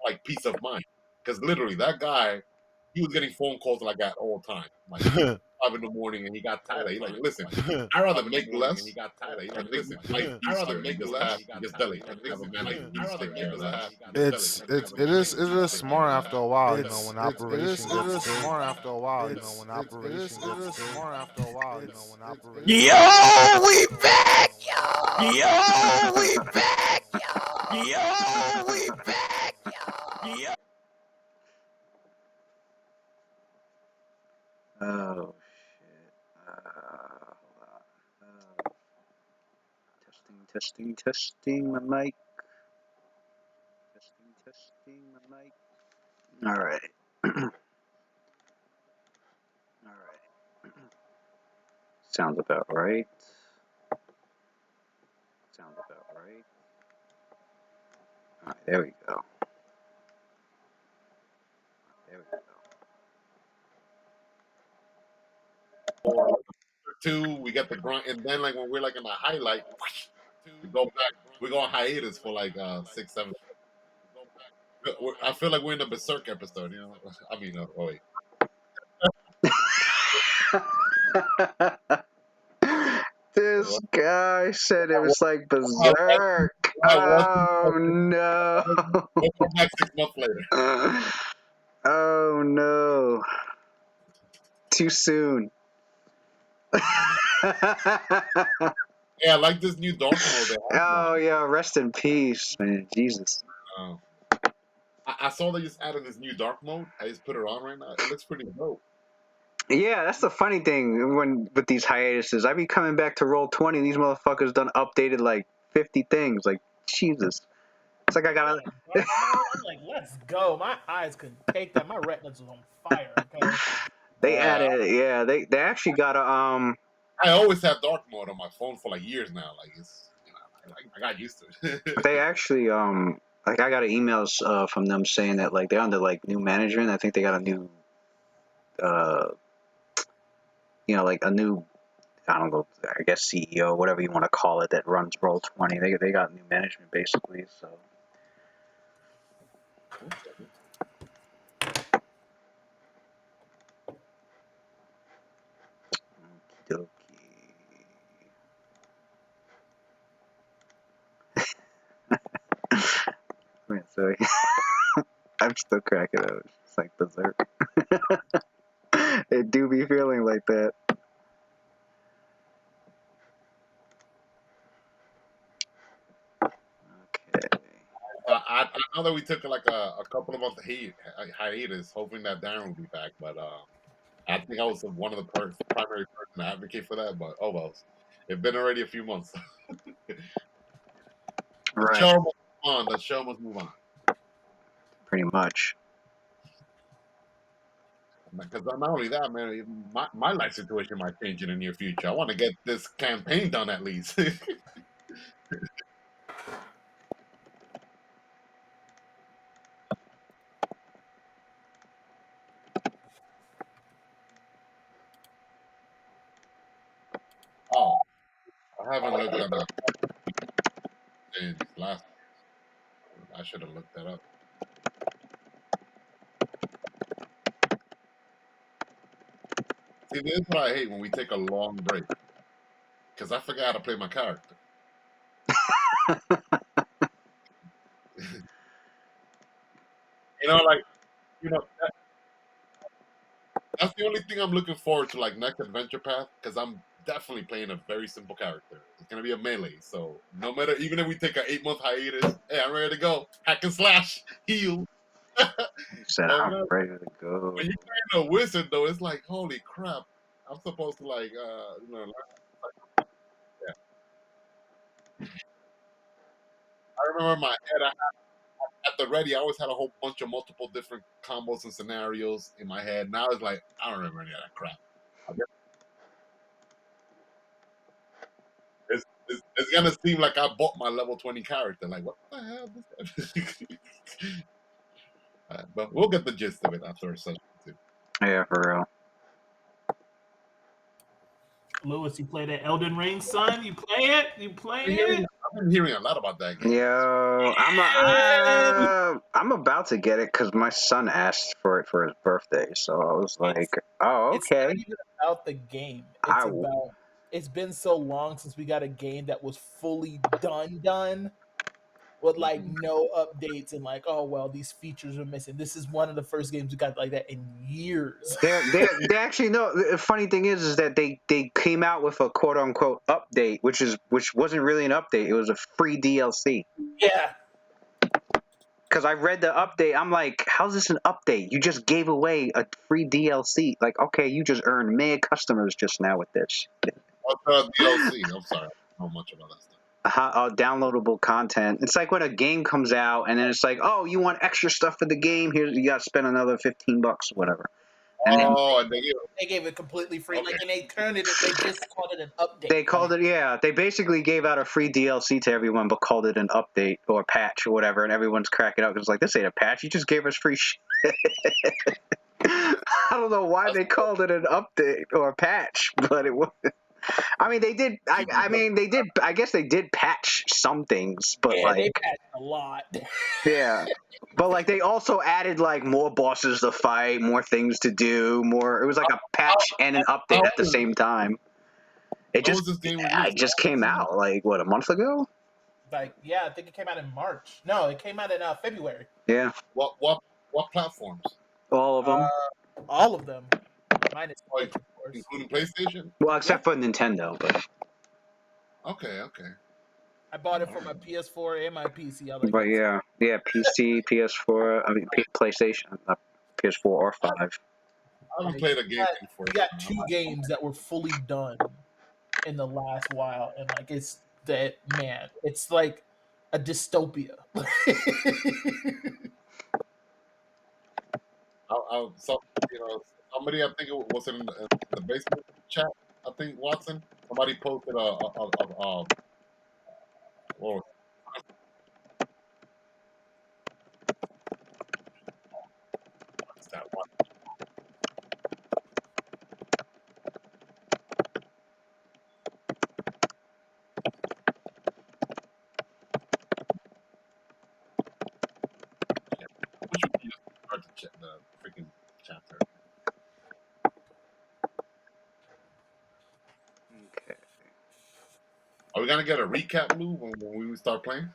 like peace of mind. Because literally, that guy, he was getting phone calls like that all the time. Like 5 in the morning, and he got tired of it. He's like, listen, I'd rather make less. He's like, listen, life easier. You just have, you just delegate. Have a man like me take care of that. It is smart after a while, when operation it gets is big. smart after a while, when operation gets big. Smart after a while, when operation Yo, gets we big. back, yo. Yo, we back, yo. Yo, we back, yo. Yo. Oh shit. Hold on. Testing my mic. Testing my mic. All right. All right. Sounds about right. All right, there we go. Or 2, we get the grunt, and then like when we're like in the highlight, we go back. We go on hiatus for like 6, 7. I feel like we're in the Berserk episode. I mean, oh wait. This guy said it was like berserk. Oh no. We'll come back 6 months later. Oh no. Too soon. Yeah, I like this new dark mode. Oh yeah, rest in peace, man. Jesus. I saw they just added this new dark mode. I just put it on right now. It looks pretty dope. Yeah, that's the funny thing with these hiatuses. I be coming back to Roll20, these motherfuckers done updated like 50 things. Like, Jesus. It's like I gotta. I'm like, let's go. My eyes couldn't take that. My retinas was on fire. Okay. They added, yeah. They actually got a I always have dark mode on my phone for like years now. Like it's, I got used to it. They actually like I got emails from them saying that like they're under like new management. I think they got a new like a new, I don't know, I guess CEO, whatever you want to call it, that runs Roll20. They got new management basically. So. Man, sorry. I'm still cracking up. It's like berserk. It do be feeling like that. Okay. I know that we took like a couple of months hiatus, hoping that Darren will be back, but I think I was one of the primary person to advocate for that. But oh well, it's been already a few months. The show must move on. The show must move on. Pretty much. Because not only that, man, my life situation might change in the near future. I want to get this campaign done at least. Oh, I haven't looked at that since last. I should have looked that up. See, this is what I hate when we take a long break. Because I forgot how to play my character. That's the only thing I'm looking forward to, like next adventure path, because I'm definitely playing a very simple character. It's gonna be a melee, so no matter, even if we take an 8-month hiatus, hey, I'm ready to go. Hack and slash, heal. He said, I'm ready to go. When you're playing a wizard, though, it's like, holy crap! I'm supposed to like, yeah. I remember in my head, at the ready, I always had a whole bunch of multiple different combos and scenarios in my head. Now it's like, I don't remember any of that crap. It's gonna seem like I bought my level 20 character. Like, what the hell? But we'll get the gist of it after a session too. Yeah, for real. Lewis, you play that Elden Ring, son? You play it? You play it? I've been hearing a lot about that game. Yo, I'm about to get it because my son asked for it for his birthday. So I was like, oh, It's not okay. even about the game. I It's about it's been so long since we got a game that was fully done with like no updates and like, oh well, these features are missing. This is one of the first games we got like that in years. they actually know. The funny thing is that they came out with a quote unquote update, which wasn't really an update. It was a free DLC. Yeah. Because I read the update, I'm like, how's this an update? You just gave away a free DLC. Like, okay, you just earned mad customers just now with this. DLC. I'm sorry. I don't know much about that stuff. Downloadable content. It's like when a game comes out and then it's like, oh, you want extra stuff for the game? Here's you got to spend another $15 or whatever. And then And They gave it completely free. Okay. Like, and they turned it. They just called it an update. they called it, yeah. They basically gave out a free DLC to everyone, but called it an update or a patch or whatever. And everyone's cracking up because like, this ain't a patch. You just gave us free shit. I don't know why they called it an update or a patch, but it was. I mean, they did. I mean, they did. I guess they did patch some things, but Yeah, like, they patched a lot. yeah. But like, they also added like more bosses to fight, more things to do, more. It was like a patch and an update at the same time. It When just, was this game it released? just came out like what, a month ago? Like, yeah, I think it came out in March. No, it came out in February. Yeah, What platforms? all of them. All of them, minus Like, Switch, of course. including PlayStation? Well, except for Nintendo, but Okay. I bought it for my PS4 and my PC. I was like, yeah, PC, PS4, I mean PlayStation, PS4 or 5. I haven't played a game before. we got 2 games that were fully done in the last while, and like it's that man, it's like a dystopia. Somebody, I think it was in the basement chat. I think Watson. Somebody posted or what's that one? We should just start the freaking chapter. Okay. Are we gonna get a recap move when we start playing?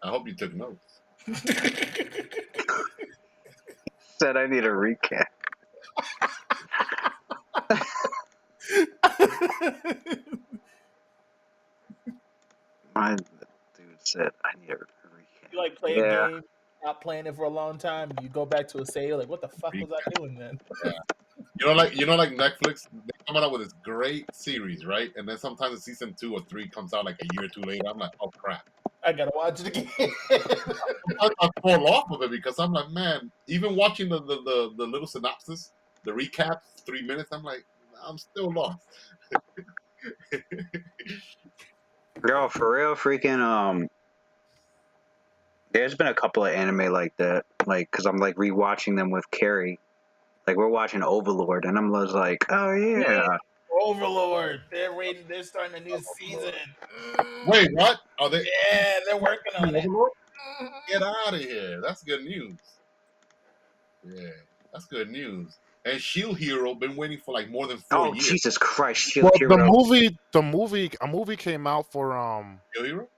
I hope you took notes. Said I need a recap. My dude said I need a recap. You like play a game, not playing it for a long time, and you go back to a sale, like, what the fuck was I doing then? Yeah. Like Netflix, they come out with this great series, right? And then sometimes the season 2 or 3 comes out like a year or two later. I'm like, oh crap. I gotta watch it again. I fall off of it because I'm like, man, even watching the little synopsis, the recaps, 3 minutes, I'm like, I'm still lost. Yo, for real, freaking there's been a couple of anime like that, like, cause I'm like rewatching them with Carrie. Like we're watching Overlord, and I'm just like, oh yeah. Overlord, they're starting a new season. Wait, what? Are they? Yeah, they're working on it. Get out of here! That's good news. Yeah, that's good news. And Shield Hero been waiting for like more than 4 years. Jesus Christ, Shield Well, Hero. a movie came out for Shield Hero?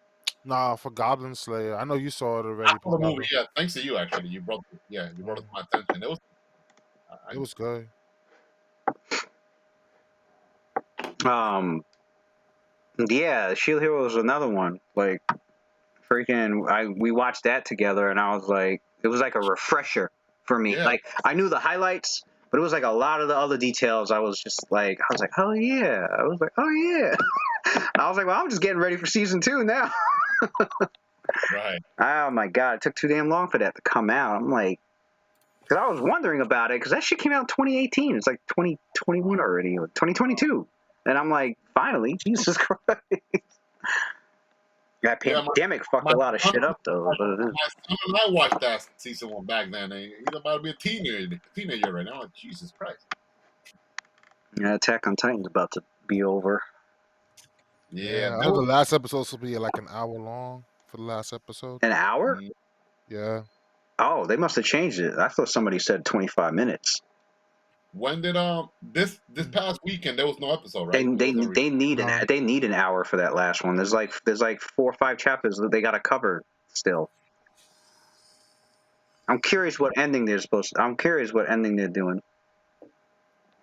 Nah, for Goblin Slayer. I know you saw it already. I saw the movie, yeah. Thanks to you, actually. You brought it to my attention. It was. It was good. Yeah, Shield Hero was another one. Like, freaking, we watched that together, and I was like, it was like a refresher for me. Yeah. Like, I knew the highlights, but it was like a lot of the other details. I was like, oh yeah. I was like, oh yeah. I was like, well, I'm just getting ready for season 2 now. Right. Oh my god, it took too damn long for that to come out. I'm like, because I was wondering about it, because that shit came out in 2018. It's like 2021 already, or 2022. And I'm like, finally, Jesus Christ. That pandemic fucked a lot of shit up, though. My son and I watched that season 1 back then. And he's about to be a teenager right now. I'm like, Jesus Christ. Yeah, Attack on Titan's about to be over. Yeah, I that heard the was. last episode supposed to be like an hour long for the last episode. An hour? Mm, Yeah. Oh, they must have changed it. I thought somebody said 25 minutes. When did this past weekend there was no episode, They right? There they was no. they need No. an hour for that last one. There's like 4 or 5 chapters that they got to cover still. I'm curious what ending they're supposed to. I'm curious what ending they're doing.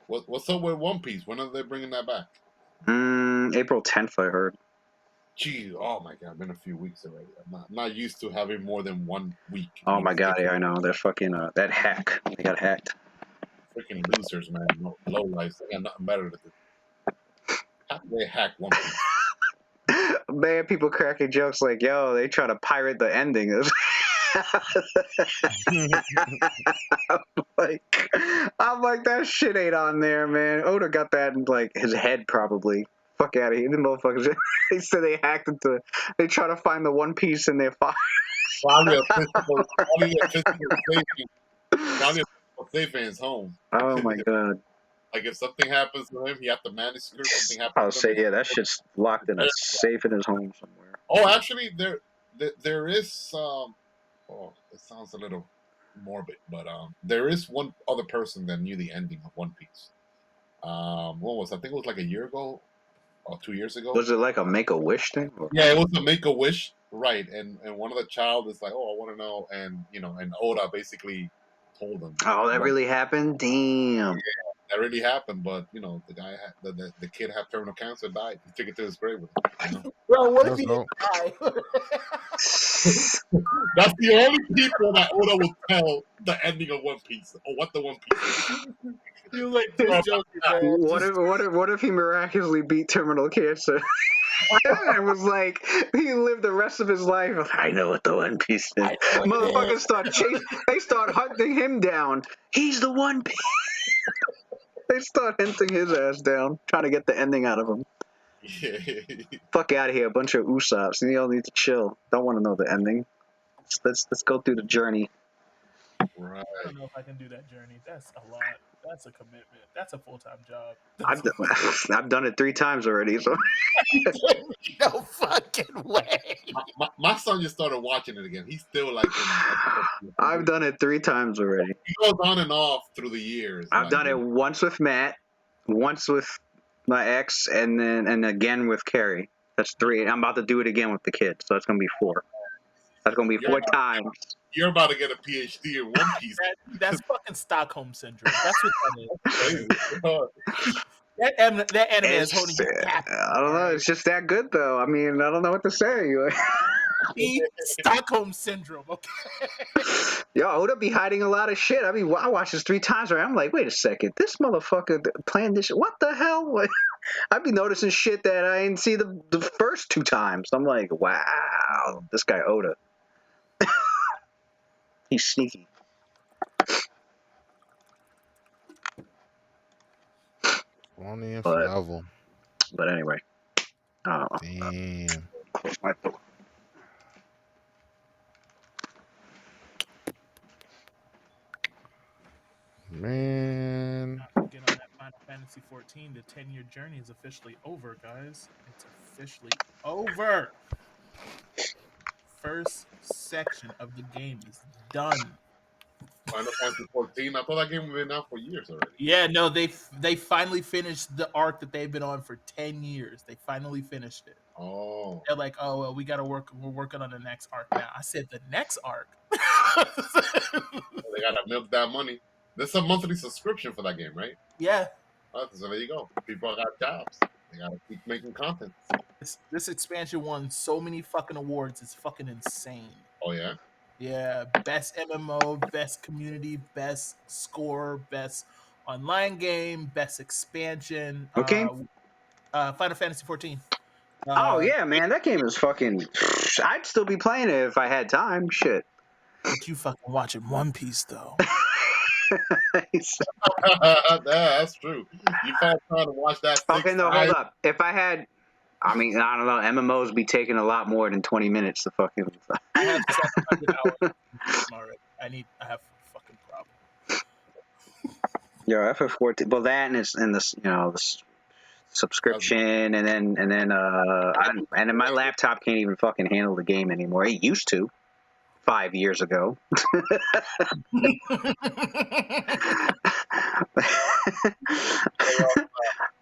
What's up with One Piece? When are they bringing that back? April 10th, I heard. Gee, oh my god, been a few weeks already. I'm not used to having more than 1 week. Oh my Means god, yeah, I know. They're fucking that hack. They got hacked. freaking losers, man. Low lives. They got nothing better to do. How do they hack One Piece? Man, people cracking jokes like, "Yo, they try to pirate the ending." like, I'm like, that shit ain't on there, man. Oda got that in like his head, probably. Fuck out of here, the motherfuckers. They said they hacked into. They try to find the One Piece in their file. Probably a physical safe in his home. Oh my god. Like if something happens to him, he have to manuscript. Something I'll happens to say, him. yeah, that shit's locked in a safe in his home somewhere. Oh, actually, there is some. Oh, it sounds a little morbid, but there is one other person that knew the ending of One Piece. What was I think it was like a year ago or 2 years ago. Was it like a Make-A-Wish thing? Or? Yeah, it was a Make a Wish, right? And one of the child is like, oh, I want to know, and and Oda basically told them. Oh, that really happened? Damn. That really happened, but the guy had the kid had terminal cancer, died. He took it to his grave with him. Bro, what if That's he didn't dope. die? That's the only people that Oda will tell the ending of One Piece or what the One Piece is. He was like, just joking, man. What if he miraculously beat terminal cancer? And was like, he lived the rest of his life. I know what the One Piece is. Motherfuckers start chasing. They start hunting him down. He's the One Piece. They start hunting his ass down, trying to get the ending out of him. Yeah. Fuck out of here, a bunch of Usops. You all need to chill. Don't want to know the ending. Let's go through the journey. Right. I don't know if I can do that journey. That's a lot. That's a commitment. That's a full-time job. I've done it 3 times already. So No fucking way. My son just started watching it again. He's still like I've done it 3 times already. He goes on and off through the years. I've done it once with Matt, once with my ex, and again with Carrie. That's 3. I'm about to do it again with the kid, so it's gonna be 4. That's gonna be 4 times. You're about to get a PhD in One Piece. That's fucking Stockholm syndrome. That's what that is. Crazy. That anime is holding you captive. I don't know. It's just that good, though. I mean, I don't know what to say. Stockholm syndrome. Okay. Yo, Oda be hiding a lot of shit. I mean, I watched this 3 times already. I'm like, wait a second, this motherfucker planned this shit. What the hell? Like, I'd be noticing shit that I didn't see the first 2 times. I'm like, wow, this guy Oda. He's sneaky. Only in forever. But anyway. Damn. Close my door. Man. Get on that Final Fantasy 14. The 10-year journey is officially over, guys. It's officially over. First section of the game is done. Final Fantasy 14. I thought that game had been out for years already. Yeah, no, they finally finished the arc that they've been on for 10 years. They finally finished it. Oh. They're like, oh well, we're working on the next arc now. I said the next arc. They gotta milk that money. There's a monthly subscription for that game, right? Yeah. So there you go. People got jobs. They gotta keep making content. This expansion won so many fucking awards. It's fucking insane. Oh yeah. Yeah, best MMO, best community, best score, best online game, best expansion. Okay. Final Fantasy 14. Oh yeah, man, that game is fucking. I'd still be playing it if I had time. Shit. But you fucking watching One Piece though. Yeah, that's true. You found time to watch that. Okay, no, hold up. If I had, I mean, I don't know. MMOs be taking a lot more than 20 minutes to fucking. I have 700 hours already. I have a fucking problem. Yo, FF14. Well, that and this, subscription, and then my laptop can't even fucking handle the game anymore. It used to 5 years ago.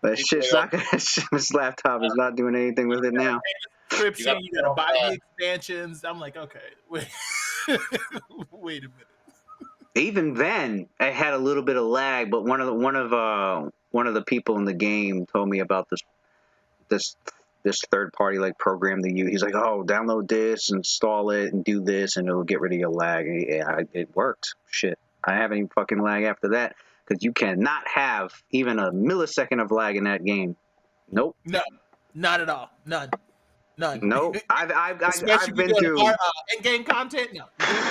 But shit's not gonna. This laptop is not doing anything with it now. Subscription, you gotta buy the expansions. I'm like, okay, wait, wait a minute. Even then, I had a little bit of lag, but one of the people in the game told me about this third party like program they use. He's like, oh, download this, install it, and do this, and it'll get rid of your lag. And yeah, it worked. Shit, I haven't even fucking lag after that because you cannot have even a millisecond of lag in that game. Nope. No, not at all. None. Nope. I've been through in-game content. No,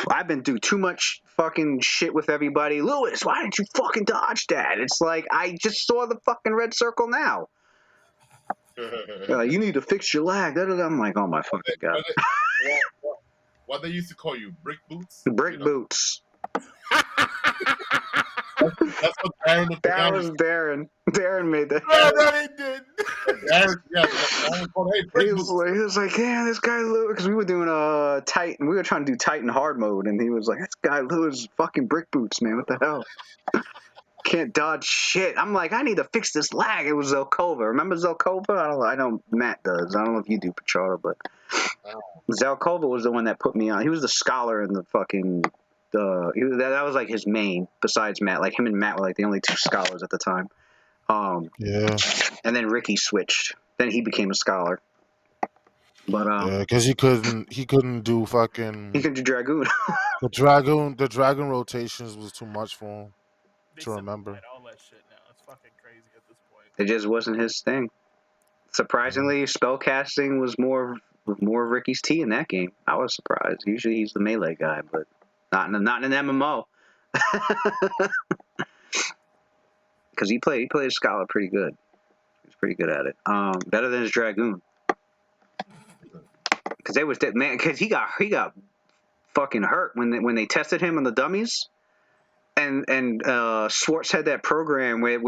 I've been through too much fucking shit with everybody. Lewis, why didn't you fucking dodge that? It's like I just saw the fucking red circle now. You need to fix your lag. I'm like, oh my fucking god. What they used to call you, brick boots? Brick boots. That's what Darren. That was Darren. Darren made that. No, he did. Darren, yeah, Darren called, hey, brick boots. He was like, yeah, this guy Lewis, because we were doing Titan. We were trying to do Titan hard mode, and he was like, this guy Lewis fucking brick boots, man. What the hell? Can't dodge shit. I'm like, I need to fix this lag. It was Zelkova. Remember Zelkova? I know Matt does. I don't know if you do, Pachara, but Zelkova was the one that put me on. He was the scholar in the fucking. That was like his main. Besides Matt, like him and Matt were like the only two scholars at the time. Yeah. And then Ricky switched. Then he became a scholar. But yeah, because he couldn't do fucking. He could do Dragoon. the dragon rotations was too much for him to remember. All that shit now. It's fucking crazy at this point. It just wasn't his thing. Surprisingly, spellcasting was more of Ricky's tea in that game. I was surprised. Usually he's the melee guy, but not in an MMO. Because he played Scholar pretty good. He was pretty good at it. Better than his Dragoon. Because they was that man. Because he got fucking hurt when they tested him on the dummies, and Schwartz had that program where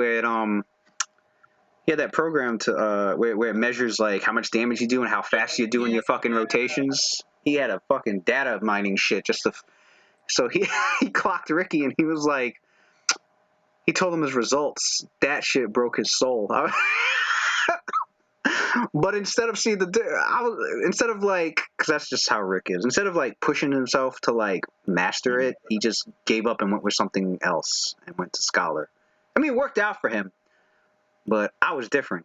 he had that program to where it measures like how much damage you do and how fast you're doing your fucking rotations. He had a fucking data mining shit so he clocked Ricky and he was like, he told him his results. That shit broke his soul. But instead of like, because that's just how Rick is. Instead of like pushing himself to like master it, he just gave up and went with something else and went to Scholar. I mean, it worked out for him, but I was different.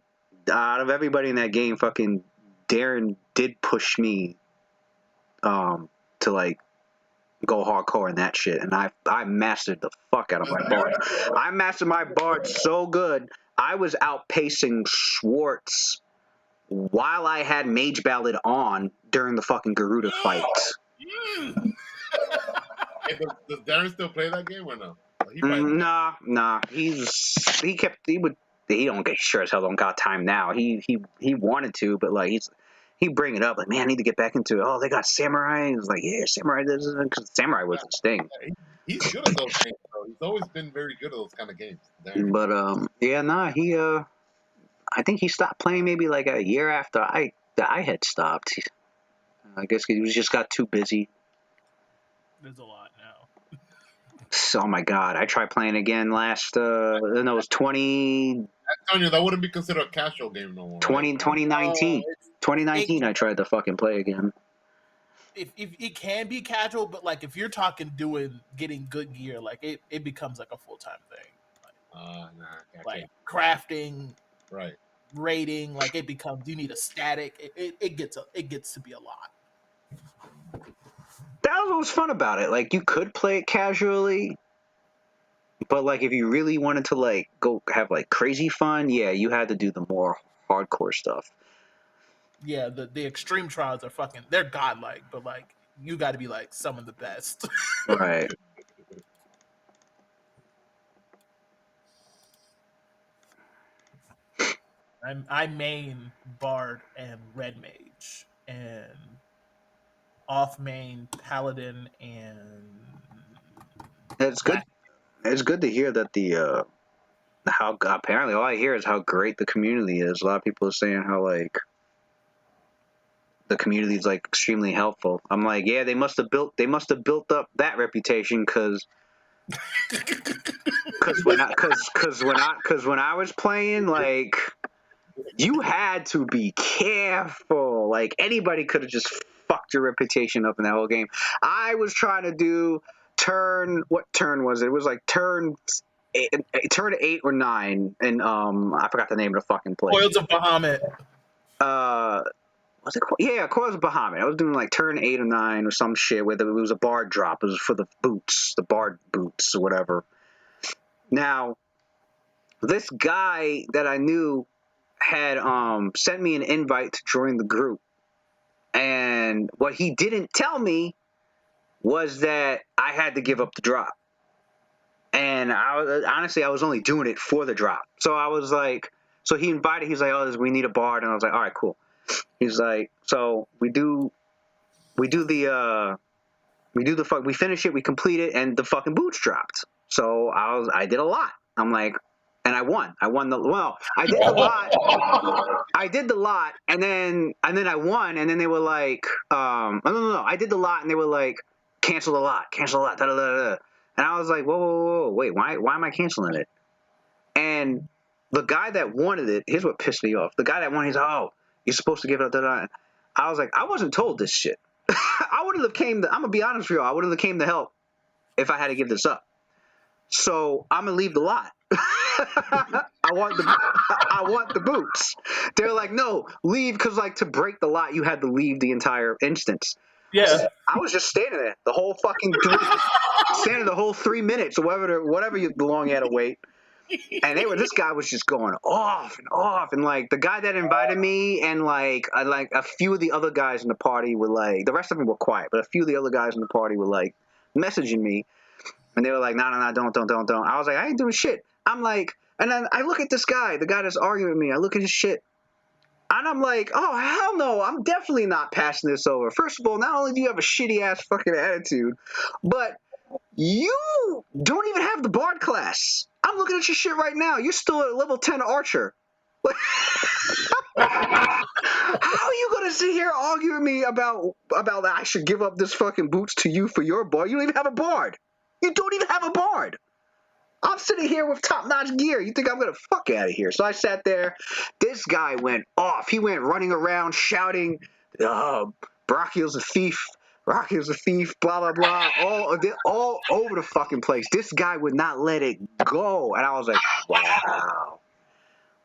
Out of everybody in that game, fucking Darren did push me to like go hardcore in that shit, and I mastered the fuck out of my bard. I mastered my bard so good, I was outpacing Schwartz while I had Mage Ballad on during the fucking Garuda fight. Hey, does Darren still play that game or no? Nah. He don't get sure as hell don't got time now. He wanted to, but like he bring it up like, man, I need to get back into it. Oh, they got Samurai. He's like, yeah, Samurai does it because Samurai was his thing. Yeah, he's good at those games, though. He's always been very good at those kind of games. Darren. But he I think he stopped playing maybe like a year after I had stopped. I guess he just got too busy. There's a lot now. Oh my god! I tried playing again last. Then it was 20. I'm telling you, that wouldn't be considered a casual game no more. 2019. 2019. I tried to fucking play again. If it can be casual, but like if you're talking getting good gear, like it becomes like a full-time thing. Like crafting, right? Raiding, like it becomes. You need a static. It gets to be a lot. That was what was fun about it. Like you could play it casually, but like if you really wanted to like go have like crazy fun, yeah, you had to do the more hardcore stuff. Yeah, the extreme trials are they're godlike, but like you got to be like some of the best. Right. I main Bard and Red Mage and off main Paladin and it's good. It's good to hear that how apparently all I hear is how great the community is. A lot of people are saying how like the community is like extremely helpful. I'm like, yeah, they must have built up that reputation because when I was playing, like, you had to be careful. Like, anybody could have just fucked your reputation up in that whole game. I was trying to do what turn was it? It was like turn 8 or 9, and I forgot the name of the fucking place. Coils of Bahamut. What's it called? Yeah, Coils of Bahamut. I was doing like turn 8 or 9 or some shit where it was a bard drop. It was for the boots, the bard boots or whatever. Now, this guy that I knew had sent me an invite to join the group. And what he didn't tell me was that I had to give up the drop. And I was only doing it for the drop. So I was like, so he invited, he's like, oh, we need a bard. And I was like, all right, cool. He's like, so we finish it, we complete it, and the fucking boots dropped. So I did a lot. I'm like, and I won. I did the lot. I did the lot, and then I won, and then they were like, no. I did the lot, and they were like, cancel the lot, da da da da. And I was like, whoa, wait, why am I canceling it? And the guy that wanted it, here's what pissed me off. The guy that wanted, he's like, oh, you're supposed to give it up, da da. I was like, I wasn't told this shit. I wouldn't have I'm gonna be honest with you, I wouldn't have came to help if I had to give this up. So I'm gonna leave the lot. I want the boots. They're like, no, leave, because like to break the lot, you had to leave the entire instance. Yeah. I was just standing there the whole fucking 3 minutes or whatever you long had to wait. And this guy was just going off, and like the guy that invited me and like a few of the other guys in the party were like, the rest of them were quiet, but a few of the other guys in the party were like messaging me, and they were like, no, don't. I was like, I ain't doing shit. I'm like, and then I look at this guy, the guy that's arguing with me, I look at his shit, and I'm like, oh, hell no, I'm definitely not passing this over. First of all, not only do you have a shitty ass fucking attitude, but you don't even have the bard class. I'm looking at your shit right now. You're still at level 10 archer. How are you gonna sit here arguing with me about that I should give up this fucking boots to you for your bard? You don't even have a bard. You don't even have a bard. I'm sitting here with top-notch gear. You think I'm gonna fuck out of here? So I sat there. This guy went off. He went running around shouting, Brachio's a thief. Brachio's a thief, blah, blah, blah, all over the fucking place. This guy would not let it go. And I was like, wow.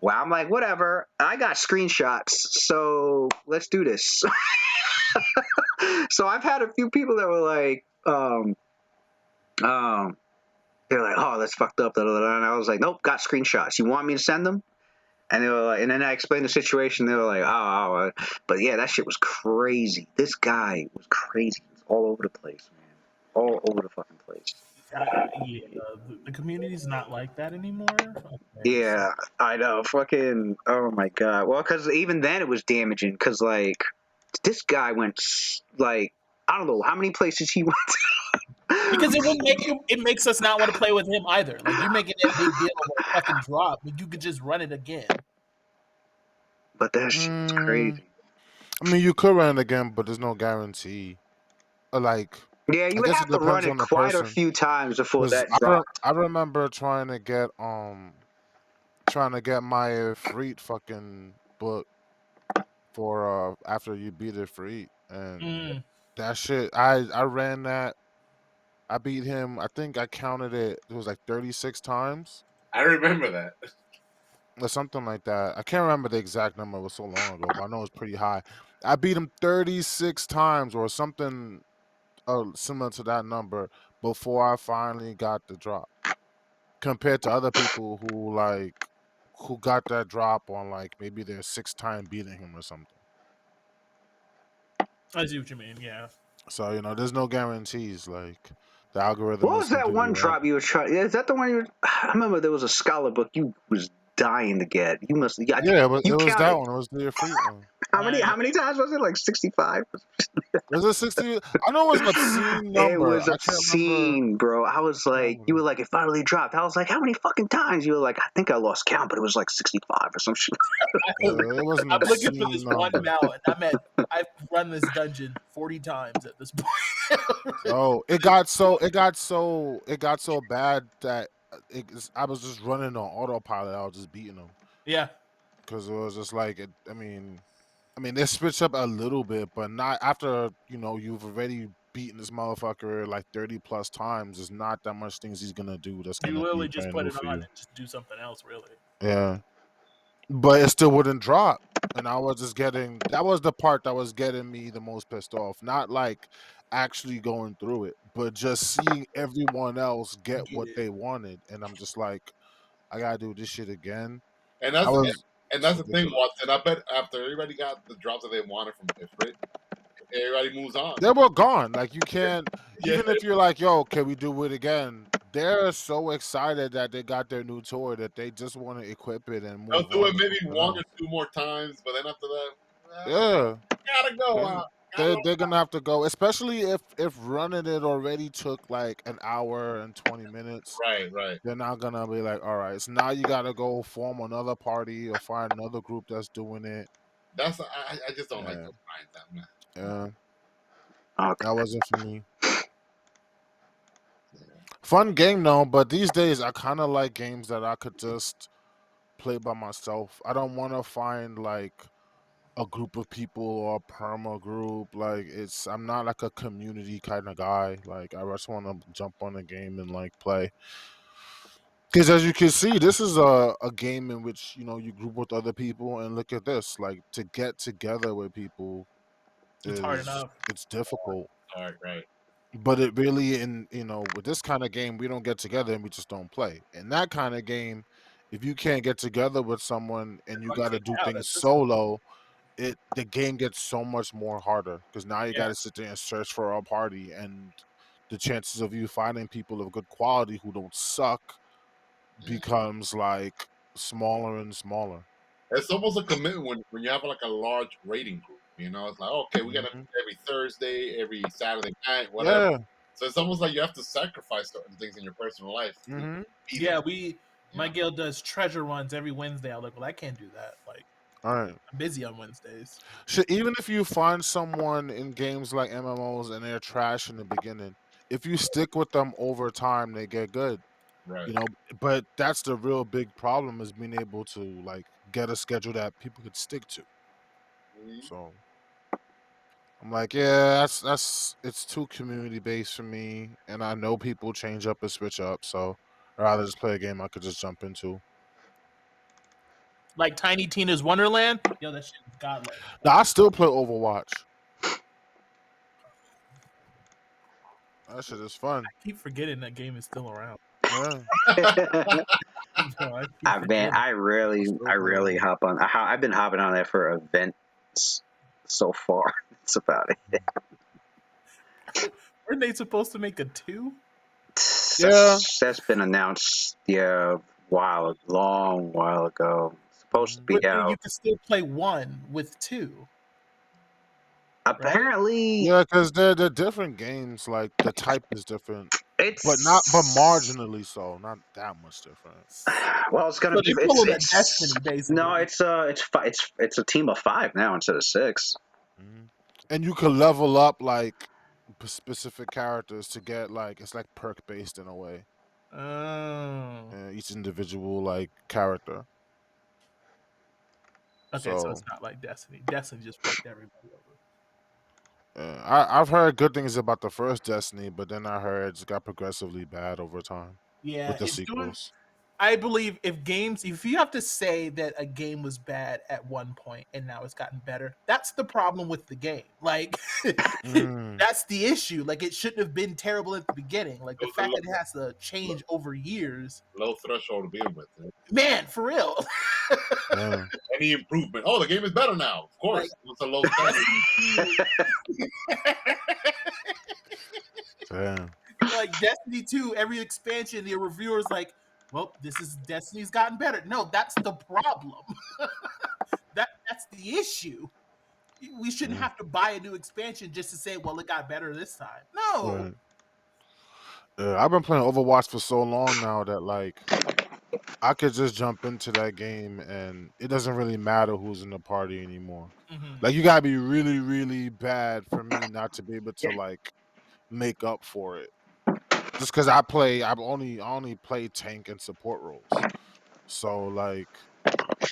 Well, I'm like, whatever. I got screenshots, so let's do this. So I've had a few people that were like, they're like, oh, that's fucked up. And I was like, nope, got screenshots. You want me to send them? And they were like, and then I explained the situation. They were like, oh. But yeah, that shit was crazy. This guy was crazy. He was all over the place, man. All over the fucking place. The community's not like that anymore. Okay, yeah, so. I know. Fucking, oh my God. Well, because even then it was damaging. Because, like, this guy went, like, I don't know how many places he went to. Because it makes us not want to play with him either. Like, you're making that big deal of a fucking drop, but you could just run it again. But that shit's crazy. I mean, you could run it again, but there's no guarantee. Like, yeah, you would have to run it quite a few times before that dropped. I remember trying to get my Freet fucking book for after you beat it Freet, and that shit. I ran that. I beat him. I think I counted it. It was like 36 times. I remember that. Or something like that. I can't remember the exact number. It was so long ago, but I know it was pretty high. I beat him 36 times or something similar to that number before I finally got the drop. Compared to other people who got that drop on like maybe their 6th time beating him or something. I see what you mean. Yeah. So there's no guarantees. Like the algorithm. What was that one drop you were trying? Is that the one you? I remember there was a scholar book you was dying to get. You must. I think Yeah, you it was that counted. one. It was the free one. How many times was it? Like 65. Was it 60? I know it was an obscene It number. was I can't remember. obscene, bro. I was like, you were like, it finally dropped. I was like, how many fucking times? You were like, I think I lost count, but it was like 65 or some shit. It was an I'm looking for obscene this one number. mount, and I've run this dungeon 40 times at this point. Oh, it got so bad that I was just running on autopilot. I was just beating them Yeah, because it was just like I mean, they switch up a little bit, but not after you've already beaten this motherfucker like 30 plus times. There's not that much things he's gonna do that's you gonna be literally just brand put new it for on you. and just do something else, really. Yeah, but it still wouldn't drop. And I was just getting that was the part that was getting me the most pissed off. Not like actually going through it, but just seeing everyone else get Get what it. they wanted. And I'm just like, I gotta do this shit again. And I was it's that's the thing, ridiculous. Watson. I bet after everybody got the drops that they wanted from Ifrit, everybody moves on. They were gone. Like you can't Yeah, even if you're like, yo, can we do it again? They're so excited that they got their new toy that they just want to equip it and they'll move do on it to maybe something one or else. two more times, but then after that, Yeah. gotta go. They Gotta they're gonna have to go, especially if running it already took like an hour and 20 minutes. Right, right. They're not gonna be like, all right, so now you gotta go form another party or find another group that's doing it. That's I just don't like Yeah, those lines. That man. yeah, Okay. that wasn't for me. Fun game though, but these days I kind of like games that I could just play by myself. I don't want to find like a group of people or a perma group. Like I'm not like a community kind of guy. Like I just want to jump on a game and like play. Because as you can see, this is a game in which you group with other people, and look at this. Like to get together with people It's hard enough. it's difficult. All right, right. But it really in with this kind of game, we don't get together and we just don't play. In that kind of game, if you can't get together with someone and you I'm got to kicked do out at things this point. solo, the game gets so much more harder because now you Yeah. got to sit there and search for a party, and the chances of you finding people of good quality who don't suck becomes like smaller and smaller. It's almost a commitment when you have like a large rating group. It's like okay, we gotta Mhm. meet every Thursday, every Saturday night, whatever. Yeah. So it's almost like you have to sacrifice certain things in your personal life to Hmm. be Yeah, there. my guild does treasure runs every Wednesday. I'm like, well, I can't do that. Like, All right. I'm busy on Wednesdays. Shit, even if you find someone in games like MMOs and they're trash in the beginning, if you stick with them over time, they get good. Right. But that's the real big problem is being able to like get a schedule that people could stick to. Mhm. So I'm like, yeah, that's it's too community based for me, and I know people change up and switch up, so I'd rather just play a game I could just jump into. Like Tiny Tina's Wonderland. Yo, that shit is godlike. Now I still play Overwatch. That shit is fun. I keep forgetting that game is still around. Yeah, Bro, I keep forgetting. I I I still play rarely Overwatch. hop on. I've been hopping on there for events so far. That's about it. Weren't they supposed to make a 2? Yeah. That's been announced. Yeah, long while ago. Supposed to Mhm. be But then you out. can still play 1 with 2, right? Apparently, Yeah, because they're different games. Like the type is different, but it's marginally so, not that much different. well, it's gonna So be. they pulling a Destiny, No, basically. it's a team of 5 now instead of 6. Mhm. And you can level up like specific characters to get like it's like perk based in a way. Oh. Each individual like character. Okay, so it's So not like Destiny. Destiny just fucked everybody over. I've heard good things about the first Destiny, but then I heard it's got progressively bad over time with Yeah, the it's doing. sequels. I believe if you have to say that a game was bad at one point and now it's gotten better, that's the problem with the game. Like, Mm. that's the issue. Like, it shouldn't have been terrible at the beginning. Like, It the was a fact that it has to change over years, low threshold to begin with. man, for real. Yeah. Any improvement? Oh, the game is better now. Of Like, course, it's a low standard. Yeah. like Destiny 2, every expansion, the reviewers like, well, this is Destiny's gotten better. No, that's the problem. That's the issue. We shouldn't have to buy a new expansion just to say, well, it got better this time. No. Right. I've been playing Overwatch for so long now that like I could just jump into that game and it doesn't really matter who's in the party anymore. Mhm. Like you gotta be really, really bad for me not to be able to like make up for it. Just because I only play tank and support roles. So like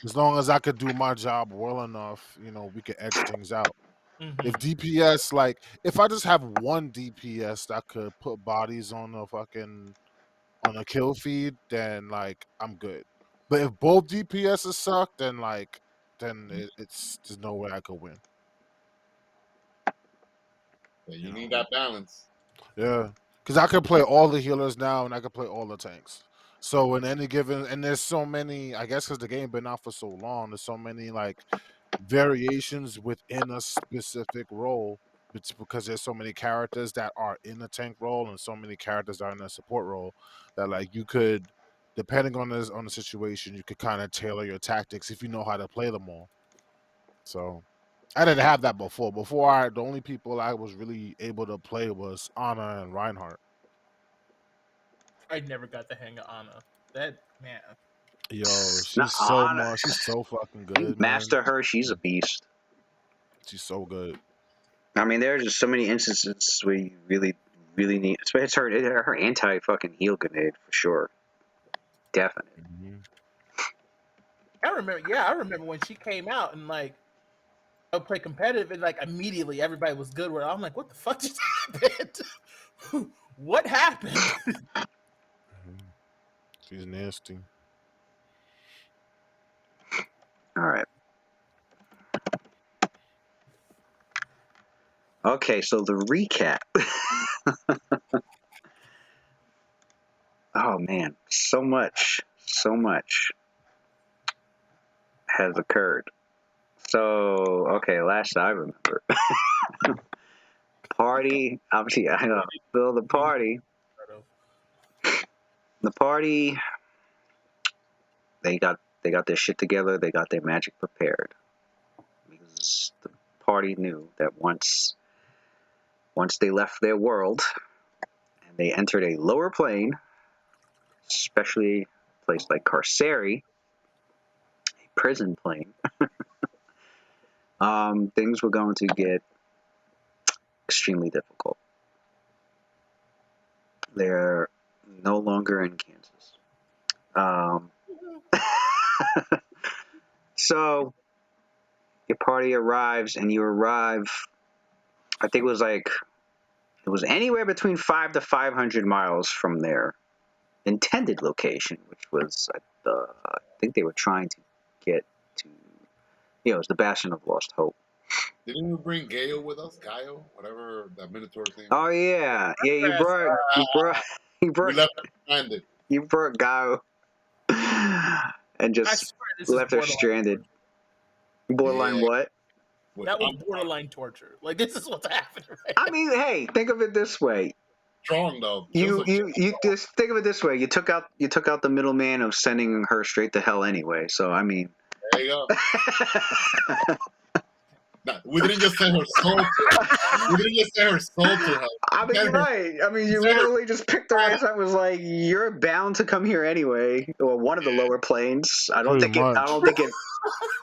as long as I could do my job well enough, we could edge things out. If Mhm. DPS, like if I just have one DPS that could put bodies on a kill feed, then like I'm good. But if both DPSs suck, then like it's there's no way I could win. Yeah, You you need know. that balance. Yeah, because I could play all the healers now, and I could play all the tanks. So in any given, and there's so many. I guess because the game been out for so long, there's so many like variations within a specific role. It's because there's so many characters that are in the tank role and so many characters that are in the support role that like you could, depending on the situation, you could kind of tailor your tactics if you know how to play them all. So I didn't have that before. The only people I was really able to play was Anna and Reinhardt. I never got the hang of Anna. That man. Yo, Nah, she's so fucking you good, man. master her, she's a beast. She's so good. I mean, there's just so many instances where you really, really need. It's her anti fucking heal grenade for sure. Definite. Mhm. I remember. Yeah, I remember when she came out and like I would play competitive and like immediately everybody was good with it. I'm like, what the fuck just happened? What happened? Mhm. She's nasty. All right. Okay, so the recap. Oh man, so much has occurred. So okay, last I remember, party. Obviously, I know. So the party, they got their shit together. They got their magic prepared because the party knew that once they left their world and they entered a lower plane, especially a place like Carceri, a prison plane, things were going to get extremely difficult. They're no longer in Kansas. Um, so your party arrives, and you arrive. I think it was anywhere between 500 to 500 miles from their intended location, which was I think they were trying to get to. It was the Bastion of Lost Hope. Didn't we bring Gaio with us? Gaio, whatever that Minotaur's name Oh is. yeah, yeah. You Press, brought you brought you We brought left her stranded. you brought Gao and I just swear this is left her borderline. stranded. Borderline Yeah, what? with That was borderline torture. Like this is what's happening right I now. mean, hey, think of it this way. strong though. You just think of it this way. You took out the middleman of sending her straight to hell anyway. So I mean, There you go. Nah, we didn't just send her soul to hell. We didn't just send her soul to hell. I mean, you're right. I mean, We you sent her literally just picked her ass up. Was like, you're bound to come here anyway, or one of the lower planes. I don't Pretty think it. I much. don't think it.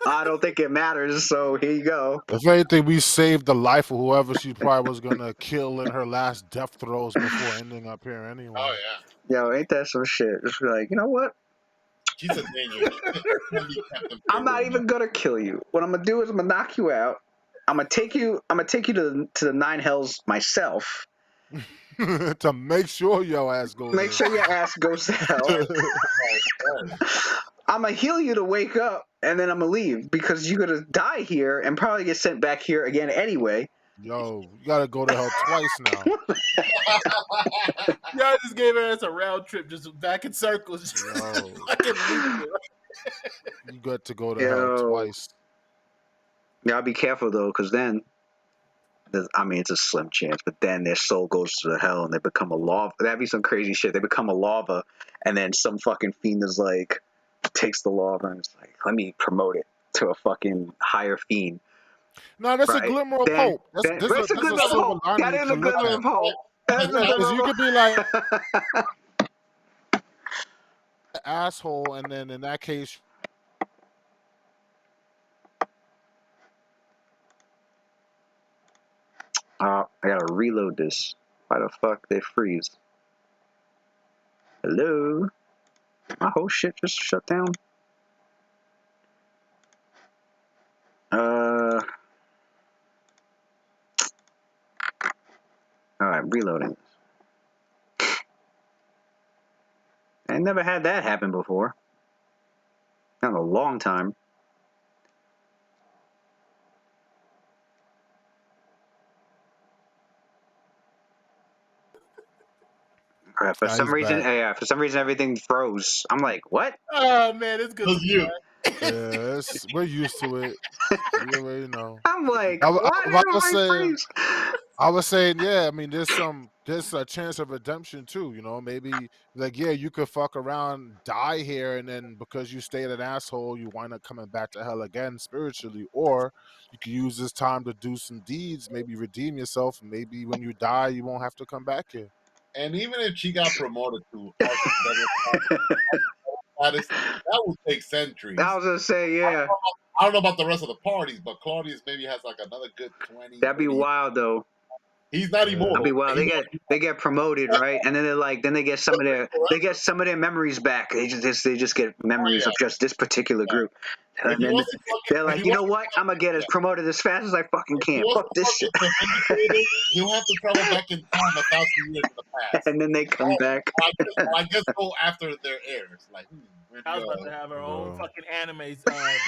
I don't think it matters. So here you go. If anything, we saved the life of whoever she probably was gonna kill in her last death throes before ending up here Oh anyway. yeah. Yo, ain't that some shit? Just be like, you know what? She's a danger. She can't be kept in I'm not prison. even gonna kill you. What I'm gonna do is I'm gonna knock you out. I'm gonna take you. I'm gonna take you to the nine hells myself. To make sure your ass goes Make in. sure your ass goes to hell. Oh, I'm gonna heal you to wake up, and then I'm gonna leave because you're gonna die here and probably get sent back here again anyway. Yo, you gotta go to hell twice now. Y'all just gave her as a round trip, just back in circles. Just Yo, fucking looped it. you got to go to hell Yo, twice. gotta be careful though, because then I mean, it's a slim chance, but then their soul goes to hell and they become a lava. That'd be some crazy shit. They become a lava, and then some fucking fiend is like, takes the lava and is like, let me promote it to a fucking higher fiend. No, that's a Right. glimmer of Then, hope. That's then there's a that's a there's a glimmer of silver hope. lining That you is a can look glimmer at. of hope. That's a Yeah, because glimmer you of could be like hope. asshole, and then in that case, I gotta reload this. Why the fuck they freeze? Hello? My whole shit just shut down. Alright, reloading. I never had that happen before. Not in a long time. For some he's reason, back. for some reason, everything froze. I'm like, what? Oh man, it's good to Just be you. back. Yeah, we're used to it. We already know. I'm like, I why did was about to everybody say. freeze? I was saying, yeah, I mean, there's a chance of redemption too, you know, maybe like, yeah, you could fuck around, die here, and then because you stayed an asshole, you wind up coming back to hell again spiritually, or you could use this time to do some deeds, maybe redeem yourself, and maybe when you die, you won't have to come back here. And even if she got promoted to Archdevil status, that would take I centuries. was gonna say, yeah, I don't know about the rest of the parties, but Claudius maybe has like another good 20, that'd be 30 years. wild though. He's not Yeah. That'd be immortal. wild. They get promoted, right? And then they're like, then they get some of their memories back. They just get Oh memories yeah. of just this particular group. If And he then wasn't fucking, they're if like, he you know wasn't, what? I'm gonna get as yeah, promoted as fast as I fucking if he can. Fuck wasn't this shit. fucking the vindicated, he'll have to travel back in time 1,000 years in the past. And then they come back. I guess go after their heirs. Like, where do I you was about to go? have our own Bro. fucking anime Well,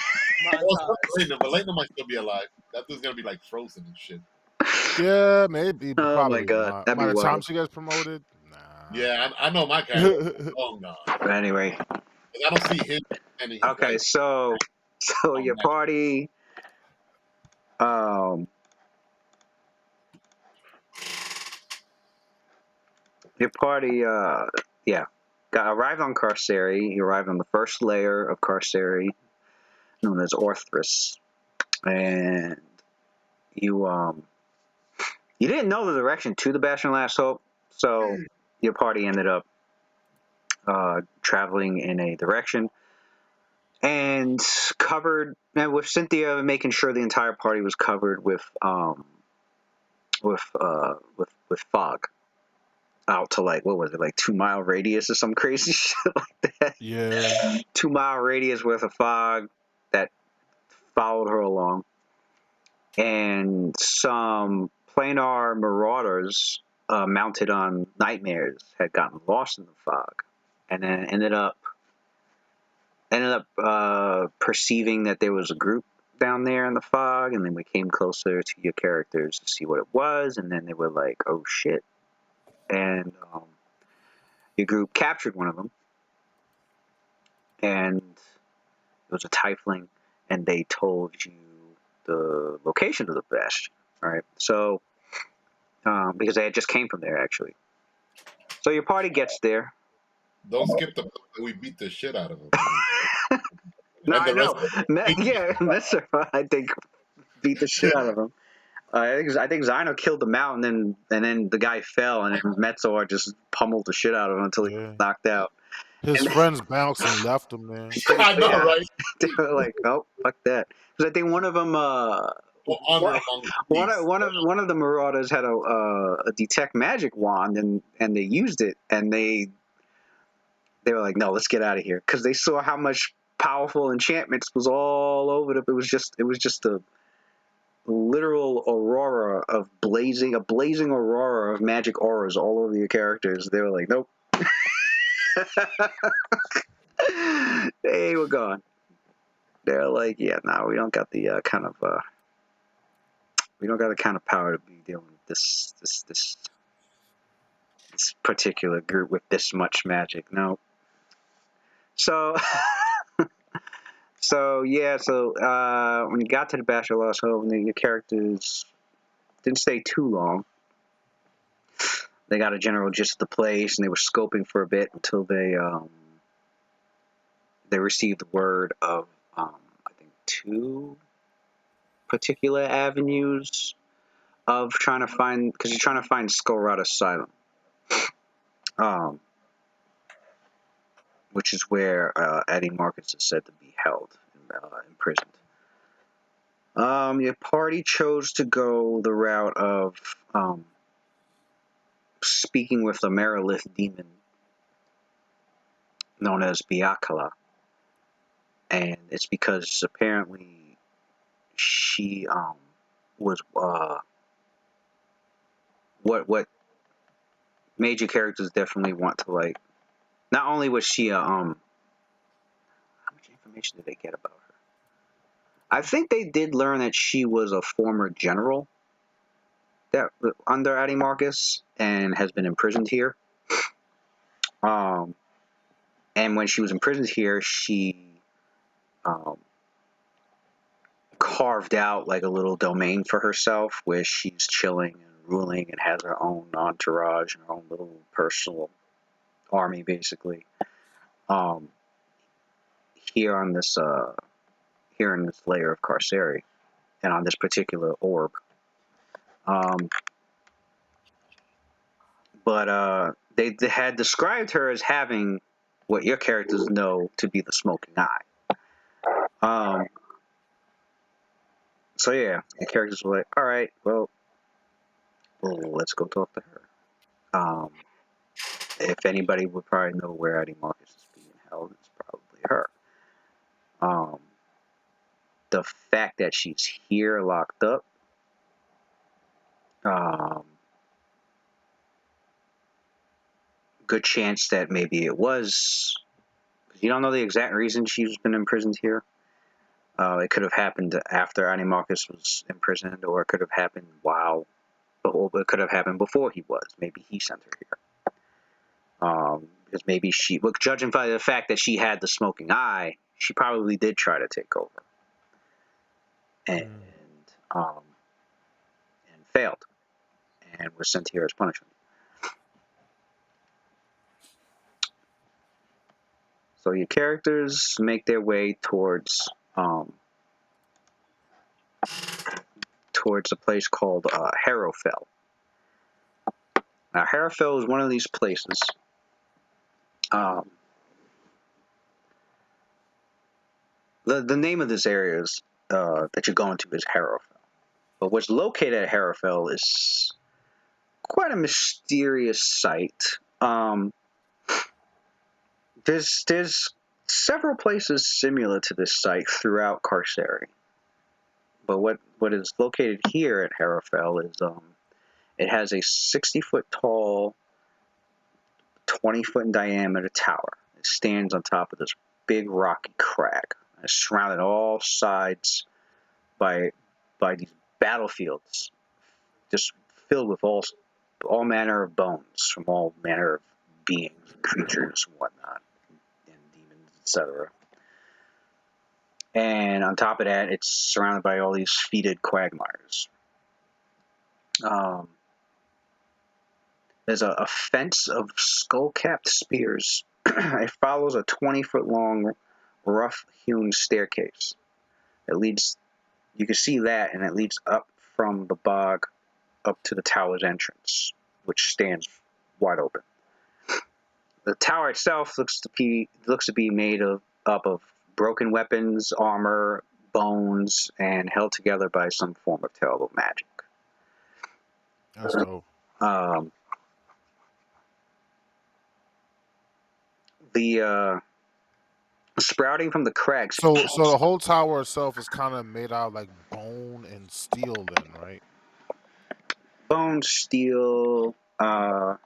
montage. Lena, but Lena might still be alive. That dude's gonna be like frozen and shit. Yeah, maybe, Oh my probably god, not. that'd be By the time wild. she gets promoted, nah. Yeah, I know my character. Long gone. But anyway, 'Cause I don't see him spending his okay, life so on your magic. party, um, yeah, arrived on Carceri. You arrived on the first layer of Carceri, known as Orthrus, and you you didn't know the direction to the Bastion of Last Hope, so your party ended up traveling in a direction and covered, and with Cynthia making sure the entire party was covered with fog out to like, what was it, like 2 mile radius or some crazy shit like that. Yeah. 2 mile radius worth of fog that followed her along, and some planar marauders mounted on nightmares had gotten lost in the fog, and then ended up perceiving that there was a group down there in the fog, and then we came closer to your characters to see what it was, and then they were like, oh shit, and your group captured one of them, and it was a tiefling, and they told you the location of the bastion, right? So because they had just came from there actually. So your party gets there. Don't skip the part that we beat the shit out of him. No, And I the rest know. of it. Yeah, Messer, I think, beat the shit out of him. I think Zino killed him out, and then the guy fell, and then Metzor just pummeled the shit out of him until he was Yeah. knocked out. His And friends bounced and left him there. I know, yeah, right? they were like, oh, fuck that. Because I think one of them, Well, honor among thieves. one of the marauders had a detect magic wand, and they used it, and they were like, no, let's get out of here, because they saw how much powerful enchantments was all over it was just a literal aurora of blazing aurora of magic auras all over your characters. They were like, nope. They were gone. They're like, yeah, no, we don't got the kind of power to be dealing with this particular group with this much magic. No. So so yeah, so when you got to the Bachelor Lost Hope, your characters Didn't stay too long. They got a general gist of the place, and they were scoping for a bit until they received word of I think 2 particular avenues of trying to find, because you're trying to find Skull Rot Asylum, which is where Eddie Marcus is said to be held, imprisoned. Your party chose to go the route of speaking with the Merilith demon known as Biakala, and it's because apparently she was what major characters definitely want to like. Not only was she how much information did they get about her? I think they did learn that she was a former general that under Eddie Marcus and has been imprisoned here. And when she was imprisoned here, she carved out like a little domain for herself where she's chilling and ruling and has her own entourage and her own little personal army, basically. Here on this here in this layer of Carceri and on this particular orb. But they had described her as having what your characters know to be the smoking eye. So yeah, the characters were like, all right, well, let's go talk to her. If anybody would probably know where Eddie Marcus is being held, it's probably her. The fact that she's here locked up, good chance that maybe it was, you don't know the exact reason she's been imprisoned here. It could have happened after Eddie Marcus was imprisoned, or it could have happened it could have happened before he was. Maybe he sent her here. Because maybe judging by the fact that she had the smoking eye, she probably did try to take over. And failed. And was sent here as punishment. So your characters make their way towards a place called Harrowfell. Now, Harrowfell is one of these places. The name of this area is, that you're going to is Harrowfell. But what's located at Harrowfell is quite a mysterious site. There's several places similar to this site throughout Carceri. But what is located here at Harrowfell is it has a 60-foot tall, 20-foot in diameter tower. It stands on top of this big rocky crag. It's surrounded on all sides by these battlefields, just filled with all manner of bones from all manner of beings, creatures, and whatnot, and demons, etc. And on top of that, it's surrounded by all these fetid quagmires. There's a fence of skull-capped spears. It follows a 20-foot long, rough-hewn staircase. It leads, you can see that, and it leads up from the bog up to the tower's entrance, which stands wide open. The tower itself looks to be made up of broken weapons, armor, bones, and held together by some form of terrible magic. That's dope. The sprouting from the crags. So the whole tower itself is kind of made out of like bone and steel, then, right? Bone, steel, Because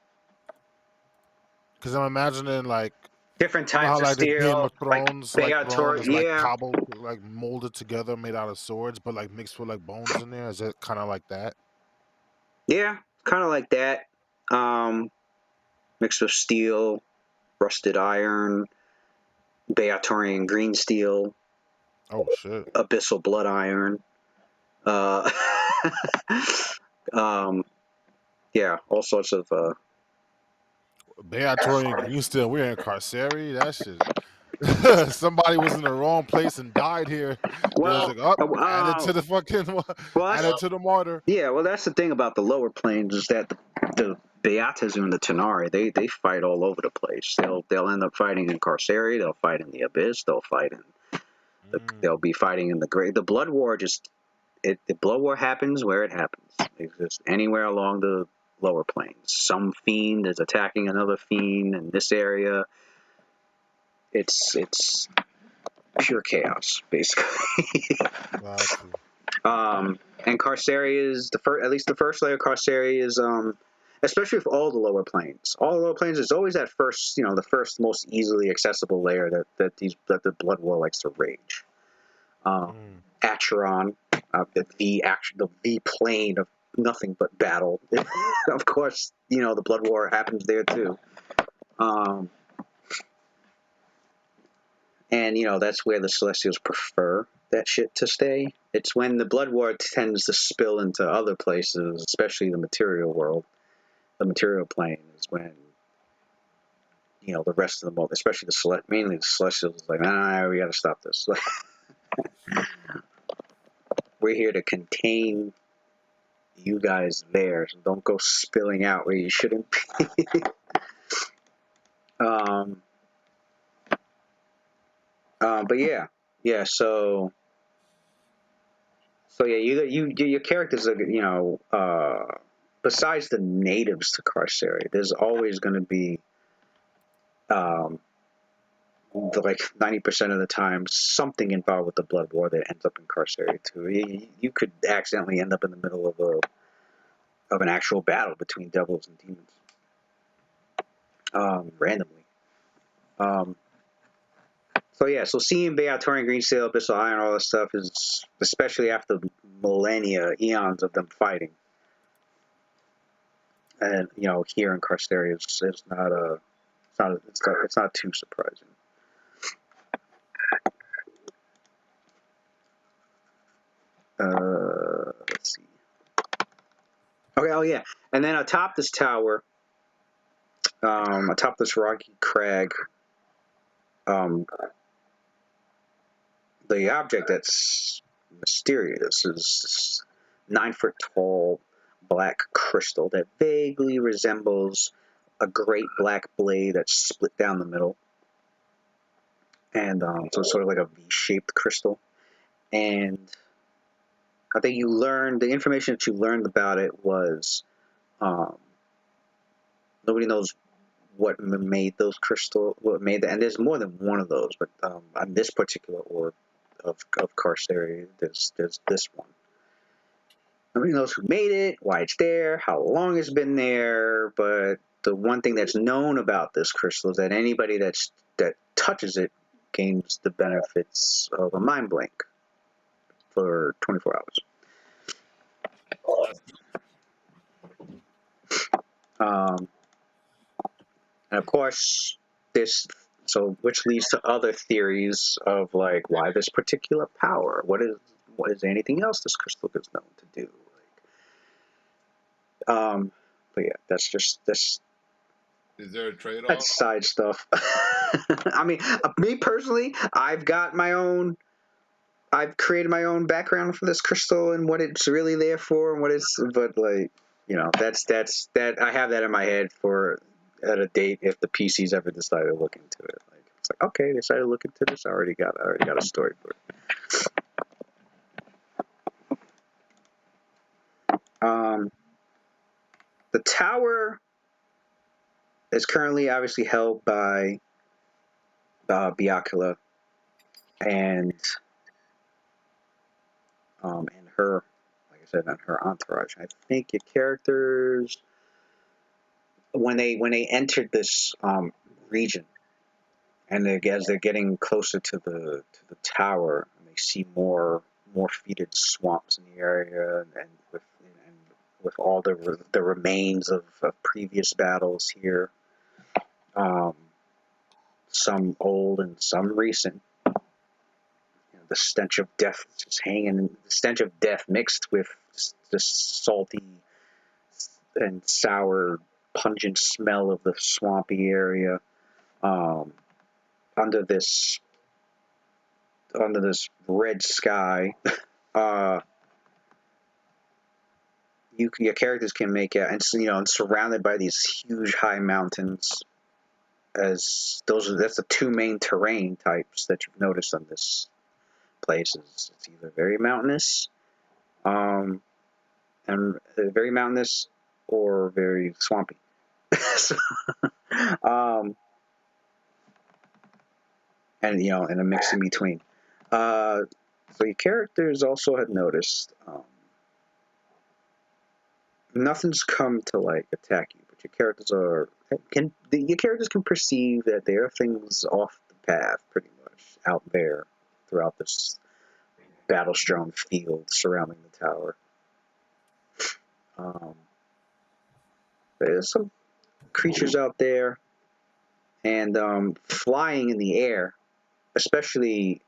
I'm imagining like, different you know types how of like the Game steel, of like Thrones, like throne is Beator. like Yeah, cobbled, like molded together, made out of swords, but like mixed with like bones in there. Is it kind of like that? yeah, kind of like that. Mixed with steel, rusted iron, Beatorian green steel, Oh shit! abyssal blood iron. Uh, Yeah, all sorts of. Beatori and Greenstill, we're in Carceri. That shit. Somebody was in the wrong place and died here. They was Well, like, "Up, add it to the fucking, well, add it to the martyr." yeah, well, that's the thing about the lower planes is that the Beatas and the Tenari, they fight all over the place. They'll end up fighting in Carceri. They'll fight in the Abyss. They'll fight in. They'll be fighting in the Great. The Blood War the Blood War happens where it happens. It's just anywhere along the lower planes. Some fiend is attacking another fiend in this area. It's pure chaos, basically. Got you. And Carceri is at least the first layer of Carceri is, especially for all the lower planes. All the lower planes is always that first, the first most easily accessible layer that the Blood War likes to rage. Acheron, the V plane of nothing but battle. Of course, the Blood War happens there too. And that's where the Celestials prefer that shit to stay. It's when the Blood War tends to spill into other places, especially the material world, the material plane, is when the rest of them, especially mainly the Celestials, is like, nah, we got to stop this. We're here to contain you guys there, so don't go spilling out where you shouldn't be. But yeah. So yeah, your characters are besides the natives to Carceri, there's always going to be like 90% of the time something involved with the Blood War that ends up in Carceri too. You could accidentally end up in the middle of an actual battle between devils and demons, randomly. So seeing Beatori and Greensteel, Abyssal Iron, all that stuff is, especially after millennia, eons of them fighting, and here in Carceri is it's not too surprising. Let's see. Okay, oh yeah, and then atop this tower, atop this rocky crag, the object that's mysterious is this 9-foot tall black crystal that vaguely resembles a great black blade that's split down the middle. And so it's sort of like a V-shaped crystal. And I think the information that you learned about it was nobody knows what made that, and there's more than one of those, but on this particular orb of Carceri, there's this one. Nobody knows who made it, why it's there, how long it's been there, but the one thing that's known about this crystal is that anybody that touches it gains the benefits of a mind blank for 24 hours. And of course, which leads to other theories of like why this particular power. What is anything else this crystal is known to do? But yeah, that's just this. Is there a trade-off? That's side stuff. I mean, me personally, I've created my own background for this crystal and what it's really there for and but like, that's I have that in my head at a date if the PCs ever decided to look into it. Like, it's like, okay, they decided to look into this. I already got a story for it. The tower is currently obviously held by Biakula and her, like I said, and her entourage. I think your characters, when they entered this region, and as they're getting closer to the tower, and they see more fetid swamps in the area, and with all the remains of previous battles here, some old and some recent. The stench of death just hanging. The stench of death mixed with the salty and sour, pungent smell of the swampy area. Um, under this red sky, uh, your characters can make out, and and surrounded by these huge high mountains. As that's the two main terrain types that you've noticed on this place. It's either very mountainous, and very mountainous, or very swampy. So, and and a mix in between. So your characters also had noticed nothing's come to like attack you, but your characters can perceive that there are things off the path, pretty much out there throughout this battle-strewn field surrounding the tower. There's some creatures out there, and flying in the air, especially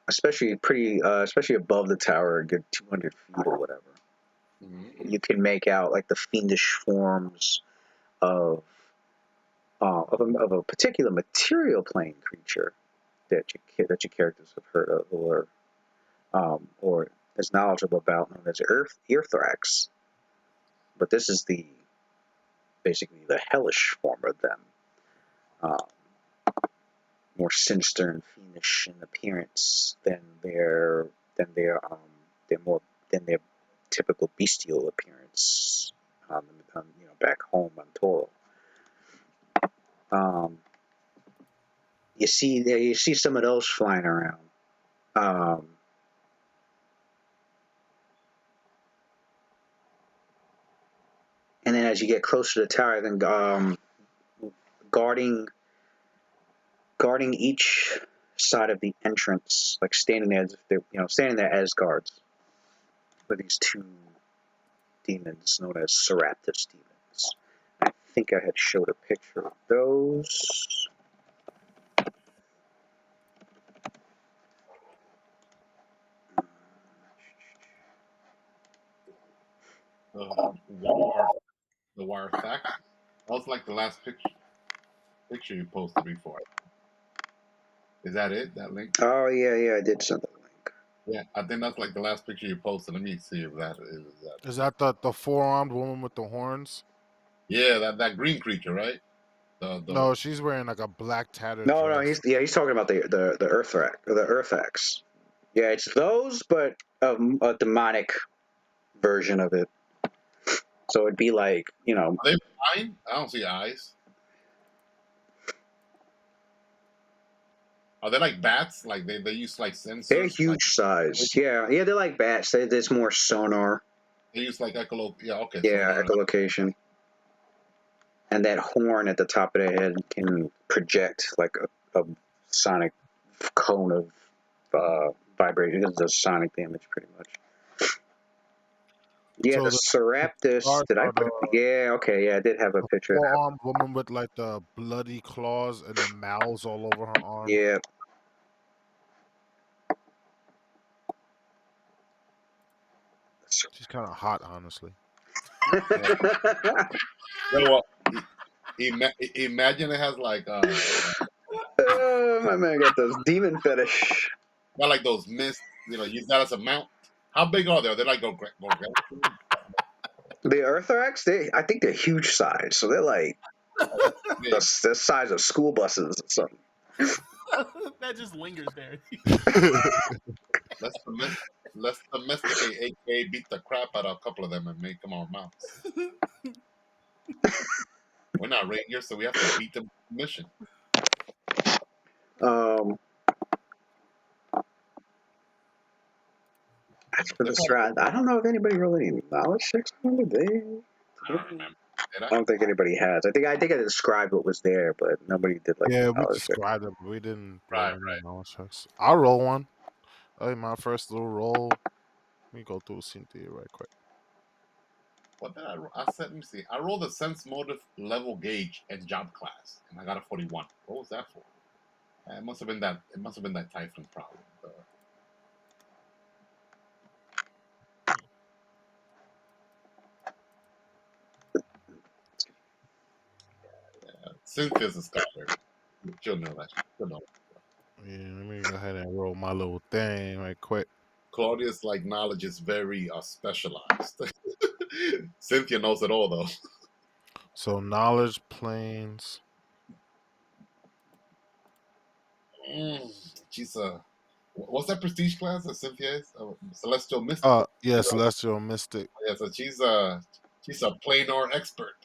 above the tower, a good 200 feet or whatever. Mm-hmm. You can make out like the fiendish forms of a particular material plane creature that your characters have heard of or is knowledgeable about, known as Earthrax. But this is basically the hellish form of them, more sinister and fiendish in appearance than their typical bestial appearance back home on Toro. You see some of those flying around. And then as you get closer to the tower, then guarding each side of the entrance, like standing there as guards, were these two demons known as Seraptus demons. I think I had showed a picture of those. The wire fact. That was like the last picture you posted before. Is that it? That link? Oh yeah, I did send that link. Yeah, I think that's like the last picture you posted. Let me see if that is that. Is that the four-armed woman with the horns? Yeah, that green creature, right? The No, she's wearing like a black tattered No, dress. he's talking about the Earthrax. Yeah, it's those, but a demonic version of it. So it'd be like, Are they blind? I don't see eyes. Are they like bats? Like they use like they're sensors? Like huge size. Yeah, they're like bats. There's more sonar. they use like echolo. Yeah, okay, Yeah, sonar. echolocation. And that horn at the top of their head can project like a sonic cone of vibration. It does sonic damage, pretty much. Yeah, So the the Seraptus. guards Did I are put? Yeah, okay. Yeah, I did have a the picture of that. four-armed woman with like the bloody claws and the mouths all over her arm. Yeah. She's kind of hot, honestly. Yeah. Well, imagine it has like Oh, my man got this demon fetish. got like those mist. Use that as a mount. How big are they? Are they like go? The Earthrax, I think they're huge size. So they're like the size of school buses or something. That just lingers there. Let's domesticate, aka beat the crap out of a couple of them and make them our mounts. We're not reindeer, so we have to beat them to mission. As for the strat, I don't know if anybody rolled any knowledge checks on it. I don't remember. I don't think anybody has. I think I described what was there, but nobody did like Yeah, the we knowledge check. described it, but we didn't roll Right, any right. knowledge checks. I'll roll one. Hey, my first little roll. Let me go through Cynthia right quick. What did I roll? Let me see. I rolled a sense motive level gauge and job class, and I got a 41. What was that for? It must have been that. It must have been that Typhon problem. Cynthia's a scholar. She'll know that. She'll know. Yeah, let me go ahead and roll my little thing right quick. Claudia's like knowledge is very specialized. Cynthia knows it all though. So knowledge planes. She's a what's that prestige class that Cynthia is? Celestial Mystic. Yeah, celestial mystic. Yeah, so she's a planar expert.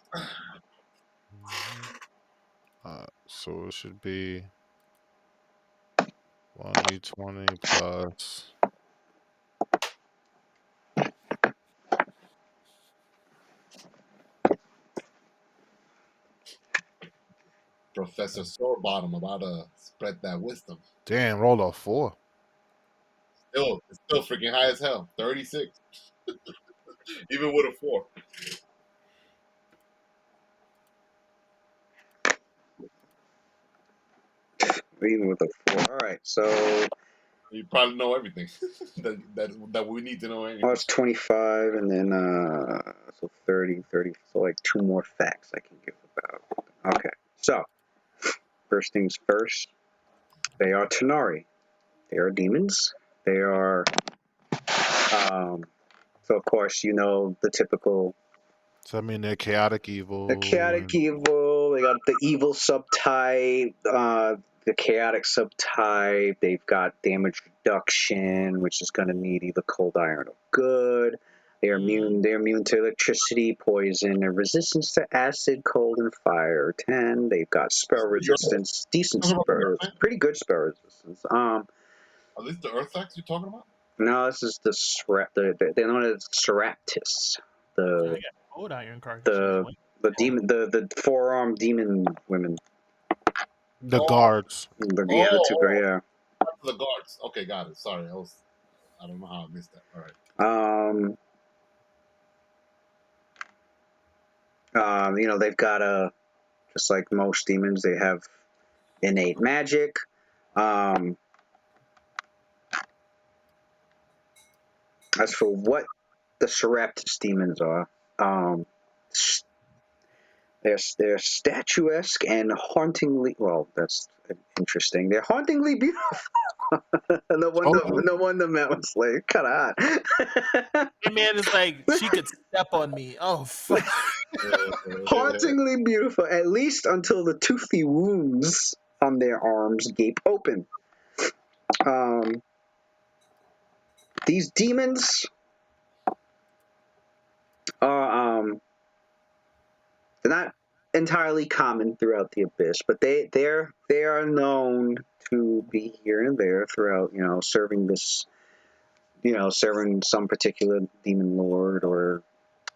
So it should be 1d20 plus. Professor Sorebottom about to spread that wisdom. Damn, rolled a 4. It's still freaking high as hell. 36. Even with a 4. Even with a 4. All right, so You probably know everything that we need to know anyway. it's 25, and then so 30. So like 2 more facts I can give about. Okay, so first things first, they are Tenari. They are demons. They are so of course you know the typical. So I mean they're chaotic The evil. chaotic evil. They got the evil subtype. The chaotic subtype. They've got damage reduction, which is going to need either cold iron or good. They're immune. They're immune to electricity, poison, and resistance to acid, cold, and fire. 10. They've got spell resistance, decent spell, pretty good spell resistance. Are these the Earth facts you're talking about? No, this is they're known as Seraptis. I got cold iron carcasses. The demon, the four-armed demon women. The Oh, guards. The two, the guards. Okay, got it. Sorry, I don't know how I missed that. All right. You know, they've got just like most demons, they have innate magic. As for what the Seraptis demons are, they're statuesque and hauntingly. Well, that's interesting. They're hauntingly beautiful. No wonder Matt was like, "Cut on." Hey man, it's like she could step on me. Oh fuck! Hauntingly beautiful, at least until the toothy wounds on their arms gape open. These demons are they're not entirely common throughout the abyss, but they are known to be here and there throughout, you know, serving some particular demon lord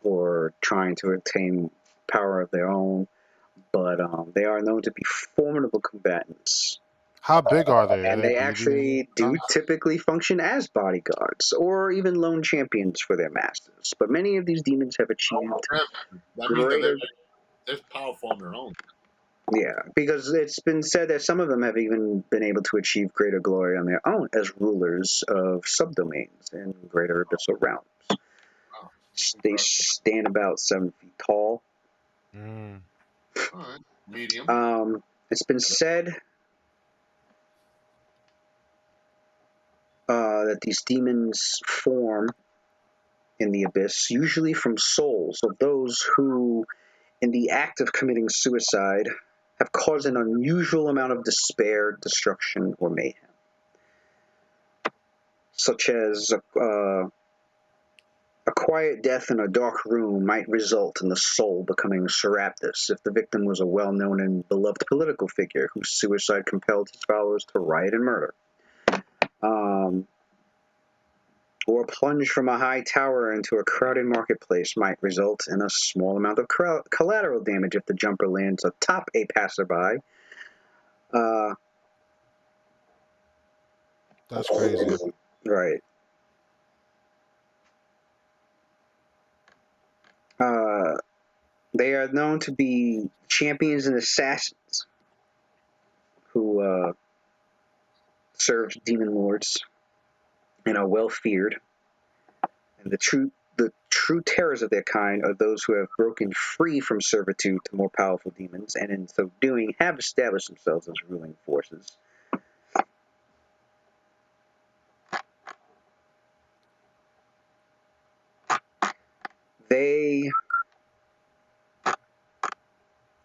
or trying to attain power of their own. But they are known to be formidable combatants. How big are they? Are And they they BB? actually do typically function as bodyguards or even lone champions for their masters. But many of these demons have achieved That means that they're powerful on their own. Yeah, because it's been said that some of them have even been able to achieve greater glory on their own as rulers of subdomains in greater abyssal realms. Wow. They stand about 7 feet tall. All right. Medium. It's been said that these demons form in the abyss, usually from souls of those who, in the act of committing suicide, have caused an unusual amount of despair, destruction, or mayhem. Such as a quiet death in a dark room might result in the soul becoming Seraptis if the victim was a well-known and beloved political figure whose suicide compelled his followers to riot and murder. Or a plunge from a high tower into a crowded marketplace might result in a small amount of collateral damage if the jumper lands atop a passerby. That's crazy. Right. They are known to be champions and assassins who serve demon lords and are well feared. And the the true terrors of their kind are those who have broken free from servitude to more powerful demons, and in so doing have established themselves as ruling forces.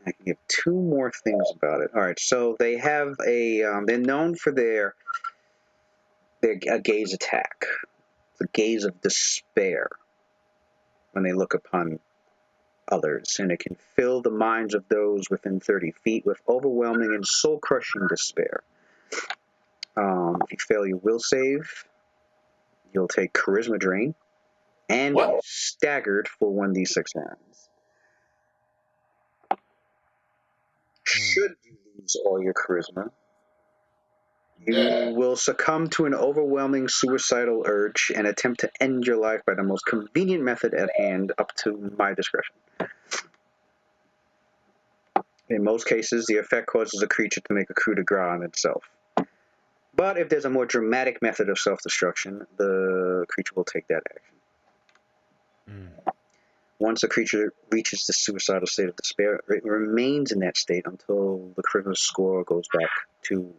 I can give two more things about it. All right, so they have they're known for their a gaze attack, the gaze of despair when they look upon others, and it can fill the minds of those within 30 feet with overwhelming and soul-crushing despair. If you fail your will save, you'll take charisma drain and be staggered for 1d6 rounds. Should you lose all your charisma, you will succumb to an overwhelming suicidal urge and attempt to end your life by the most convenient method at hand, up to my discretion. In most cases, the effect causes a creature to make a coup de grace on itself. But if there's a more dramatic method of self-destruction, the creature will take that action. Once a creature reaches the suicidal state of despair, it remains in that state until the charisma score goes back to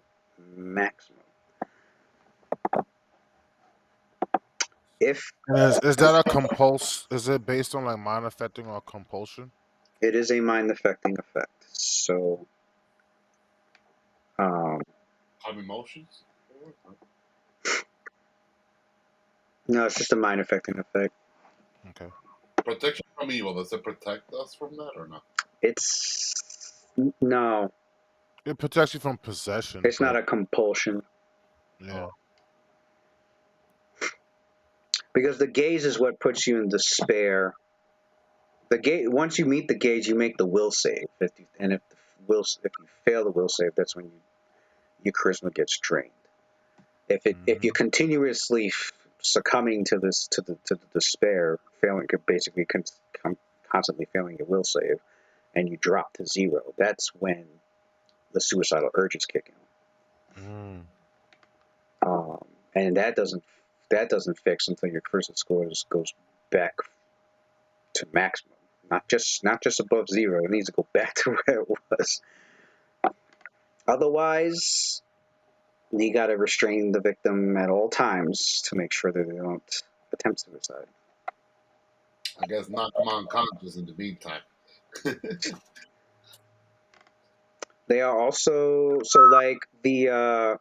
maximum. If Is that a compulse? Is it based on like mind affecting or compulsion? it is a mind-affecting effect, so Have emotions? no, it's just a mind-affecting effect. Okay. Protection from evil. Does it protect us from that or not? No, It protects you from possession, it's not but a compulsion. yeah. Because the gaze is what puts you in despair. Once you meet the gauge, you make the will save. If you fail the will save, that's when your charisma gets drained. If you continuously succumbing to the despair, failing, basically constantly failing your will save, and you drop to 0, that's when the suicidal urges kick in. And that doesn't fix until your charisma score goes back to maximum. Not just above 0. It needs to go back to where it was. Otherwise, you got to restrain the victim at all times to make sure that they don't attempt suicide. I guess knock them unconscious in the meantime. They are also like the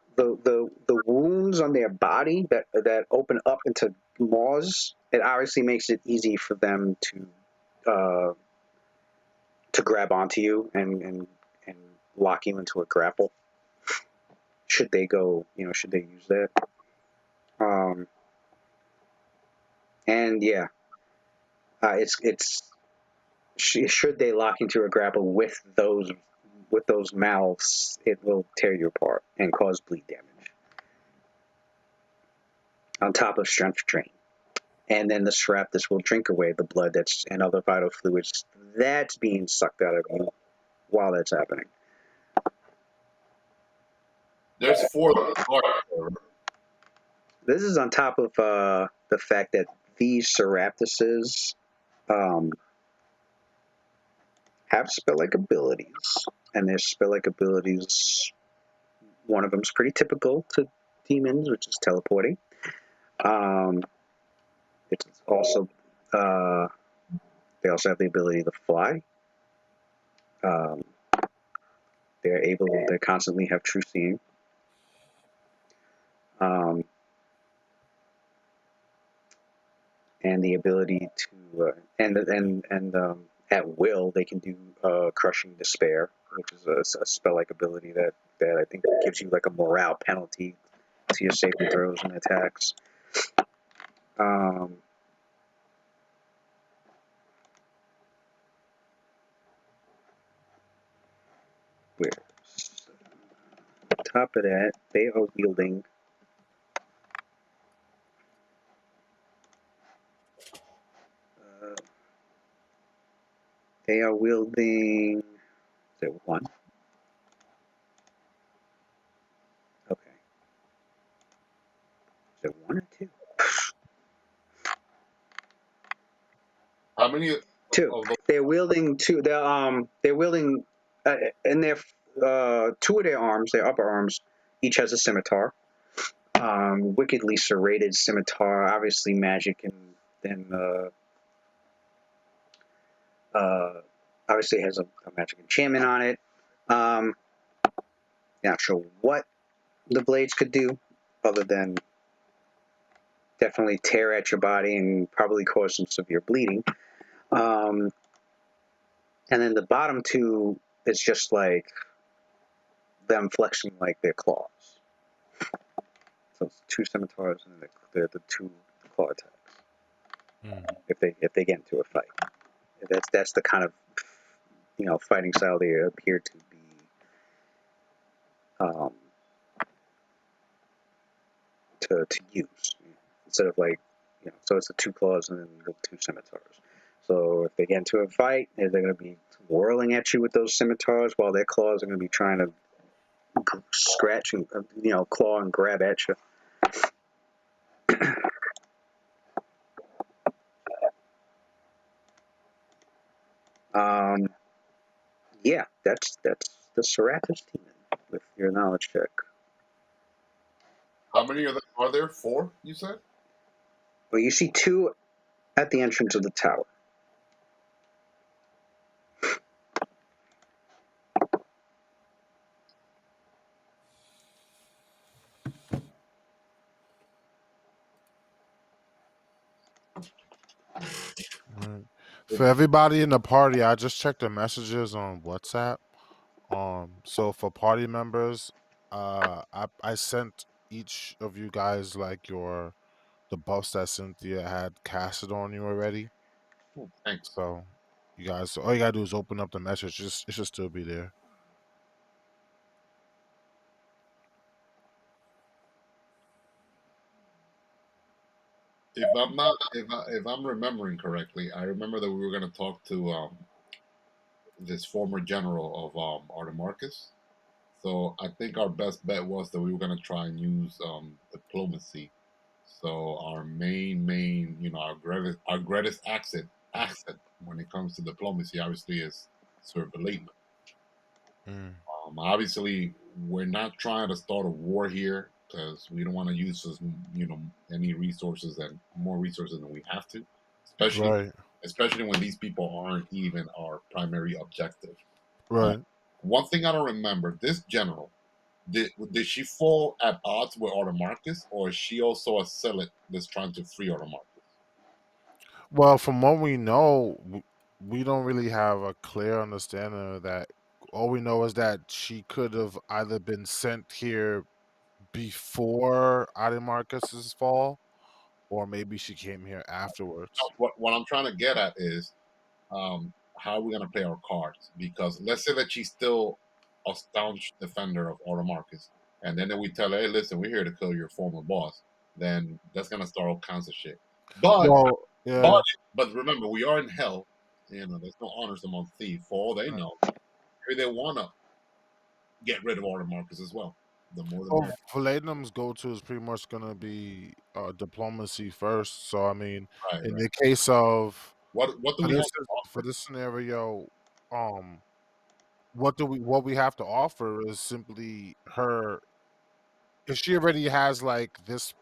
wounds on their body that open up into maws. It obviously makes it easy for them to grab onto you and lock you into a grapple. Should they use that? And yeah, it's should they lock into a grapple with those mouths, it will tear you apart and cause bleed damage. On top of strength drain, and then the Seraptus will drink away the blood and other vital fluids that's being sucked out of you while that's happening. There's 4 This is on top of the fact that these Seraptuses have spell-like abilities, and their spell-like abilities, one of them is pretty typical to demons, which is teleporting. It's also they also have the ability to fly. They constantly have true seeing. And the ability to at will they can do crushing despair, which is a spell-like ability that I think gives you like a morale penalty to your saving throws and attacks. Where on top of that, they are wielding is it 1? Okay. Is it 1 or 2? How many Two. of those? They're wielding two. They're wielding in their two of their arms, their upper arms, each has a scimitar. Wickedly serrated scimitar, obviously magic, and obviously it has a magic enchantment on it. Not sure what the blades could do, other than definitely tear at your body and probably cause some severe bleeding. And then the bottom two is just like them flexing like their claws. So it's two scimitars and the two claw attacks. If they get into a fight, that's the kind of fighting style they appear to be um, to use instead of like so it's the two claws and then the two scimitars. So if they get into a fight, they're going to be whirling at you with those scimitars while their claws are going to be trying to scratch and claw and grab at you. Yeah, that's the Serapis demon with your knowledge check. How many of them are there? 4, you said? Well, you see two at the entrance of the tower. Right. For everybody in the party, I just checked the messages on WhatsApp. So for party members, I sent each of you guys like the buffs that Cynthia had casted on you already. Thanks. So you guys, all you gotta do is open up the message. It should still be there. If I'm remembering correctly, I remember that we were going to talk to this former general of Artemarcus. So I think our best bet was that we were going to try and use diplomacy. So our main, our greatest accent when it comes to diplomacy, obviously, is Sir Belatement. Mm. Obviously, we're not trying to start a war here because we don't want to use any resources and more resources than we have to, especially Right, especially when these people aren't even our primary objective. Uh, right. one thing I don't remember: this general, did she fall at odds with Artemarcus, or is she also a zealot that's trying to free Artemarcus? Well, from what we know, we don't really have a clear understanding of that. All we know is that she could have either been sent here before Ademarcus's fall, or maybe she came here afterwards. What I'm trying to get at is how are we going to play our cards? Because let's say that she's still a staunch defender of Automarcus, and then we tell her, hey, listen, we're here to kill your former boss. Then that's going to start all kinds of shit. But Well, but yeah, but remember, we are in hell. There's no honors among thieves. For all they right. know, maybe they want to get rid of Automarcus as well. The more the Well, merrier. Palladium's go-to is pretty much gonna be diplomacy first. So, I mean, Right, in right. the case of What do for we have this to for offer? this scenario, um, what we have to offer is simply her if she already has like this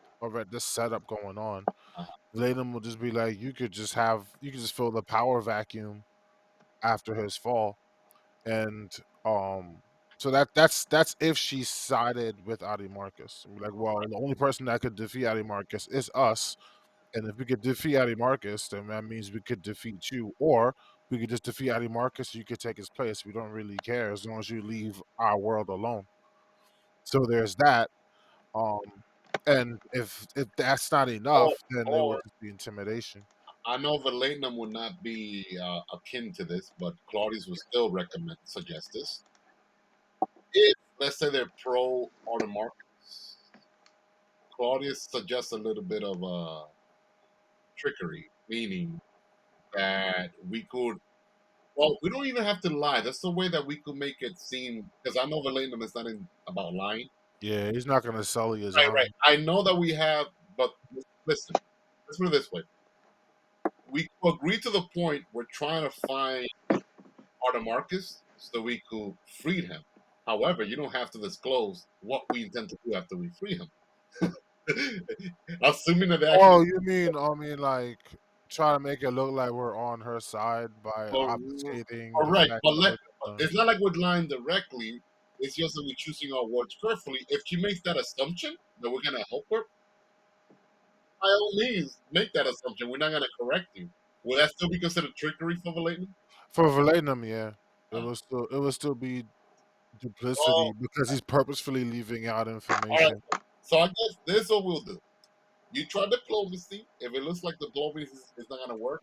setup going on. Uh, Palladium will just be like, you could just fill the power vacuum after his fall. And so that's if she sided with Adi Marcus. And be like, well, the only person that could defeat Adi Marcus is us. And if we could defeat Adi Marcus, then that means we could defeat you. Or we could just defeat Adi Marcus, you could take his place. We don't really care as long as you leave our world alone. So there's that. Um and if that's not or, enough, then it would or just be intimidation. I know Valenum would not be akin to this, but Claudius would still suggest this. If, let's say, they're pro Artemarcus, Claudius suggests a little bit of trickery, meaning that we could, well, we don't even have to lie. That's the way that we could make it seem, because I know Valenum is not about lying. Yeah, he's not gonna sully his Right, right. army. I know that we have, but listen, let's put it this way. we agreed to the point we're trying to find Artemarcus so we could free him. However, you don't have to disclose what we intend to do after we free him. Assuming that they actually Oh, you mean, like, try to make it look like we're on her side by obfuscating the correct, fact but that we're but gonna it's not like we're lying directly. It's just that we're choosing our words carefully. If she makes that assumption that we're gonna help her, by all means, make that assumption. We're not gonna correct you. Will that still be considered trickery for Valerian? for Valenium, yeah. Uh, It will still be well, duplicity because he's purposefully leaving out all right. information. So I guess this is what we'll do. You try diplomacy. If it looks like diplomacy is not gonna work,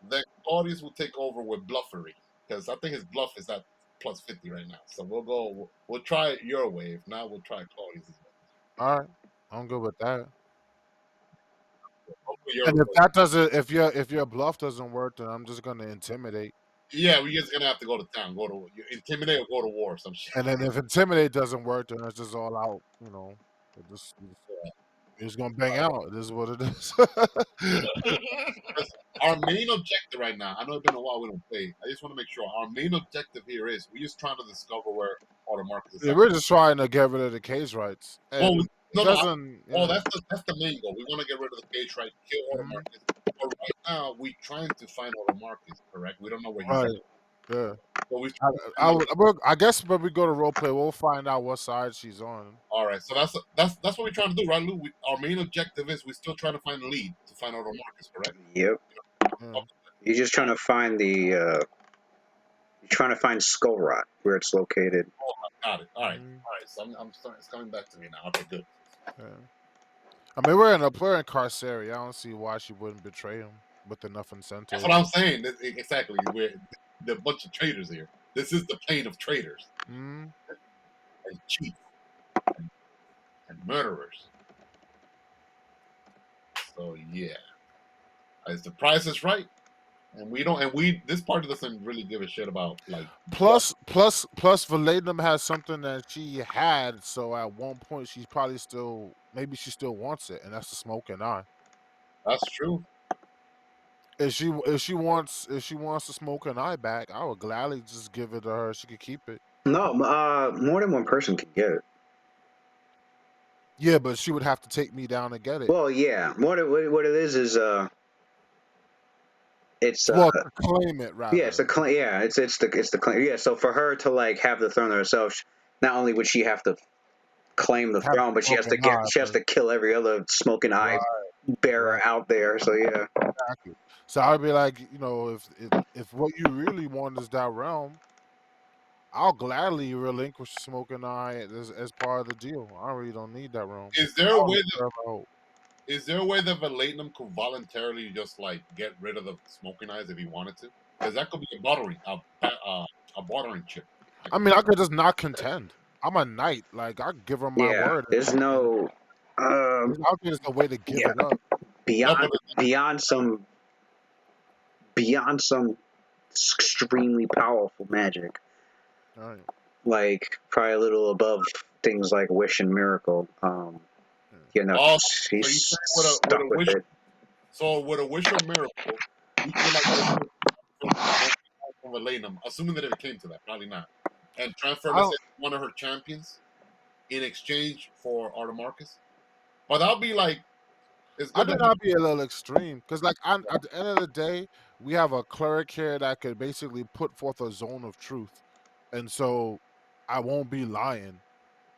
then Claudius will take over with bluffery because I think his bluff is at plus 50 right now. So we'll go. We'll try it your way. If not, we'll try Claudius's way. Alright, I'm good with that. Hopefully your And if way. that doesn't if your bluff doesn't work, then I'm just gonna intimidate. Yeah, we just gonna have to go to town. Go to intimidate or go to war or some shit. And then if intimidate doesn't work, then it's just all out, it just you're just gonna bang out. It is what it is. Because our main objective right now, I know it's been a while we don't play. I just want to make sure our main objective here is we're just trying to discover where all the markets is Yeah, at. we're just trying to get rid of the case rights, Well, and it no, no. doesn't, Oh, that's the main goal. We want to get rid of the cage, right? Kill all the Mhm. markets. But right now, we're trying to find all the markets. Correct? We don't know where he's at. Right, yeah. So we I I would I guess when we go to role play, we'll find out what side she's on. all right. So that's what we're trying to do, right, Lou? Our main objective is we're still trying to find the lead to find all the markets. Correct? Yep. Yeah. You're just trying to find the. You're trying to find Skull Rot where it's located. Oh, got it. All right. Mhm. All right. So I'm starting. It's coming back to me now. Okay, good. Yeah. I mean, we're in Carceri. I don't see why she wouldn't betray him with enough That's incentive. what I'm saying. Exactly. We're the bunch of traitors here. This is the plane of traitors Mhm. and cheats and murderers. So yeah, as the price is right, and we don't, and we this party doesn't really give a shit about like what. Plus, Valenium has something that she had. So at one point, she's probably still maybe she still wants it, and that's the smoking eye. That's true. If she wants the smoking eye back, I would gladly just give it to her. She could keep it. No, more than one person can get it. Yeah, but she would have to take me down to get it. Well, yeah. What it is it's Well, to claim it yeah, it's rather. the claim. Yeah, it's the claim. Yeah, so for her to like have the throne herself, not only would she have to claim the Have throne, the but smoking eye, she has but to kill every other smoking eye right, bearer right, out there. So yeah. exactly. So I'd be like, if what you really want is that realm, I'll gladly relinquish the smoking eye as part of the deal. I really don't need that realm. Is there I a only way care about is there a way that Valatinum could voluntarily just like get rid of the smoking eyes if he wanted to? Because that could be a bartering chip. That I could mean, I could just not contend. I'm a knight. Like I give her my Yeah. word, There's and no I think there's a way to give yeah, it up. no, but beyond some extremely powerful magic. All right. Like probably a little above things like wish and miracle. Yeah. oh, so you He's say with stuck a with wish, it. so with a wish or miracle, you could like get rid of from Valatinum, assuming that if it came to that, probably not, and transfer, I let's don't. say, one of her champions in exchange for Artemarcus. But that'll be like it's I good to think have. that'd be a little extreme because, like, at the end of the day, we have a cleric here that could basically put forth a zone of truth, and so I won't be lying.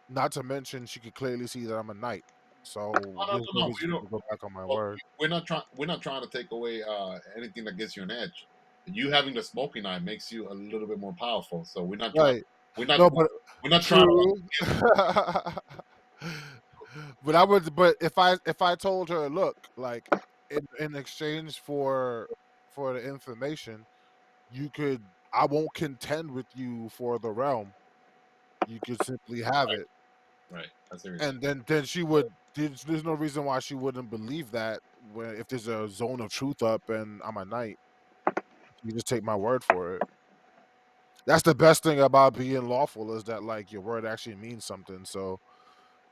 Not to mention, she could clearly see that I'm a knight, so No, no, there's no no, no. reason We for don't. me to go back on my Well, word. we're not trying to take away anything that gives you an edge. You having the smoking eye makes you a little bit more powerful. So Right? we're not No, but we're not trying to true. But I would. But if I told her, look, like in exchange for the information, you could. I won't contend with you for the realm. You could simply have it, right. That's everything. and then she would. There's no reason why she wouldn't believe that when if there's a zone of truth up and I'm a knight, you just take my word for it. That's the best thing about being lawful is that like your word actually means something. So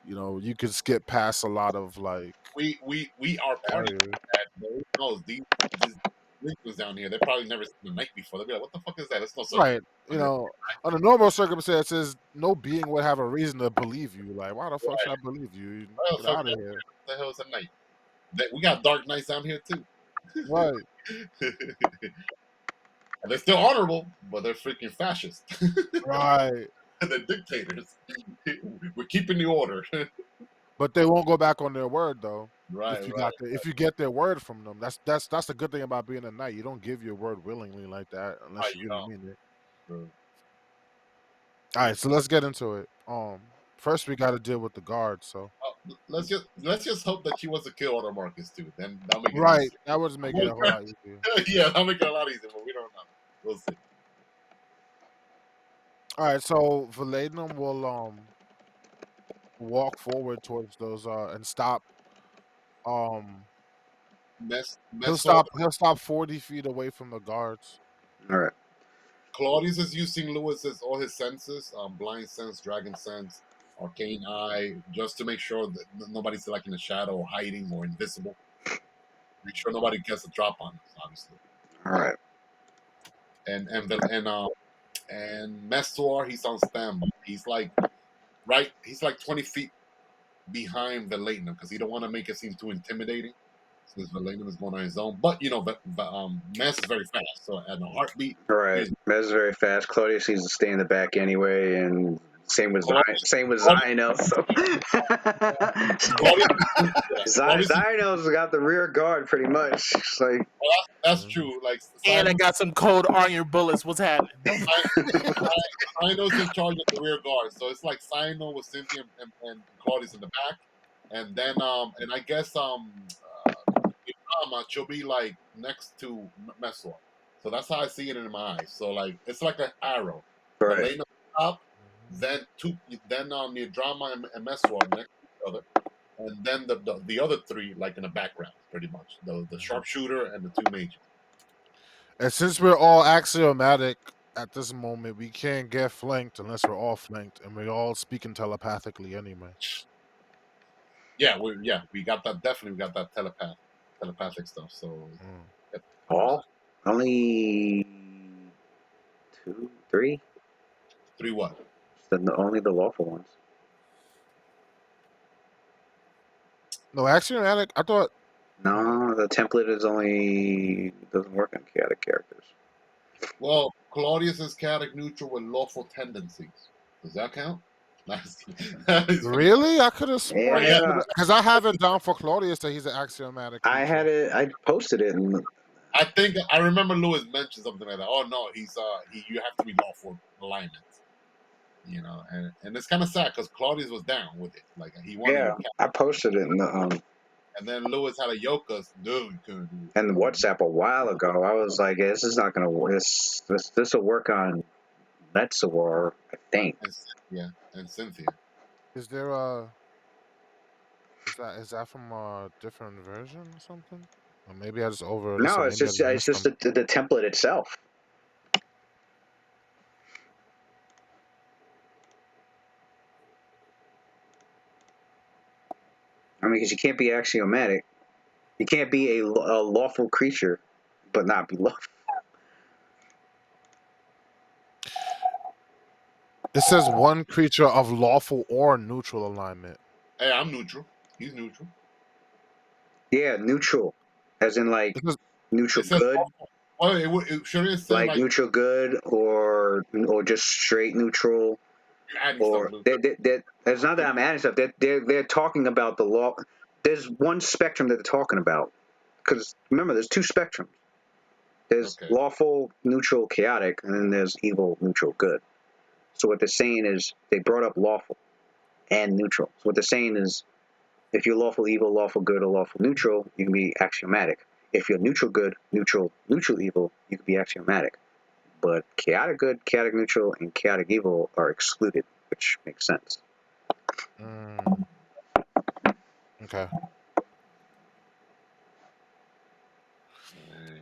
you could skip past a lot of like We are party barriers. that knows these. delinquents down here. They probably never seen the knight before. They'll be like, "What the fuck is that? It's no such Right. thing." You know, under normal circumstances, no being would have a reason to believe you. Like, why the fuck should I believe you? What the Get fuck? out of here. What the hell is a knight? We got dark knights down here too, Right. and they're still honorable, but they're freaking fascist. Right. They're dictators. We're keeping the order. But they won't go back on their word though. Right, If you get their word from them, that's the good thing about being a knight. You don't give your word willingly like that unless right. you really mean it. Bro. All right, so let's get into it. First we got to deal with the guards. So Let's just hope that she wants to kill Otto Marcus too. Then that'll make it right, easier. that would make it a whole lot easier. Yeah, that'll make it a lot easier, but we don't know. We'll see. All right, so Valenum will walk forward towards those and stop. He'll Messor, stop 40 feet away from the guards. All right. Claudius is using Lewis's all his senses, blind sense, dragon sense, arcane eye, just to make sure that nobody's like in the shadow or hiding or invisible. Make sure nobody gets a drop on us, obviously. All right. And Messor, he's on standby. He's like 20 feet behind Valenum because he don't want to make it seem too intimidating since Valenum is going on his own. But Mess is very fast, so at a heartbeat, All right. Mez is very fast. Claudius needs to stay in the back anyway, and same with Zino. So. Claudius, Zino's got the rear guard pretty much. It's like that's true. Like And I got some cold iron bullets. What's happening? Sino's in charge of the rear guard, so it's like Sino with Cynthia and Claudius in the back, and then and I guess she'll be like next to Messor. So that's how I see it in my eyes. So like it's like an arrow. right. Elena up, then near Drama and Messor next to each other, and then the other three like in the background, pretty much the sharpshooter and the two mages. And since we're all axiomatic at this moment, we can't get flanked unless we're all flanked, and we're all speaking telepathically anyway. Yeah, we got that. Definitely, we got that telepathic stuff. So All only 2, 3. 3 what? Only the lawful ones. No, axiomatic. I thought No, the template doesn't work on chaotic characters. Well, Claudius is chaotic neutral with lawful tendencies. Does that count? really. I could have sworn Yeah. because I have it down for Claudius that he's an axiomatic. I had it. I posted it, and I think I remember Lewis mentioned something like that. Oh no, you have to be lawful alignment. And it's kind of sad because Claudius was down with it. Like he wanted. yeah, I posted it in the And then Lewis had a Yokas. No, you couldn't do it. and WhatsApp a while ago. I was like, this is not going to work. This will work on Metzor, I think. And Cynthia. Is there a? Is that from a different version or something? Or maybe I just over. No, it's just the template itself. I mean, because you can't be axiomatic. You can't be a lawful creature, but not be lawful. It says one creature of lawful or neutral alignment. Hey, I'm neutral. He's neutral. Yeah, neutral, as in like neutral good. Well, it shouldn't say like neutral good or just straight neutral. Or it's not that I'm adding stuff. They're talking about the law. There's one spectrum that they're talking about. Because remember, there's 2 spectrums. There's lawful, neutral, chaotic, and then there's evil, neutral, good. So what they're saying is they brought up lawful and neutral. So what they're saying is if you're lawful evil, lawful good, or lawful neutral, you can be axiomatic. If you're neutral good, neutral evil, you can be axiomatic. But chaotic good, chaotic neutral, and chaotic evil are excluded, which makes sense. Okay.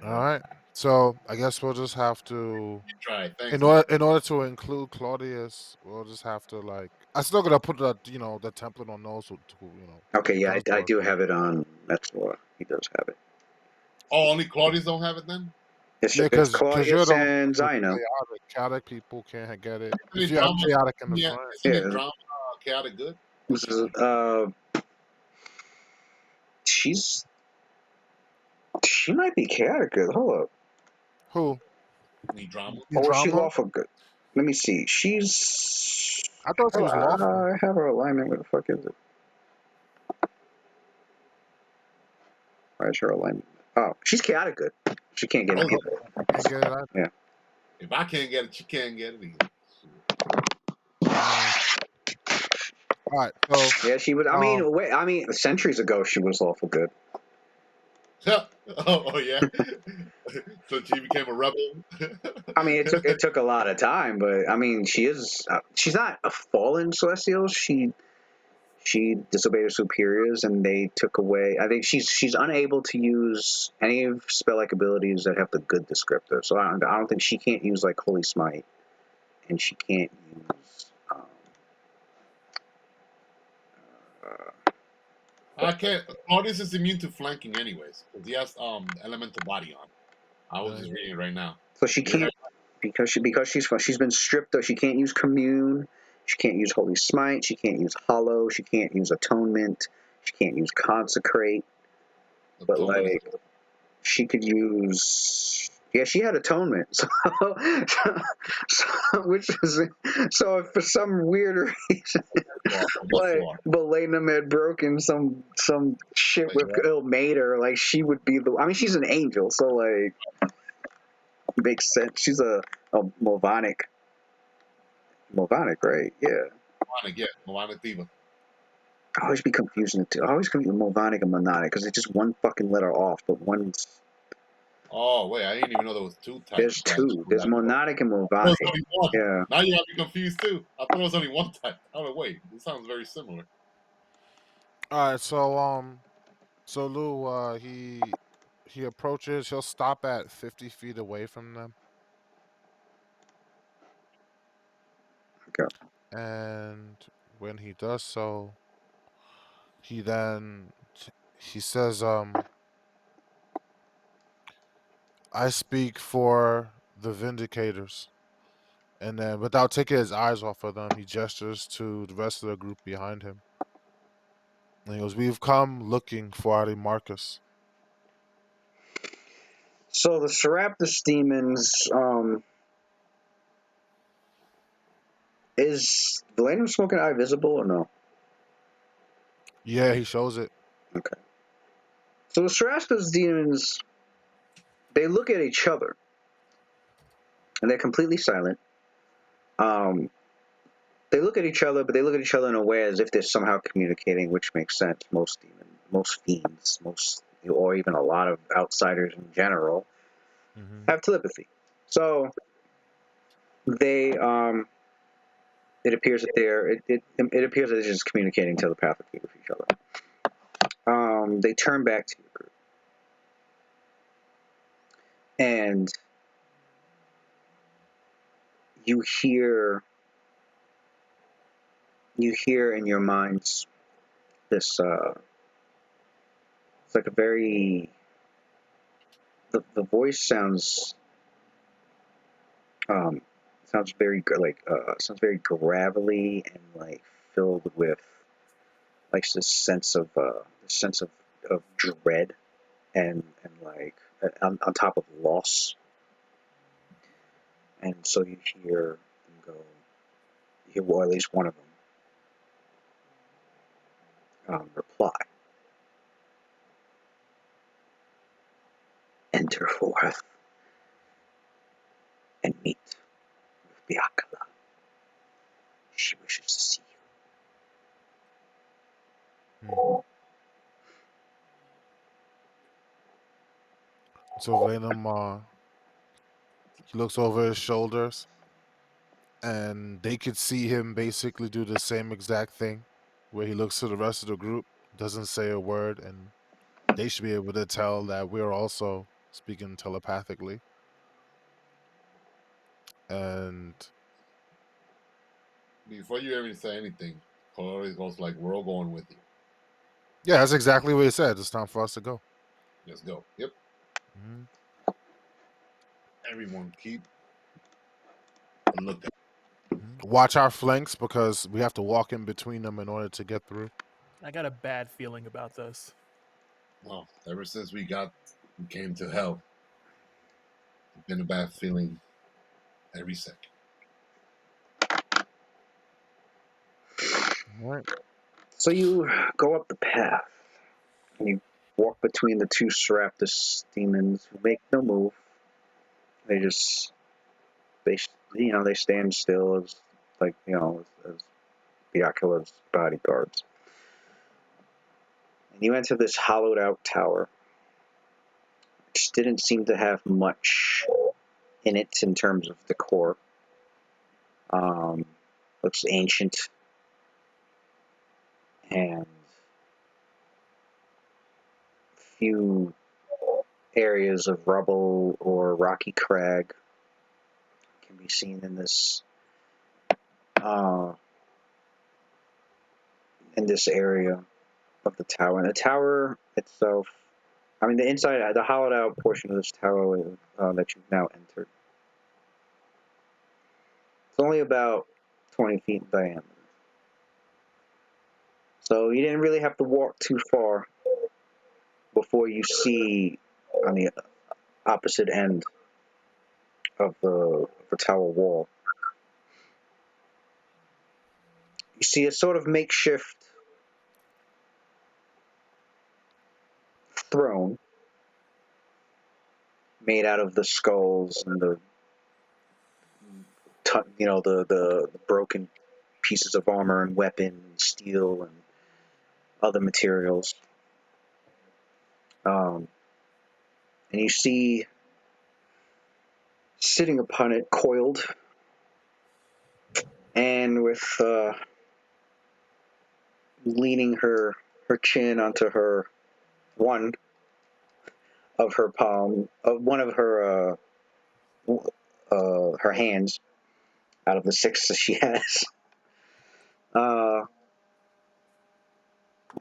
All right. So I guess we'll just have to try. In order to include Claudius, we'll just have to like. I still gotta put the the template on those who. Okay, yeah, I do have it on Metzor. He does have it. Oh, only Claudius don't have it then? It's, Yeah, it's because you're Claudius the one and with Zino. chaotic. Chaotic people can't get it. Isn't If it you have drama? chaotic in the Yeah, front, isn't it Yeah. drama chaotic good? Or This she is, not? she might be chaotic good. Hold up. who? Need drama? Or is she Drama? lawful good? Let me see. She's. I thought she was lawful. I have her alignment. Where the fuck is it? Why is her alignment? Oh, she's chaotic good. She can't get it Oh, either. Can't get it either. Yeah. if I can't get it, she can't get it either. All right, so Yeah, she would. I mean, centuries ago she was lawful good. Oh yeah. So she became a rebel. I mean, it took a lot of time, but I mean, she is. She's not a fallen celestial. She disobeyed her superiors, and they took away. I think she's unable to use any of spell-like abilities that have the good descriptor. So I don't think she can't use like Holy Smite, and she can't use. I can't. Claudius is immune to flanking anyways because he has elemental body on. I was just reading it right now. So she can't because she's been stripped though. She can't use Commune. She can't use Holy Smite. She can't use Hollow. She can't use Atonement. She can't use Consecrate. But like she could use. Yeah, she had Atonement. Which is so if for some weird reason, like Belenum had broken some shit with Ilmater, like she would be the. I mean, she's an angel, so like makes sense. She's a Movonic. Movonic, right? Yeah. Movonic Diva. I always be confusing the two. I always confuse Movonic and Mononic because it's just one fucking letter off, but one's. Oh wait, I didn't even know there was two types. There's two. There's Mononic and Movonic. Yeah. Now you have me confused too. I thought it was only one type. Oh no, wait, this sounds very similar. all right, so Lou, he approaches. He'll stop at 50 feet away from them. Okay. And when he does so, he says, I speak for the Vindicators. And then without taking his eyes off of them, he gestures to the rest of the group behind him. And he goes, we've come looking for Marcus. So the Seraptus demons, is Valenum smoking eye visible or no? Yeah, he shows it. Okay. So the Seraptus demons, they look at each other, and they're completely silent. They look at each other, but they look at each other in a way as if they're somehow communicating, which makes sense. Most fiends, or even a lot of outsiders in general, have telepathy. So they, it appears that it appears that they're just communicating telepathically with each other. They turn back to your group, and you hear in your minds this. It's like a very. The voice sounds um, sounds very sounds very gravelly and like filled with like this sense of dread and like on top of loss. And so you hear them go, or at least one of them reply, enter forth and meet with Biakala. She wishes to see you. So Venom, he looks over his shoulders, and they could see him basically do the same exact thing, where he looks to the rest of the group, doesn't say a word, and they should be able to tell that we're also speaking telepathically. And Before you even say anything, Colores goes like, "We're all going with you. yeah, that's exactly what he said. It's time for us to go. Let's go." Yep. Mhm. Everyone keep a look at. Watch our flanks because we have to walk in between them in order to get through. I got a bad feeling about this. Well, ever since we came to hell, it's been a bad feeling every second. All right. So you go up the path and you walk between the two Seraptus demons who make no move. They just they stand still as as Biacula's bodyguards. And you enter this hollowed out tower, which didn't seem to have much in it in terms of decor. Looks ancient and few areas of rubble or rocky crag can be seen uh, in this area of the tower. And the tower itself, I mean, the inside, the hollowed out portion of this tower that you've now entered, it's only about 20 feet in diameter. So you didn't really have to walk too far before you see on the opposite end of the tower wall, you see a sort of makeshift throne made out of the skulls and the broken pieces of armor and weapon and steel and other materials. And you see sitting upon it, coiled, and with leaning her chin onto one of her palm, one of her hands out of the six that she has.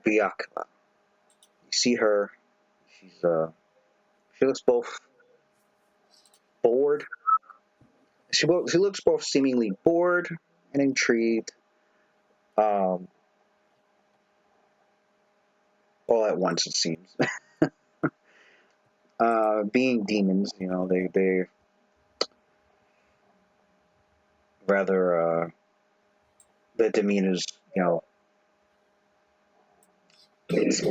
Biakla. You see her. She looks both bored. She looks both seemingly bored and intrigued, all at once it seems. Being demons, they rather the demeanors, it's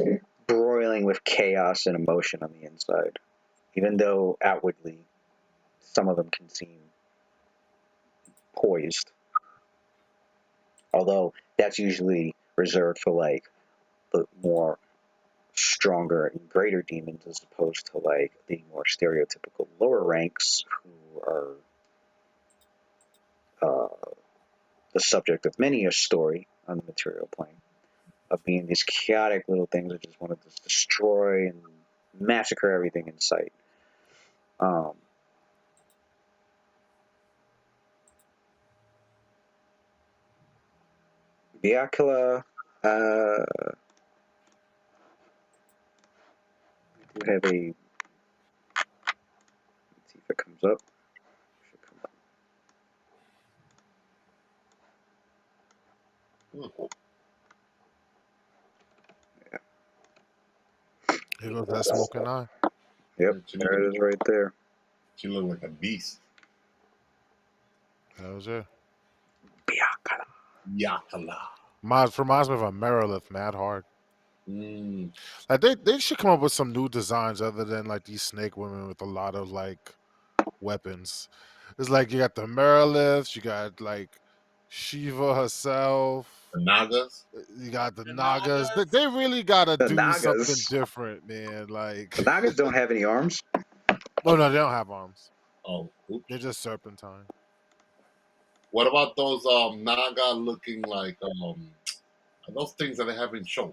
broiling with chaos and emotion on the inside. Even though outwardly some of them can seem poised, although that's usually reserved for like the more stronger and greater demons as opposed to like the more stereotypical lower ranks who are the subject of many a story on the material plane of being these chaotic little things that just want to just destroy and massacre everything in sight. Biakula, we have a. Let's see if it comes up. Should come up. Here goes that smoking eye. Yep, She there it is right there. looked like a beast. That was it. Biakula. Yakala. Reminds me of a Merilith mad hard. Mm. Like they should come up with some new designs other than like these snake women with a lot of like weapons. It's like you got the Meriliths, you got like Shiva herself, The Nagas. you got the The Nagas. Nagas. They really gotta The do something Nagas. different, man. Like The Nagas don't have any arms. oh no, they don't have arms. Oh, They're oops. just serpentine. What about those Naga looking like those things that they have in Shot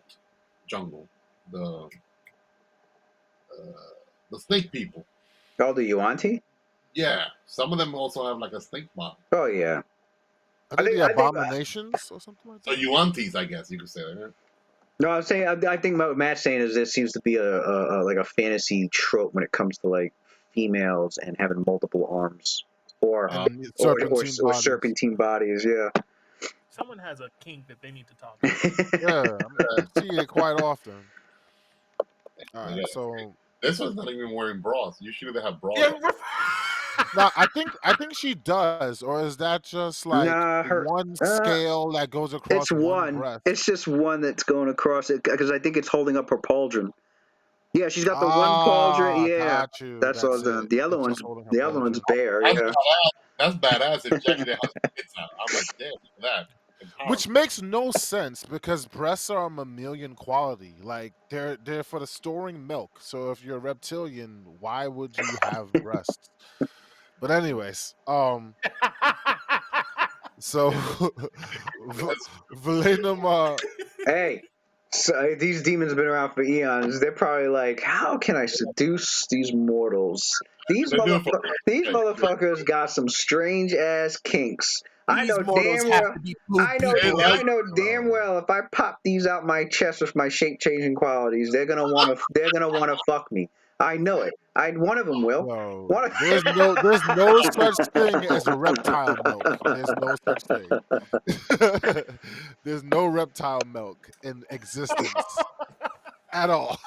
jungle? The the snake people. Oh, the Yuanti? Yeah, some of them also have like a snake body. Oh yeah. I I think think the I think abominations or something like So that. Yuantis, I guess you could say that. Right? No, I'm saying I think what Matt's saying is there seems to be a like a fantasy trope when it comes to like females and having multiple arms or And or serpentine bodies. serpentine bodies. Yeah. Someone has a kink that they need to talk about. Yeah, I mean, you see it quite often. All Yeah. right, so This one's not even wearing bras. Usually they have bras. Yeah, now I think she does, or is that just like Nah, her. one scale that goes across It's one one. breast? It's just one that's going across it because I think it's holding up her pauldron. Yeah, she's got the one pauldron. Ah, Yeah, got you. that's all. That's it. The other It's one's just holding her the other one's pauldron. bare. That's Yeah. badass. That's badass if Jackie has tits out. I'm like, damn, look at that. Which Empowerment. makes no sense because breasts are a mammalian quality. Like they're for the storing milk. So if you're a reptilian, why would you have breasts? But anyways, so That's Valenum, Hey, so these demons have been around for eons. They're probably like, how can I seduce these mortals? they do it for These respect. motherfuckers got some strange ass kinks. I these know mortals damn have well. to be blue They people. like I know damn well if I pop these out my chest with my shape changing qualities, they're gonna wanna fuck me. I know it. One of them will. yo, One of, there's no such thing as reptile milk. There's no such thing. There's no reptile milk in existence at all.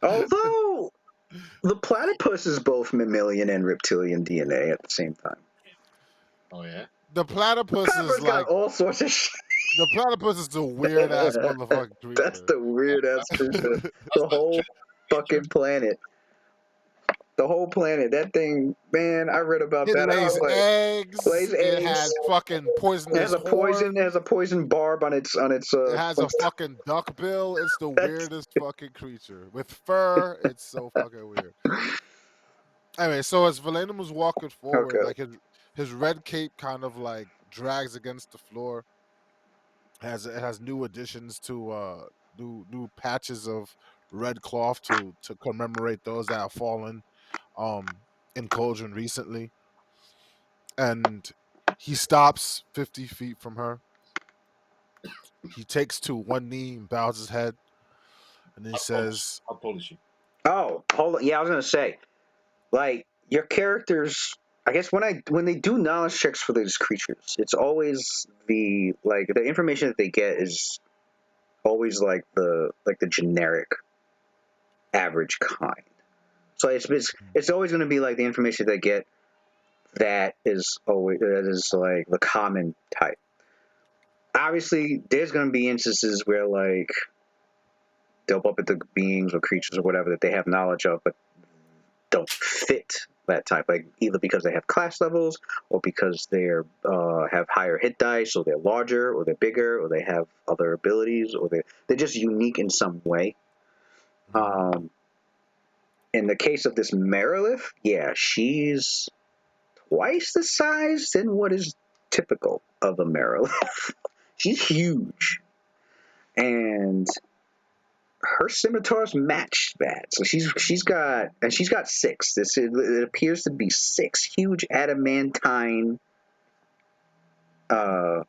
although the platypus is both mammalian and reptilian DNA at the same time. Oh yeah. The platypus is Platypus got like all sorts of shit. the platypus is a weird ass motherfucking That's creature. the weird ass creature. That's The the whole feature. fucking planet. The whole planet. That thing, man, I read about It that. I was lays like, eggs. lays It eggs. has fucking It has poisonous a poison. It horns. has a poison barb on its It has a fucking duck bill. It's the That's weirdest fucking creature with fur. It's so fucking weird. Anyway, so as Valenum was walking forward, okay. like his red cape kind of like drags against the floor. It has new additions to new patches of red cloth to commemorate those that have fallen in Cauldron recently. And he stops 50 feet from her. He takes to one knee and bows his head, and then he says, How tall is she? Oh, hold on. Yeah, I was gonna say, like, your characters. I guess when they do knowledge checks for these creatures, it's always the information that they get is always like the generic average kind. So it's always going to be like the information they get that is like the common type. Obviously, there's going to be instances where like they'll bump into beings or creatures or whatever that they have knowledge of, but don't fit that type. Like either because they have class levels, or because they're have higher hit dice, or they're larger, or they're bigger, or they have other abilities, or they're just unique in some way. Um, in the case of this Merilith, yeah, she's twice the size than what is typical of a Merilith. She's huge, and her scimitars match that. So she's got six. It appears to be six huge adamantine uh,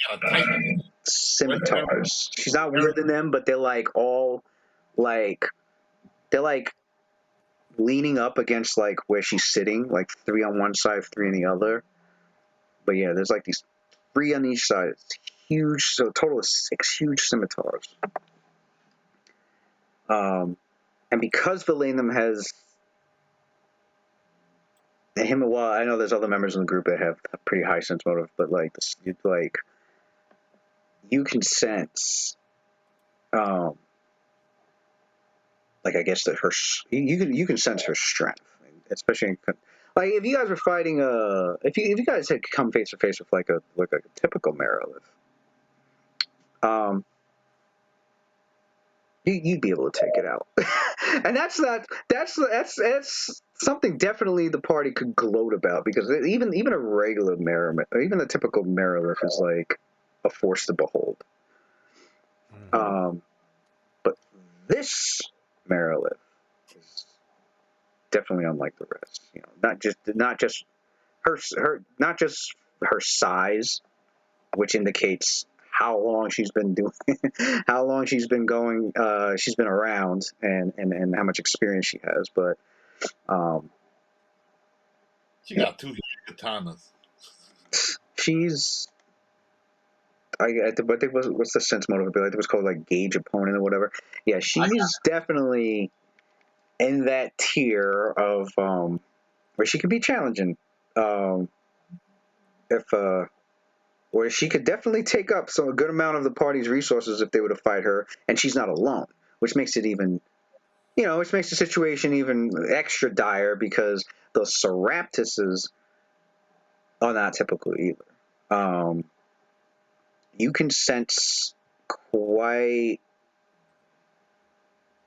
Yeah, a titan. scimitars. She's not wielding them, but they're like all like they're like leaning up against like where she's sitting, like three on one side, three on the other. But yeah, there's like these three on each side. It's huge. So a total of six huge scimitars. And because Valenum has him, well, I know there's other members in the group that have a pretty high sense motive, but like you can sense, like I guess that you can sense her strength, especially like if you guys were fighting if you guys had come face to face with like a typical Merilith, you'd be able to take it out. And that's something definitely the party could gloat about, because even a regular Merilith, or even a typical Merilith, is like a force to behold. But this Merilith is definitely unlike the rest. You know, not just her size, which indicates how long she's been doing, how long she's been going, she's been around, and how much experience she has. But She got 2 katanas. she's. I think what's the sense motive ability? I think it was called like gauge opponent or whatever. Yeah, she's definitely in that tier of where she could be challenging. If where she could definitely take up a good amount of the party's resources if they were to fight her, and she's not alone, which makes it even, which makes the situation even extra dire because the Seraptuses are not typical either. You can sense quite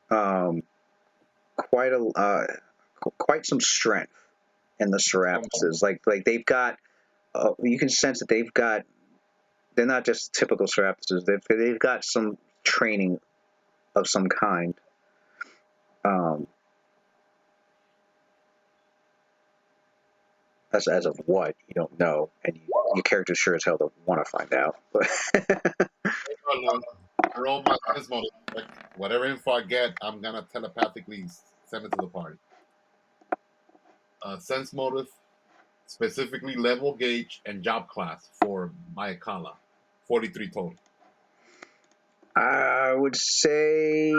quite quite some strength in the Seraptuses. Like they've got, you can sense that they're not just typical Seraptuses. They've got some training of some kind. As of what, you don't know, and your character sure as hell don't want to find out. But I roll my sense motive. Whatever info I get, I'm gonna telepathically send it to the party. Sense motive, specifically level gauge and job class for Mayakala, 43 total. I would say,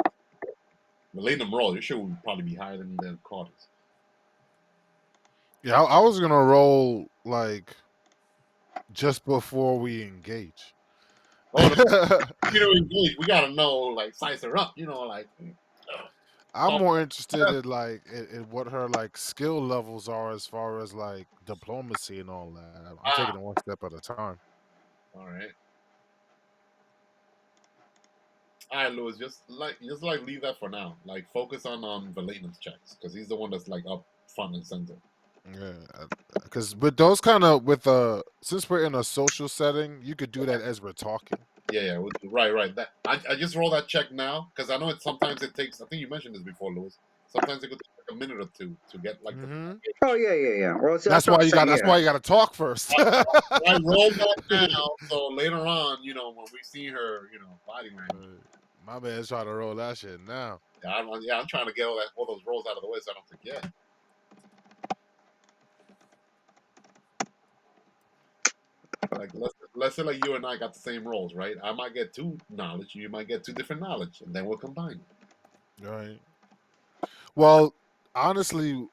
But letting them roll, your shit would probably be higher than the Carters. Yeah, I was gonna roll like just before we engage. Oh, engage. We gotta know, like, size her up. I'm more interested in like in what her like skill levels are as far as like diplomacy and all that. I'm taking it one step at a time. All right. All right, Louis. Just leave that for now. Like, focus on Valentin's checks because he's the one that's like up front and center. Yeah, because with those kind of since we're in a social setting, you could do that as we're talking. Yeah, right. That I just roll that check now because I know sometimes it takes. I think you mentioned this before, Louis. Sometimes it could take like a minute or two to get like the. oh yeah. Well, That's why you got. That's why you got to talk first. I roll that now, so later on, when we see her, body language. My man's trying to roll that shit now. Yeah, I'm trying to get all those rolls out of the way so I don't forget. Like let's say like you and I got the same roles, right? I might get 2 knowledge, you might get 2 different knowledge, and then we'll combine. Right. Well, honestly,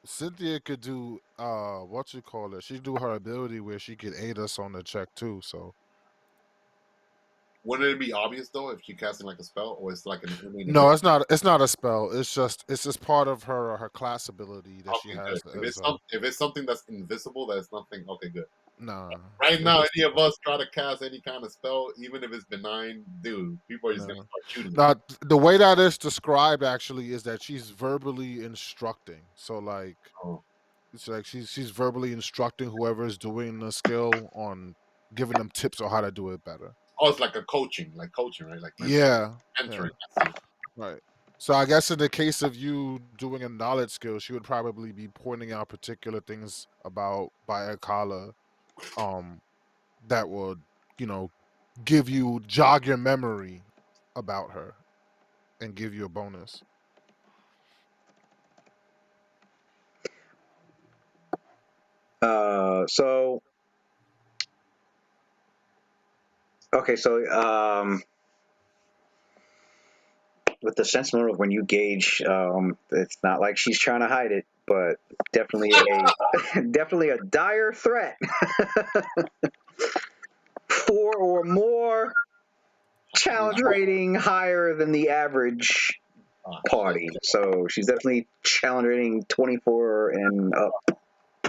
Cynthia could do what you call it. She do her ability where she could aid us on the check too. So Wouldn't it be obvious though if she casting like a spell, or it's like an no, it's not. It's not a spell. It's just part of her class ability that she has. If it's something that's invisible, that's nothing. Okay, good. Nah. Right now, any of us try to cast any kind of spell, even if it's benign, dude, people are just gonna start shooting. Now, the way that is described actually is that she's verbally instructing. So like, it's like she's verbally instructing whoever is doing the skill on giving them tips on how to do it better. Oh, it's like coaching, right? Like mentoring. Yeah. Right. So I guess in the case of you doing a knowledge skill, she would probably be pointing out particular things about Bayakala, that would, jog your memory about her and give you a bonus. So with the sense motive, when you gauge, it's not like she's trying to hide it, but definitely definitely a dire threat. 4 or more challenge rating higher than the average party. So she's definitely challenge rating 24 and up.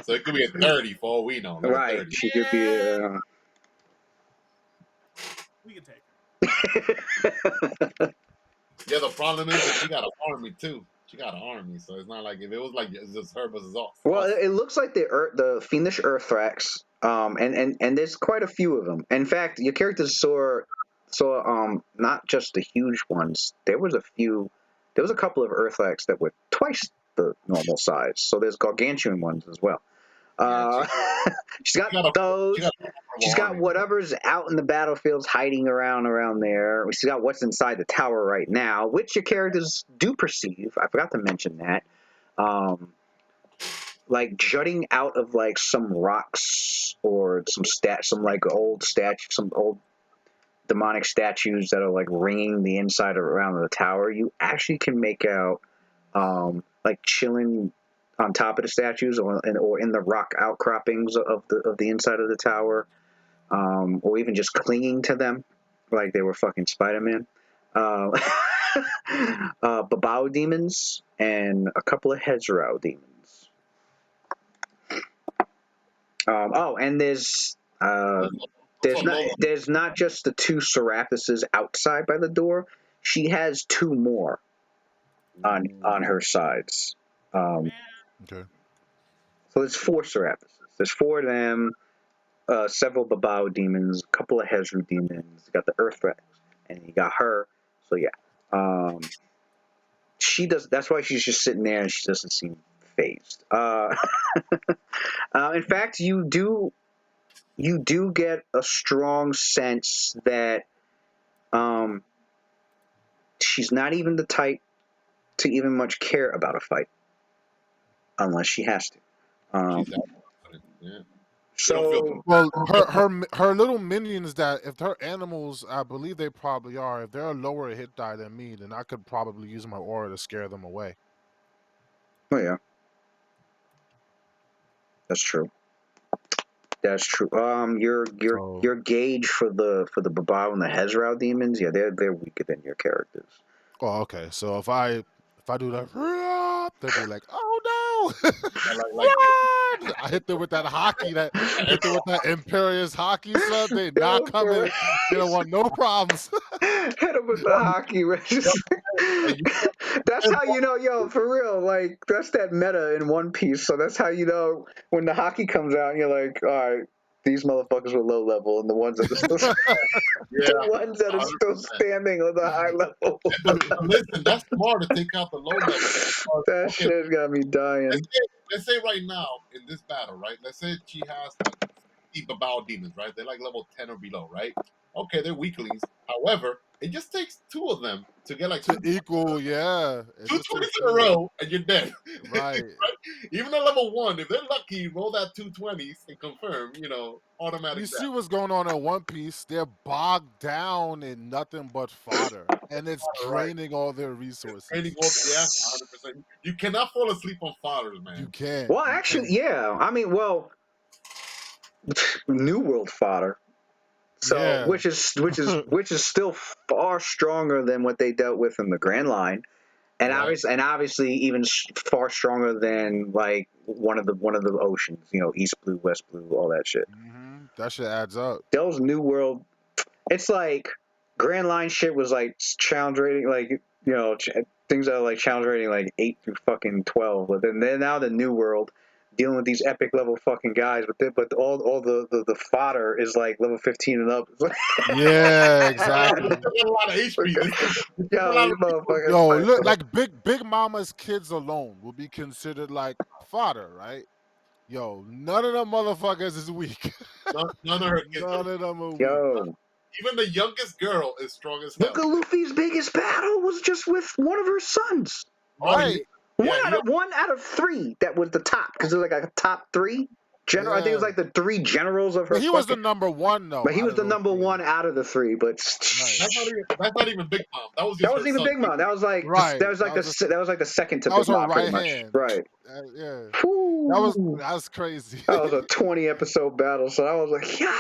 So it could be a 30 for all we know. Right. 30. She could be we can take her. Yeah, the problem is that she got an army too. She got an army, so it's not like if it was like it's just her versus us. Well, it looks like the fiendish Earthrax, and there's quite a few of them. In fact, your characters saw not just the huge ones. There was a couple of Earthrax that were twice the normal size. So there's gargantuan ones as well. She's got those. She's got whatever's out in the battlefields hiding around there. She's got what's inside the tower right now, which your characters do perceive. I forgot to mention that. Like jutting out of like some rocks or some like old statue, some old demonic statues that are like ringing the inside around the tower. You actually can make out like chilling on top of the statues or in the rock outcroppings of the inside of the tower, or even just clinging to them like they were fucking Spider-Man. Babao demons and a couple of Hezrao demons. And there's not just the two Serapises outside by the door. She has two more on her sides. Okay. So there's 4 Serapises. There's 4 of them. Several Babao demons, a couple of Hezru demons. You got the Earth Threat, and you got her. So yeah, she does. That's why she's just sitting there and she doesn't seem phased. In fact, you do get a strong sense that she's not even the type to even much care about a fight unless she has to. Yeah. So well, her little minions, that if they're animals, I believe they probably are. If they're a lower hit die than me, then I could probably use my aura to scare them away. Oh yeah, that's true. That's true. Your gauge for the Babao and the Hezrao demons, yeah, they're weaker than your characters. Oh, okay. So if I do that, they'll be like, "Oh no, run!" I hit them with that hockey, hit them with that Imperious hockey, son. They not coming. They don't want no problems. Hit them with the hockey. That's how you know, yo, for real. Like that's that meta in One Piece. So that's how you know when the hockey comes out. And you're like, all right, these motherfuckers were low level, and the ones that are still, the ones that are still standing on the high level. Listen, that's smart to take out the low level. That shit got me dying. Let's say right now in this battle, right? Let's say she has like 50 Babao demons, right? They're like level 10 or below, right? Okay, they're weaklings. However, it just takes 2 of them to get like to equal, yeah. 220s in a row, and you're dead. Right. Even at level 1, if they're lucky, roll that 220s and confirm, automatic. You see what's going on in One Piece? They're bogged down in nothing but fodder, and it's draining all their resources. Yeah, 100%. You cannot fall asleep on fodders, man. You can't. Well, actually, yeah. I mean, well, New World fodder. So, yeah. which is still far stronger than what they dealt with in the Grand Line, and obviously even far stronger than like one of the oceans. East Blue, West Blue, all that shit. Mm-hmm. That shit adds up. Those New World, it's like Grand Line shit was like challenge rating, like things that are like challenge rating like 8 through fucking 12, but then now the New World dealing with these epic level fucking guys, but all the fodder is like level 15 and up. Yeah, exactly. A lot of HP. Yo, look, like Big Mama's kids alone will be considered like fodder, right? Yo, none of them motherfuckers is weak. None of her kids. None of them are weak. Yo. Even the youngest girl is strong as hell. Look at Luffy's biggest battle was just with one of her sons. Right. One out of 3 that was the top, because it was like a top 3 general. I think it was like the 3 generals of her. But he was the number 1 though. But he was the number 1 out of the 3. But that's not even Big Mom. That wasn't even Big Mom. That was like that was like the second to Big Mom, pretty much. Right. Yeah. Whew. That was crazy. That was a 20 episode battle. So I was like, yo,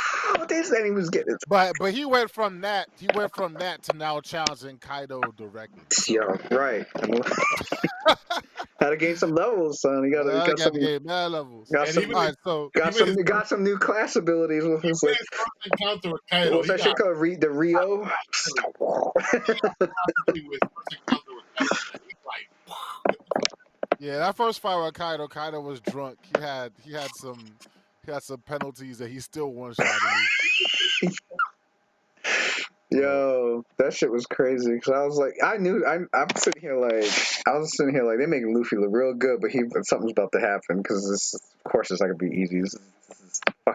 this, and he was getting it. But he went from that to now challenging Kaido directly. So. Yeah, right. Had to gain some levels, son. He got some levels. Got some new class abilities with his like. First encounter with Kaido. What's that shit called? The Rio. Yeah, that first fight with Kaido was drunk. He had some penalties that he still one-shot. Yo, that shit was crazy. Because I was like, I'm sitting here like, they're making Luffy look real good, but something's about to happen. Because of course, it's not gonna be easy. This is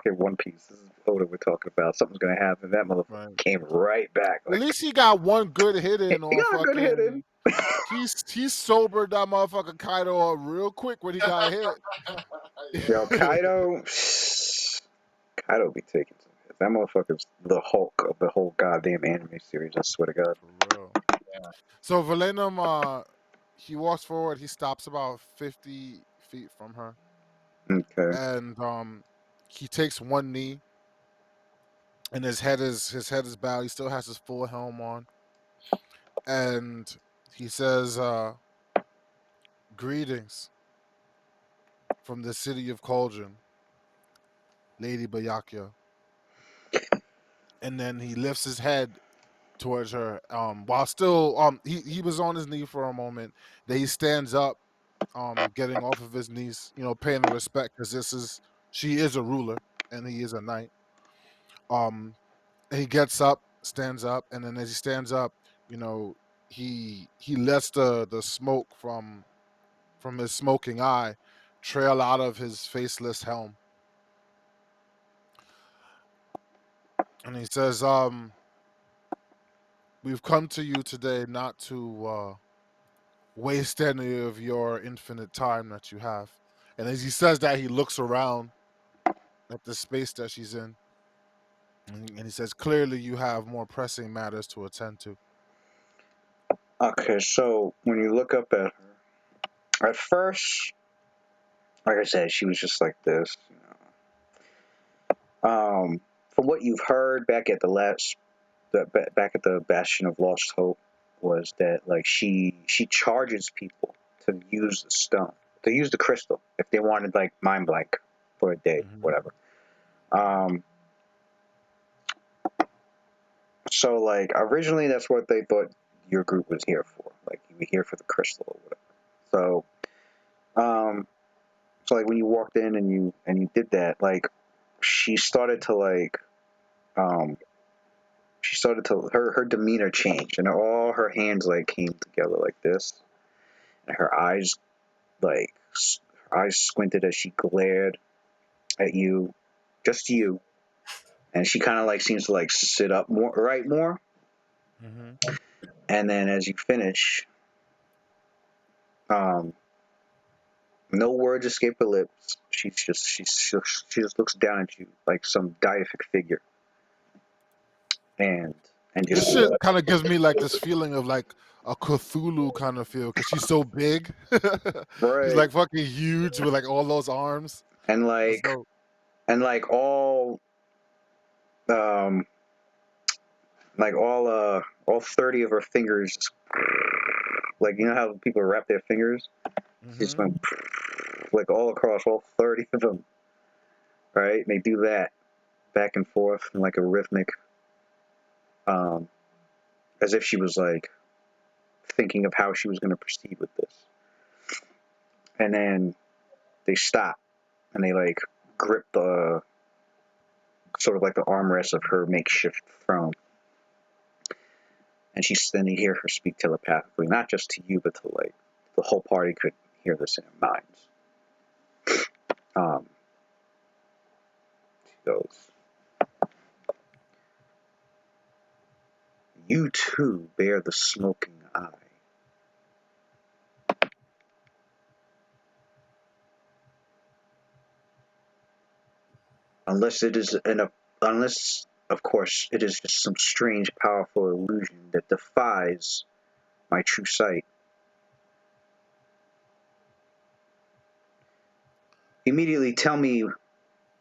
fucking One Piece. This is Oda we're talking about. Something's gonna happen. That motherfucker Right. came right back. At Like, least he got one good hit in he on got a good hit in. fucking. He sobered that motherfucker Kaido up real quick when he got hit. Yo, Kaido. Kaido be taking some hits. That motherfucker's the Hulk of the whole goddamn anime series. I swear to God. For real. So Valenum, he walks forward. He stops about 50 feet from her, Okay. and he takes one knee, and his head is bowed. He still has his full helm on, and he says, "Greetings from the city of Cauldron, Lady Byakuya." And then he lifts his head towards her, while still he was on his knee for a moment. Then he stands up, getting off of his knees, paying the respect, because she is a ruler and he is a knight. He gets up, stands up, and then as he stands up, he lets the smoke from his smoking eye trail out of his faceless helm, and he says, "We've come to you today not to waste any of your infinite time that you have." And as he says that, he looks around at the space that she's in, and he says, "Clearly, you have more pressing matters to attend to." Okay, so when you look up at her, at first, like I said, she was just like this. From what you've heard back at back at the Bastion of Lost Hope, was that like she charges people to use the stone, to use the crystal if they wanted like mind blank for a day, Mhm. whatever. So like originally that's what they thought your group was here for. Like you were here for the crystal or whatever. So so like when you walked in and you did that, like she started to like her demeanor changed and all her hands like came together like this, and her eyes like her eyes squinted as she glared at you, just you, and she kind of like seems to like sit up more, right more, Mhm. and then as you finish, um, no words escape her lips. She just looks down at you like some deific figure, and This just shit kind of gives me like this feeling of like a Cthulhu kind of feel, because she's so big. She's right, like fucking huge with like all those arms. and That's like dope. and um all 30 of her fingers, like you know how people wrap their fingers, she just Hmm. went like all across all 30 of them, right? And they do that back and forth in like a rhythmic, um as if she was like thinking of how she was going to proceed with this, and then they stop and they like grip the sort of like the armrest of her makeshift throne, and then you hear her speak telepathically, not just to you, but to like the whole party could hear this in their minds. She goes, "You too bear the smoking eye. Unless it is unless, of course, it is just some strange, powerful illusion that defies my true sight. Immediately tell me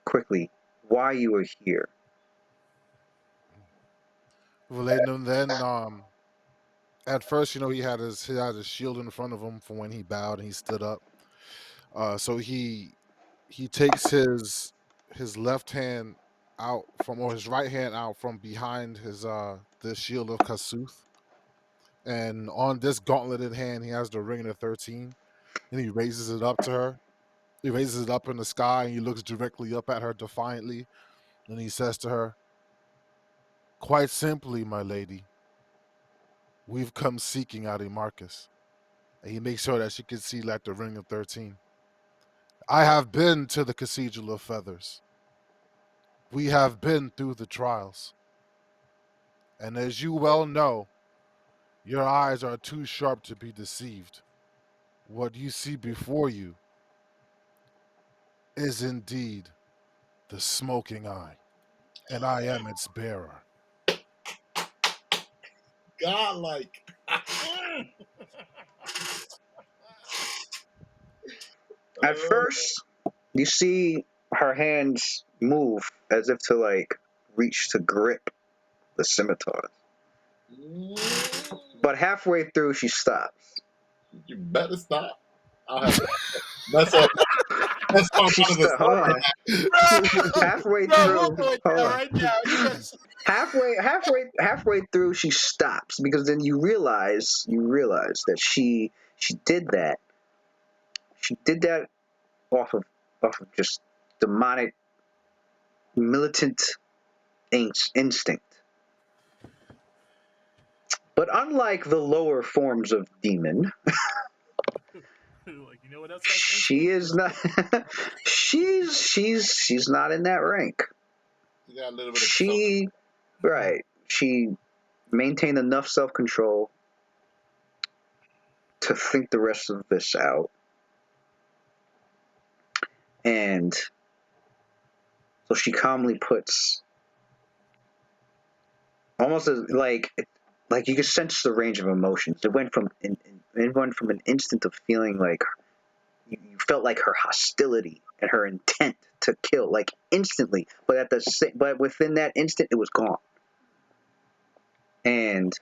quickly why you are here." Relating then, at first, he had his shield in front of him for when he bowed and he stood up. So he takes his left hand out from, or his right hand out from behind the shield of Kasuth, and on this gauntleted hand he has the ring of the 13, and he raises it up to her. He raises it up in the sky and he looks directly up at her defiantly, and he says to her, "Quite simply, my lady, we've come seeking out a Marcus." And he makes sure that she can see like the ring of 13. "I have been to the Cathedral of Feathers. We have been through the trials. And as you well know, your eyes are too sharp to be deceived. What you see before you is indeed the smoking eye, and I am its bearer. Godlike. At first, you see her hands move as if to like reach to grip the scimitar. But halfway through, she stops. You better stop. I'll have to. That's all. That's all She one of the stopped. Hold on. Bro, Halfway bro, through, we'll go with hold that on. right now. You better. Halfway through, she stops because then you realize that she did that. She did that off of just demonic, militant instinct. But unlike the lower forms of demon, Like, you know what else has she is not. she's not in that rank. You got a little bit of She right. She maintained enough self control to think the rest of this out, and so she calmly puts almost as like you could sense the range of emotions. It went from an instant of feeling like you felt like her hostility and her intent to kill, like instantly. But within that instant, it was gone. And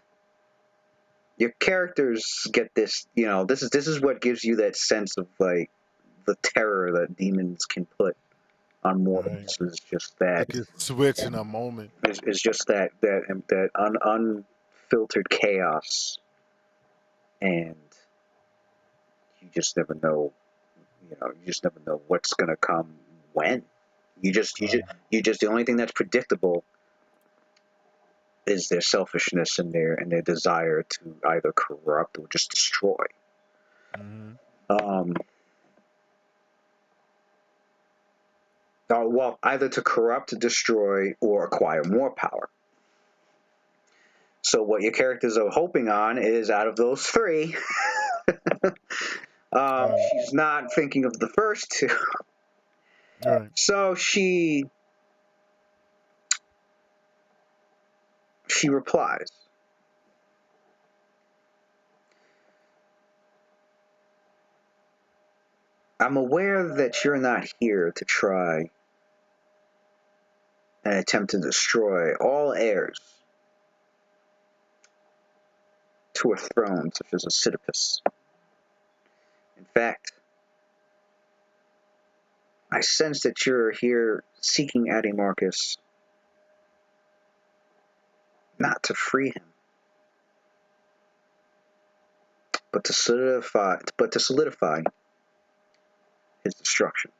your characters get this. This is what gives you that sense of like the terror that demons can put on mortals. Right. Is just that. It could switch in a moment. Is just that unfiltered chaos, and you just never know. You just never know what's gonna come when. You just the only thing that's predictable is their selfishness and their desire to either corrupt or just destroy. Mm-hmm. Well, either to corrupt, destroy, or acquire more power. So what your characters are hoping on is out of those three. She's not thinking of the first two. Right. So she replies. I'm aware that you're not here to try and attempt to destroy all heirs to a throne such as a Sidious. In fact, I sense that you're here seeking Adimarcus not to free him, but to solidify his destruction.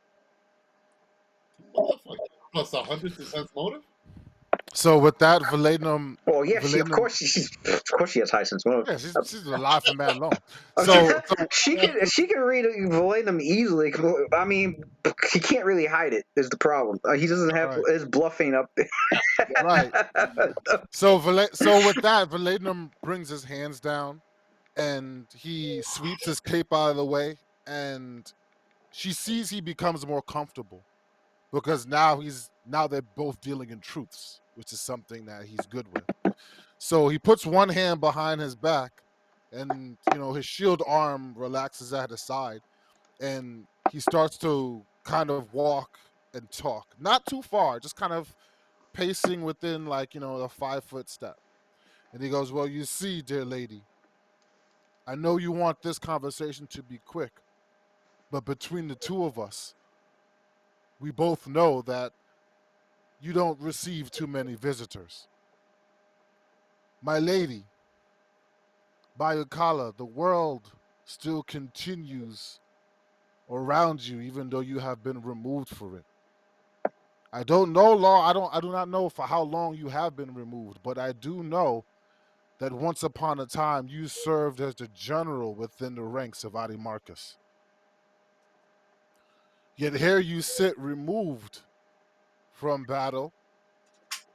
motherfucker. Plus 100% motive. So with that, Valenum, Oh yeah, of Valenum, course she has high sense motive. yeah, she's alive for mad long. So She can read Valenum easily. I mean, he can't really hide it. Is the problem? He doesn't have right, his bluffing up there. right. So with that, Valenum brings his hands down and he sweeps his cape out of the way, and she sees he becomes more comfortable because now they're both dealing in truths, which is something that he's good with. So he puts one hand behind his back, and his shield arm relaxes at his side, and he starts to kind of walk and talk, not too far, just kind of pacing within a 5-foot step. And he goes, "Well, you see, dear lady, I know you want this conversation to be quick, but between the two of us, we both know that you don't receive too many visitors. My lady, Bayakala, the world still continues around you even though you have been removed for it. I don't know I do not know for how long you have been removed, but I do know that once upon a time you served as the general within the ranks of Adimarcus. Yet here you sit removed from battle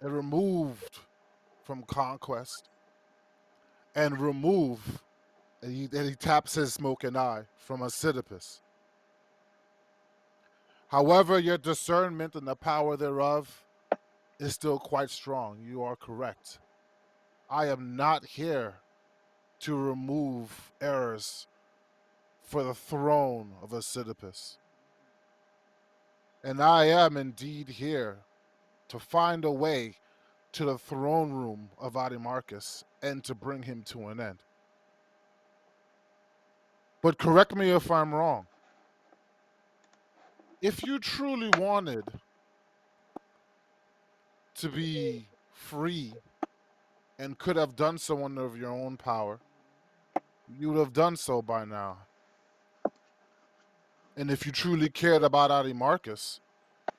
and removed from conquest, and remove, and he taps his smoking eye from a Sisyphus. However, your discernment and the power thereof is still quite strong. You are correct. I am not here to remove errors for the throne of a Sisyphus. And I am indeed here to find a way to the throne room of Adimarchus and to bring him to an end. But correct me if I'm wrong. If you truly wanted to be free and could have done so under your own power, you would have done so by now. And if you truly cared about Adimarchus,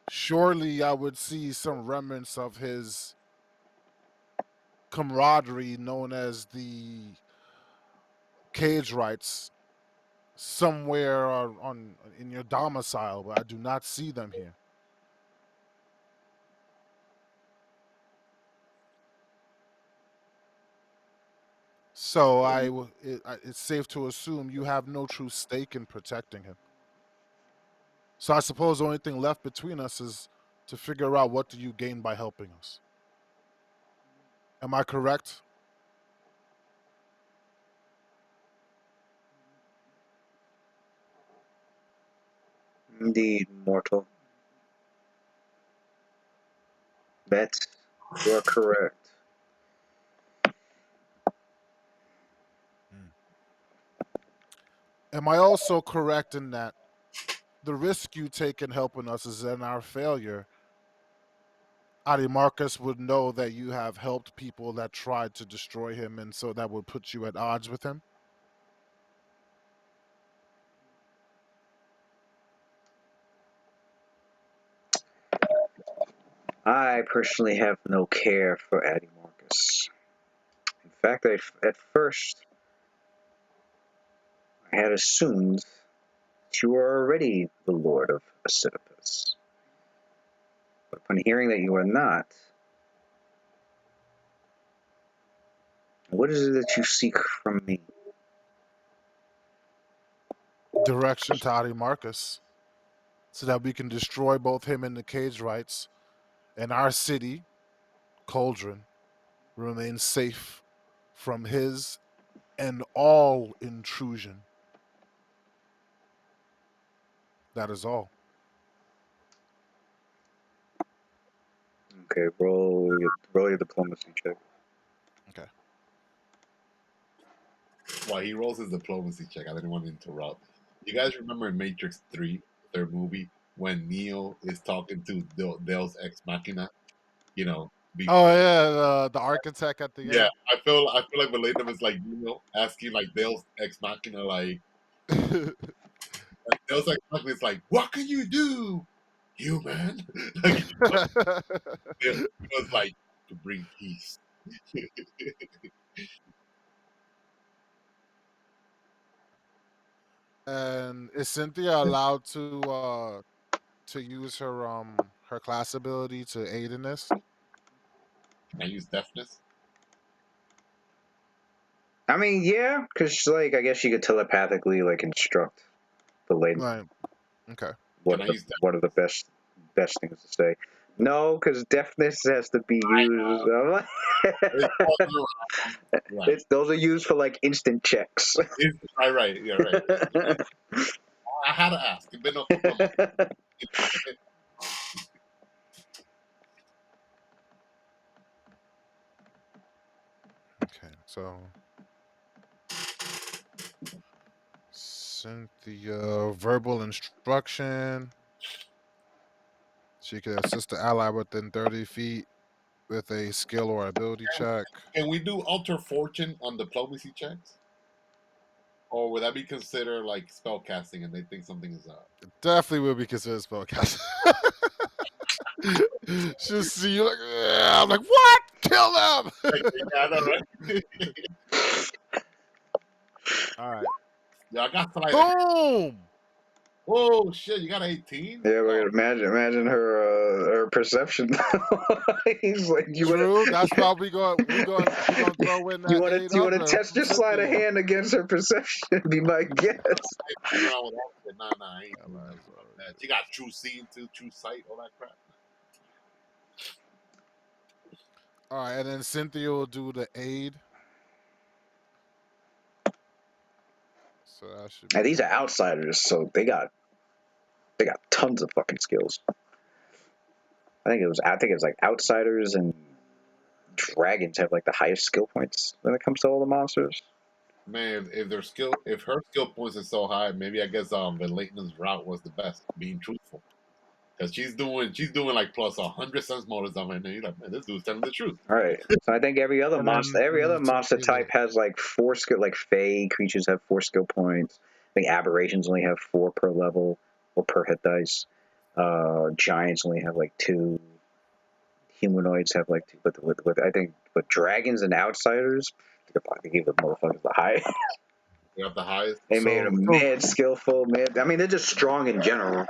surely I would see some remnants of his camaraderie known as the cage rights somewhere on in your domicile, but I do not see them here. So it's safe to assume you have no true stake in protecting him. So I suppose the only thing left between us is to figure out what do you gain by helping us. Am I correct? Indeed, mortal. You are correct. Am I also correct in that the risk you take in helping us is in our failure? Adimarchus would know that you have helped people that tried to destroy him, and so that would put you at odds with him? I personally have no care for Adimarchus. In fact, at first I had assumed that you were already the Lord of Sisyphus. But upon hearing that you are not, what is it that you seek from me? Direction to Adimarchus, so that we can destroy both him and the cage rights, and our city, Cauldron, remains safe from his and all intrusion. That is all. Okay, roll your diplomacy check. Okay. While he rolls his diplomacy check, I didn't want to interrupt. You guys remember in Matrix 3, the third movie, when Neo is talking to Deus Ex Machina? You know, Oh before. yeah, the architect at the Yeah, end. I feel like Millennium is like Neo asking like Deus Ex Machina, like Deus Ex Machina is like, what can you do, human? Like it was like to bring peace. And is Cynthia allowed to use her class ability to aid in this? Can I use deafness? I mean, yeah, because like I guess you could telepathically like instruct the lady Right. Okay. Can I use deafness? what are the best things to say. No, because deafness has to be used. It's all right. Those are used for like instant checks. Right. Yeah, right. I had to ask. It's been a couple of months. Okay. So Cynthia, verbal instruction. She can assist the ally within 30 feet with a skill or ability check. Can we do alter fortune on diplomacy checks? Or would that be considered like spell casting and they think something is up? Definitely will be considered spellcasting. She'll see you like, "Yeah." I'm like, what? Kill them! Like, yeah, I know, right? All right. Yeah, I got slide. Boom! Oh shit, you got 18? Yeah, Oh, but imagine her her perception. He's like, True. That's why we gonna throw in you that want aid to other test from your sleight of Cynthia. hand against her perception? Be my guess. I ain't around with that shit. Nah, I ain't Yeah, doing man, nothing so, about that. She got true seeing too, true sight, all that crap. all right, and then Cynthia will do the aid. So that should be. And these are outsiders, so they got tons of fucking skills. I think it was like outsiders and dragons have like the highest skill points when it comes to all the monsters. Man, if her skill points is so high, maybe I guess Velatin's route was the best, being truthful. Because she's doing like plus 100 sense motors on her, and you're like, man, this dude's telling the truth. All right. So I think every other And then monster Cynthia type has like 4 skill. Like Fey creatures have 4 skill points. I think aberrations only have 4 per level or per hit dice. Giants only have like 2. Humanoids have like 2. But I think with dragons and outsiders, they give the motherfuckers the high. You have the highest. They made them So mad skillful, man. I mean, they're just strong in general.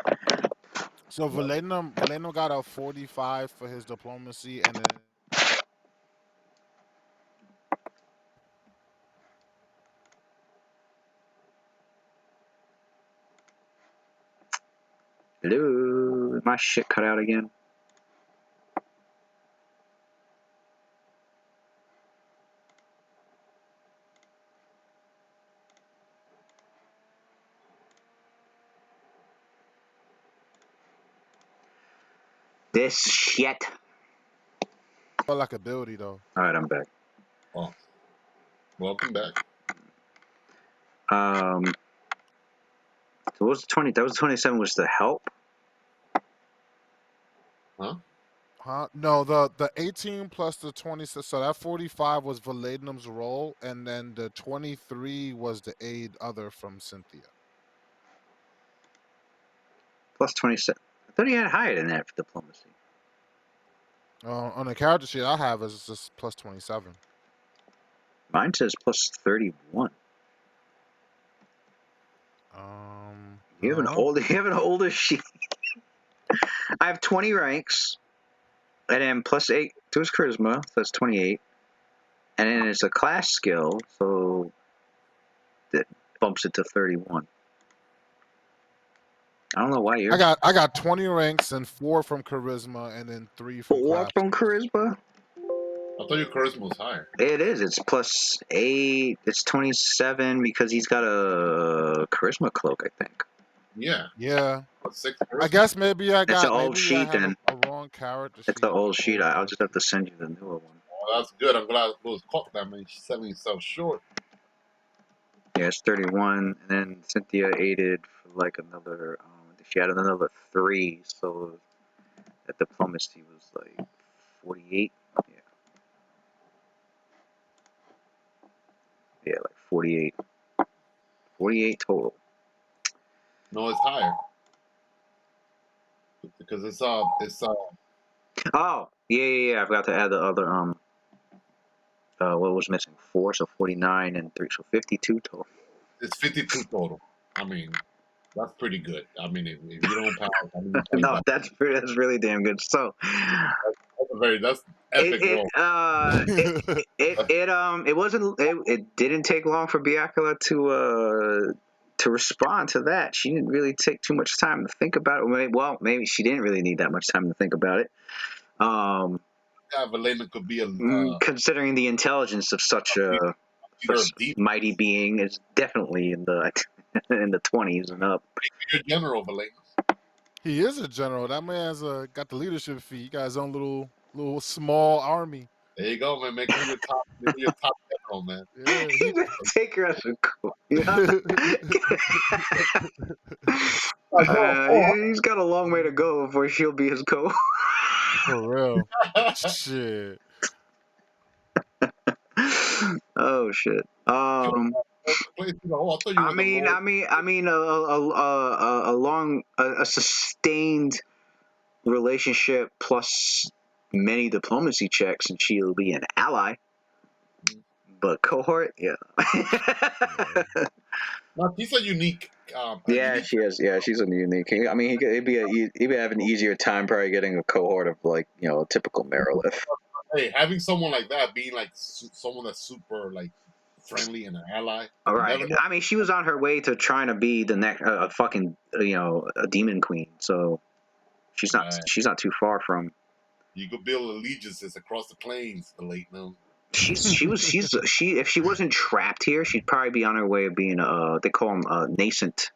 so Valeno got a 45 for his diplomacy, and then Hello, my shit cut out again. This shit. felt like ability though. All right, I'm back. Oh, welcome back. So what was the 20? That was 27. Was the help? Huh? Huh? No, the 18 plus the 20, so that 45 was Valenum's role, and then the 23 was the aid other from Cynthia. Plus 27. I thought he had higher than that for diplomacy. On the character sheet I have is just plus 27. Mine says plus 31. You have No. you have an older sheet. I have 20 ranks, and then plus 8 to his charisma, so that's 28. And then it's a class skill, so that bumps it to 31. I don't know why you're I got 20 ranks and 4 from charisma, and then 3 from 4 class. from charisma. I thought your charisma was higher. It is. It's plus 8. It's 27 because he's got a charisma cloak, I think. Yeah. Yeah. Plus 6 I charisma. guess maybe I It's an old maybe I sheet had then. a wrong character sheet. It's an old sheet. I'll character just have to sheet. send you the newer one. Oh, that's good. I'm glad it was caught that man. She's selling herself short. Yeah, it's 31, and then Cynthia aided for like another. She had another 3, so that diplomacy was like 48. Yeah, yeah, like 48. 48 total. No, it's higher. Because it's Oh, yeah. I forgot to add the other. What was missing? 4, so 49 and 3, so 52 total. it's 52 total. I mean, that's pretty good. I mean, if you don't pass, I mean, you play No, bad. that's really damn good. So, That's epic roll. it didn't take long for Biakala to respond to that. She didn't really take too much time to think about it. Well, maybe she didn't really need that much time to think about it. Valena could be a Considering the intelligence of such a deep mighty being is definitely in the in the 20s and up. general, Valena. He is a general. That man's got the leadership feat. He got his own little small army. There you go, man. Make him your top general, man. Yeah, he Take her as a cool. He's got a long way to go before she'll be his co. for real. Shit. Oh shit. I I mean, a sustained relationship plus many diplomacy checks, and she'll be an ally. But cohort, yeah. Now, she's a unique. Yeah, Unique. she is. Yeah, she's a unique. I mean, he'd be having an easier time probably getting a cohort of like a typical Merilith. Hey, having someone like that being like someone that's super like friendly and an ally, All you right. never know. I mean, she was on her way to trying to be the next a fucking a demon queen. So she's Right. not too far from. You could build allegiances across the plains. The late known. She if she wasn't trapped here, she'd probably be on her way of being they call them nascent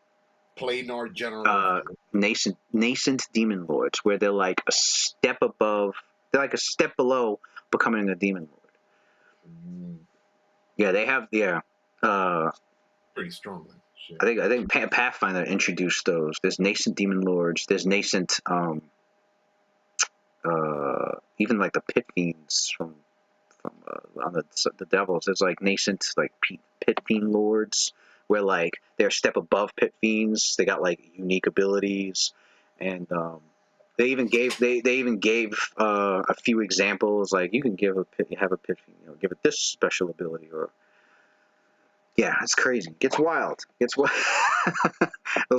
Planar general. nascent demon lords, where they're like a step above, they're like a step below becoming a demon lord. Yeah, they have pretty strongly. Shit. I think Pathfinder introduced those. There's nascent demon lords. There's nascent even like the pit fiends from on the devils. There's like nascent like pit fiend lords where like they're a step above pit fiends. They got like unique abilities, and they even gave a few examples. Like you can have a pit fiend, give it this special ability, or yeah, it's crazy. Gets wild. Those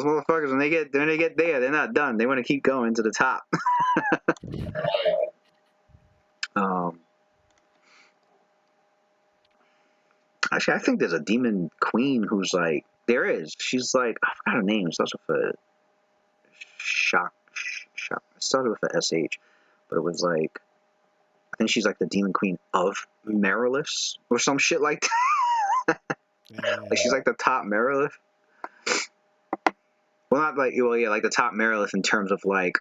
motherfuckers when they get there, they're not done. They want to keep going to the top. Actually, I think there's a demon queen who's like she's like I forgot her name. It starts with a shock. It started with a SH, but it was like I think she's like the demon queen of Merilith or some shit like that. Like she's like the top Merilith. Well, not like like the top Merilith in terms of like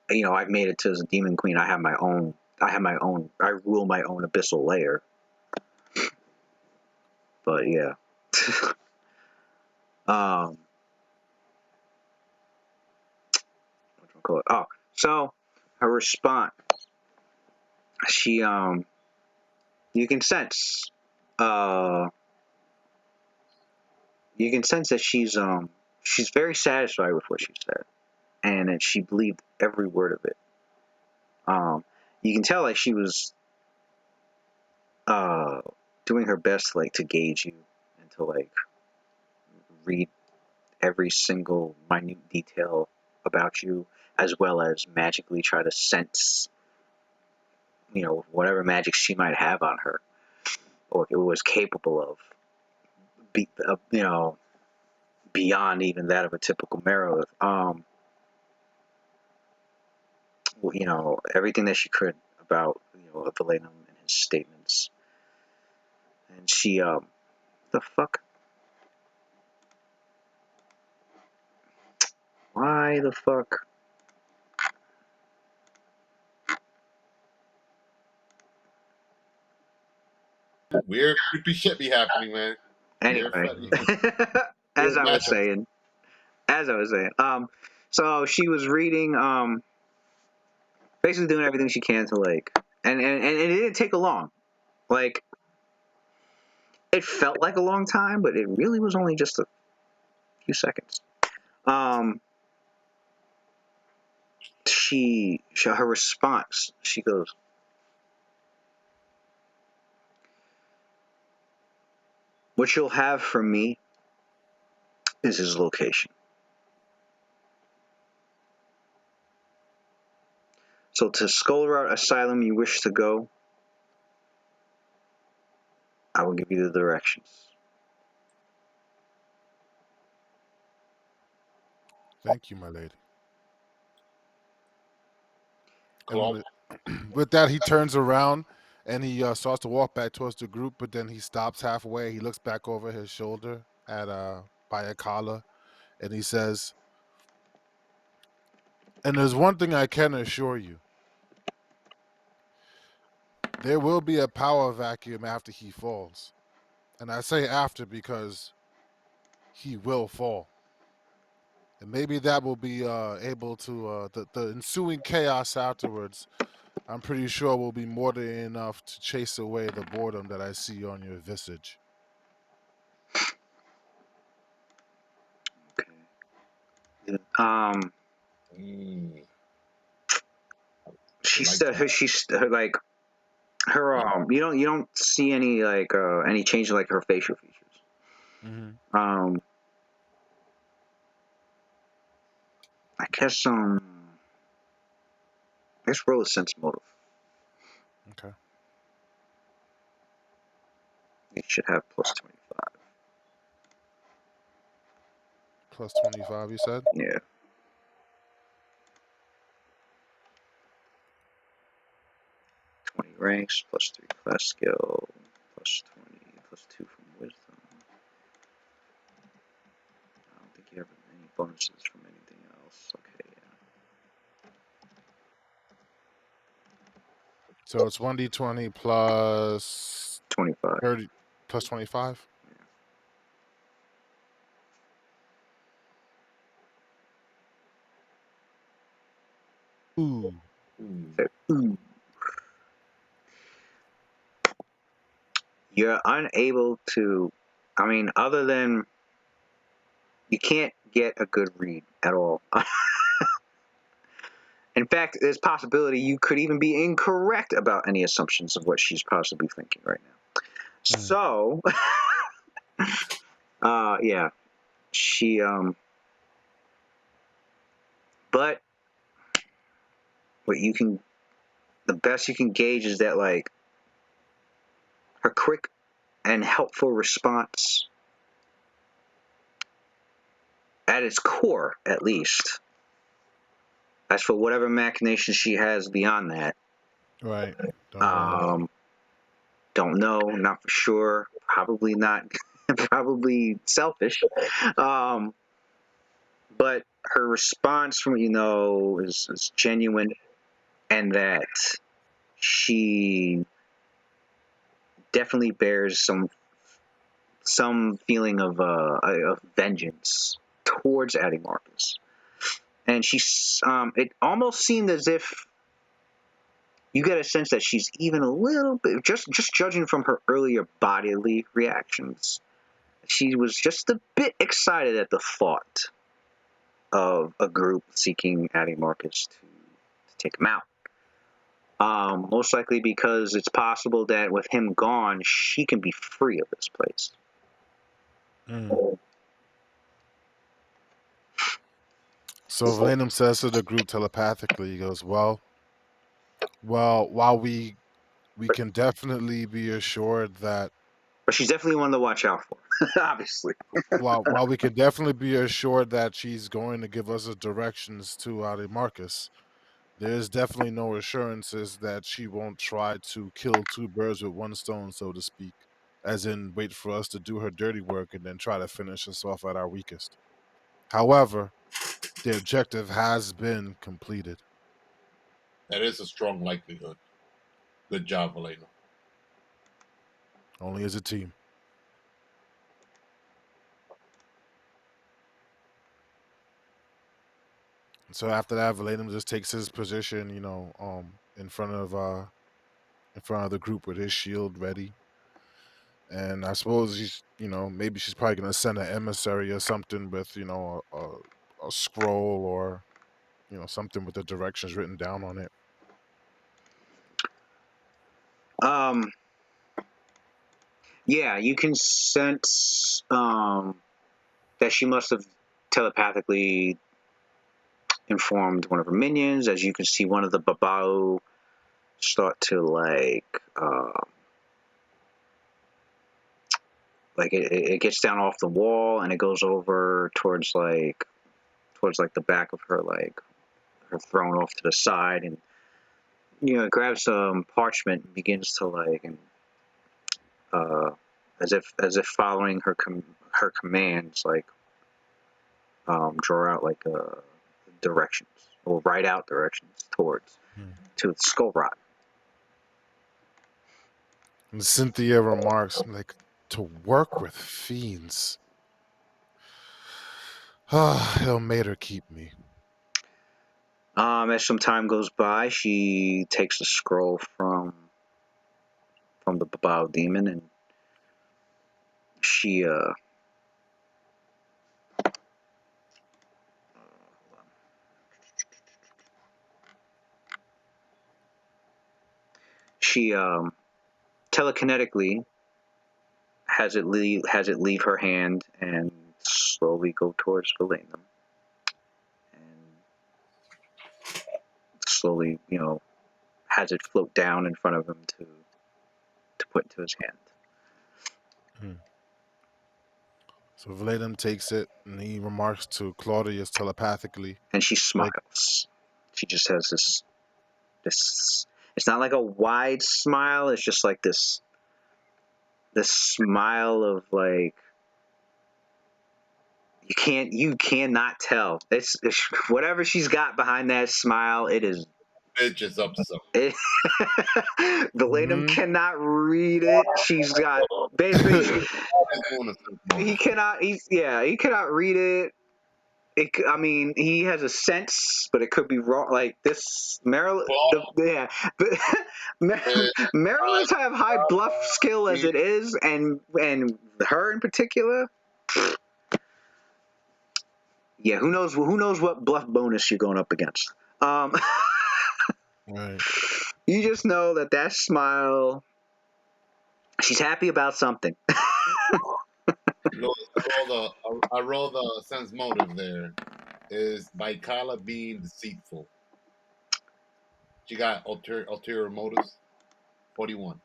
I've made it to as a demon queen. I have my own. I rule my own abyssal layer. But yeah. Oh, so her response. She you can sense that she's very satisfied with what she said, and that she believed every word of it. You can tell like she was doing her best like to gauge you and to like read every single minute detail about you, as well as magically try to sense whatever magic she might have on her, or if it was capable of beyond even that of a typical Merilith. Everything that she could about Valenum and his statements, and she the fuck, why the fuck? Weird, creepy shit be happening, man. Anyway, Weird as I was matchup. saying, so she was reading, basically doing everything she can to like, and it didn't take a long, like, it felt like a long time, but it really was only just a few seconds. Her response, she goes, "What you'll have from me is his location. So to Skullrot Asylum you wish to go, I will give you the directions." Thank you, my lady. Cool. And with that, he turns around and he starts to walk back towards the group, but then he stops halfway. He looks back over his shoulder at Bayakala, and he says, "And there's one thing I can assure you. There will be a power vacuum after he falls. And I say after because he will fall. And maybe that will be able to, the ensuing chaos afterwards, I'm pretty sure will be more than enough to chase away the boredom that I see on your visage." She like said she's like her you don't see any like any change in like her facial features. Mm-hmm. I guess let's roll a sense motive. Okay. You should have plus 25. Plus 25, you said? Yeah. Ranks, plus 3 class skill, plus 20, plus 2 from wisdom. I don't think you have any bonuses from anything else. Okay, yeah. So it's 1d20 plus 25. 30 plus 25? Ooh. So, you're unable to, I mean, other than you can't get a good read at all. In fact, there's possibility you could even be incorrect about any assumptions of what she's possibly thinking right now. So, yeah, she, but what you can, the best you can gauge is that, like, her quick and helpful response, at its core, at least, as for whatever machinations she has beyond that, Right. Don't don't know, not for sure, probably not, probably selfish. But her response from is genuine, and that she definitely bears some feeling of vengeance towards Addie Marcus, and she's it almost seemed as if you get a sense that she's even a little bit, just judging from her earlier bodily reactions, she was just a bit excited at the thought of a group seeking Addie Marcus to take him out. Most likely because it's possible that with him gone, she can be free of this place. So Valenum says to the group telepathically, he goes, Well, while we can definitely be assured that But she's definitely one to watch out for, obviously. while we can definitely be assured that she's going to give us the directions to Adi Marcus, there is definitely no assurances that she won't try to kill two birds with one stone, so to speak. As in, wait for us to do her dirty work and then try to finish us off at our weakest. However, the objective has been completed. That is a strong likelihood. Good job, Valeno. Only as a team. So after that, Valenum just takes his position, in front of the group with his shield ready. And I suppose maybe she's probably gonna send an emissary or something with, a scroll or something with the directions written down on it. Yeah, you can sense that she must have telepathically informed one of her minions. As you can see, one of the Babao start to it gets down off the wall and it goes over towards the back of her, like her thrown off to the side, and it grabs some parchment and begins to as if following her commands, draw out directions or write out directions to the skull rock. And Cynthia remarks, like, to work with fiends. It'll made her keep me. As some time goes by, she takes the scroll from the Babao demon, and she telekinetically has it leave her hand and slowly go towards Valenum. And slowly, has it float down in front of him to put into his hand. So Valedum takes it and he remarks to Claudius telepathically. And she smiles. She just has this. It's not like a wide smile. It's just like this smile of like you cannot tell. It's whatever she's got behind that smile. It is. Bitch is up to something. Valedum cannot read it. She's got basically. He cannot. He cannot read it. I mean, he has a sense, but it could be wrong. Like this, Maryland, Maryland's have high bluff skill as it is, and her in particular. Yeah, who knows what bluff bonus you're going up against. Right. You just know that smile. She's happy about something. I roll the sense motive there. Is Baikala being deceitful? She got ulterior motives. 41.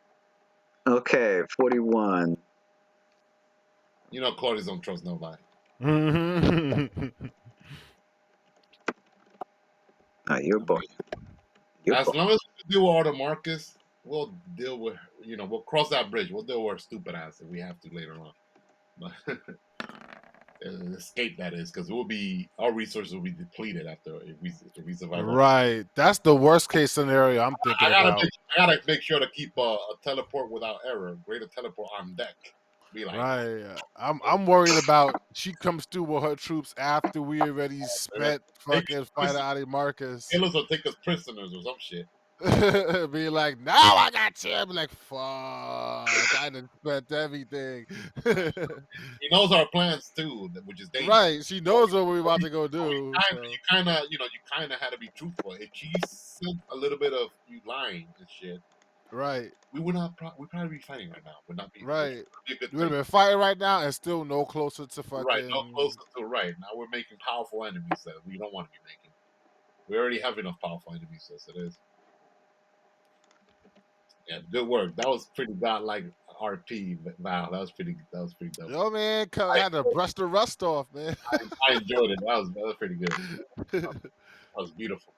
Okay, 41. You know, Claudius don't trust nobody. You're both. As long as we deal with Arthur Marcus, we'll deal with, we'll cross that bridge. We'll deal with her stupid ass if we have to later on. But escape, that is, because our resources will be depleted after if we survive. Right. That's the worst case scenario I'm thinking about. I gotta make sure to keep a teleport without error, greater teleport on deck. Be like, right. I'm worried about she comes through with her troops after we already spent fucking fight Adi Marcus. Killers will take us prisoners or some shit. Be like, now I got you. Be like, fuck, I done spent everything. He knows our plans too, which is dangerous. Right, she knows what we're about to go do. You kind of had to be truthful. If she sent a little bit of you lying and shit, right, we would not. We'd probably be fighting right now. Would not be right. Be a good We would have been fighting right now and still no closer to fucking. Right, no closer to right. Now we're making powerful enemies that we don't want to be making. We already have enough powerful enemies as it is. Yeah, good work. That was pretty godlike RP, Val. That was pretty dope. Yo, man, I had to brush the rust off, man. I enjoyed it. That was pretty good. That was beautiful.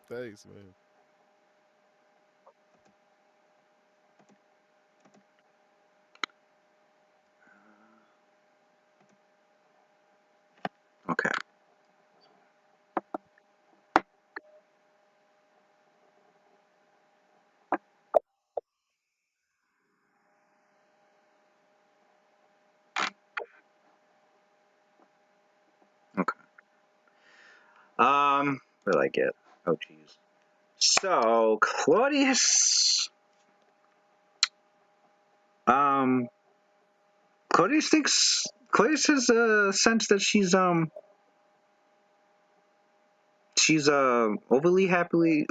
Thanks, man. Okay. Okay. What did I get? Oh, jeez. So Claudius, Claudius has a sense that she's overly happy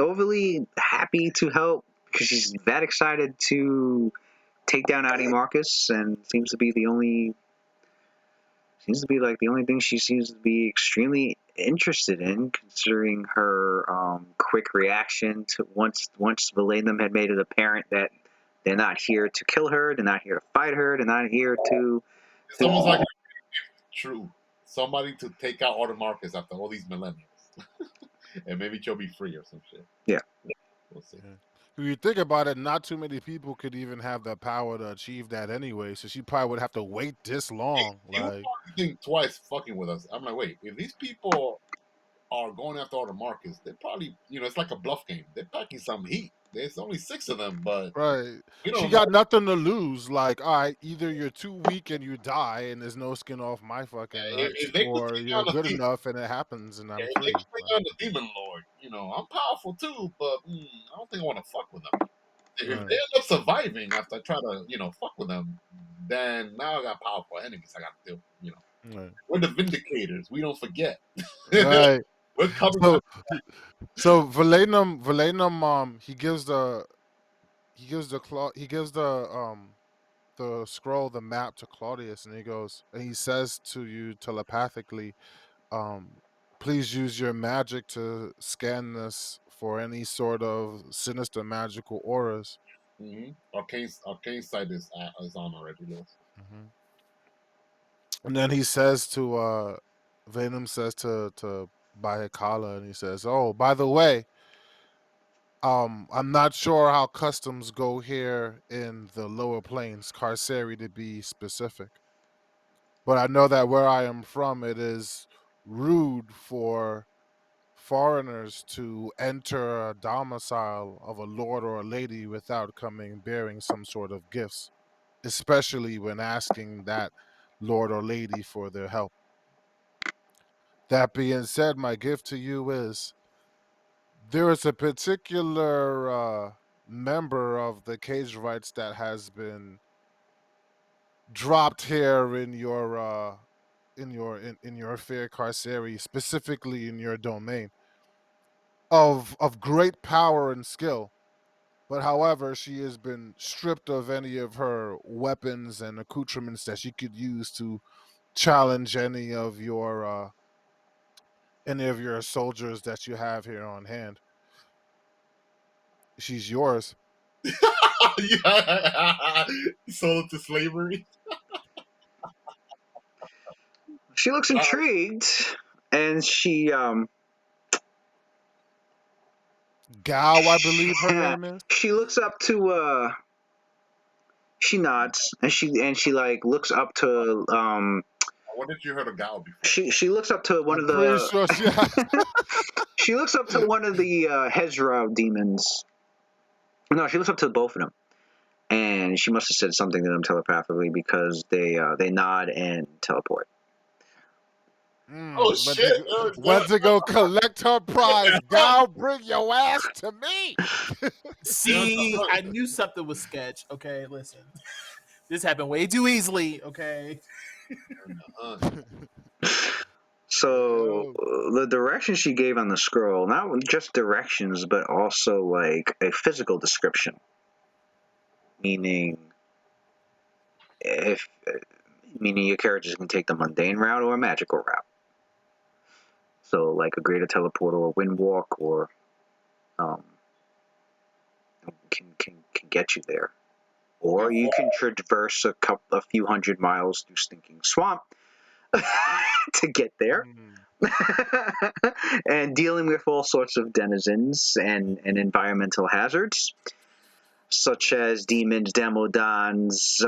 to help because she's that excited to take down Adi Marcus, and seems to be the only thing she seems to be extremely interested in, considering her quick reaction to once Valenum had made it apparent that they're not here to kill her, they're not here to fight her, they're not here to. It's almost like true. Somebody to take out Arthur Marcus after all these millennials, and maybe she'll be free or some shit. Yeah. We'll see. Yeah. If you think about it, not too many people could even have the power to achieve that anyway. So she probably would have to wait this long. You think twice fucking with us. I'm like, wait, if these people are going after Arthur Marcus, they're probably, it's like a bluff game. They're packing some heat. There's only 6 of them, but right. She got nothing to lose. Like, all right, either you're too weak and you die, and there's no skin off my fucking nuts, or you're good enough and it happens, and I'm free. They can bring on the Demon Lord. I'm powerful too, but I don't think I want to fuck with them. If they end up surviving after I try to, fuck with them, then now I got powerful enemies I got to deal. We're the Vindicators. We don't forget. Right. We're coming. So Valenum, he gives the scroll, the map to Claudius, and he says to you telepathically, please use your magic to scan this for any sort of sinister magical auras. Arcane sight is on already, Lewis. Mhm. And then he says to Venom says to Bayakala, and he says, "Oh, by the way, I'm not sure how customs go here in the lower plains, Carceri to be specific. But I know that where I am from, it is rude for foreigners to enter a domicile of a lord or a lady without coming bearing some sort of gifts, especially when asking that lord or lady for their help. That being said, my gift to you is there is a particular member of the cage rights that has been dropped here in your fair Carceri, specifically in your domain, of great power and skill. But however, she has been stripped of any of her weapons and accoutrements that she could use to challenge any of your soldiers that you have here on hand. She's yours." Yeah, sold to slavery. She looks intrigued, and Gao, I believe her name is. she looks up to she nods, and she like looks up to I wonder if you heard of Gal before. she looks up to one I'm of pretty the sure she has. she looks up to one of the Hezra demons. No, she looks up to both of them, and she must have said something to them telepathically because they nod and teleport. Oh Went shit! to, went to go collect her prize. Gao, bring your ass to me. See, I knew something was sketch. Okay, listen, this happened way too easily. Okay, Uh, So Yo. the directions she gave on the scroll, not just directions, but also like a physical description, meaning if meaning your characters can take the mundane route or a magical route. So like a greater teleport or a wind walk or um, can get you there, or you can traverse a few hundred miles through stinking swamp to get there. Mm. And dealing with all sorts of denizens and environmental hazards, such as demons, demodons,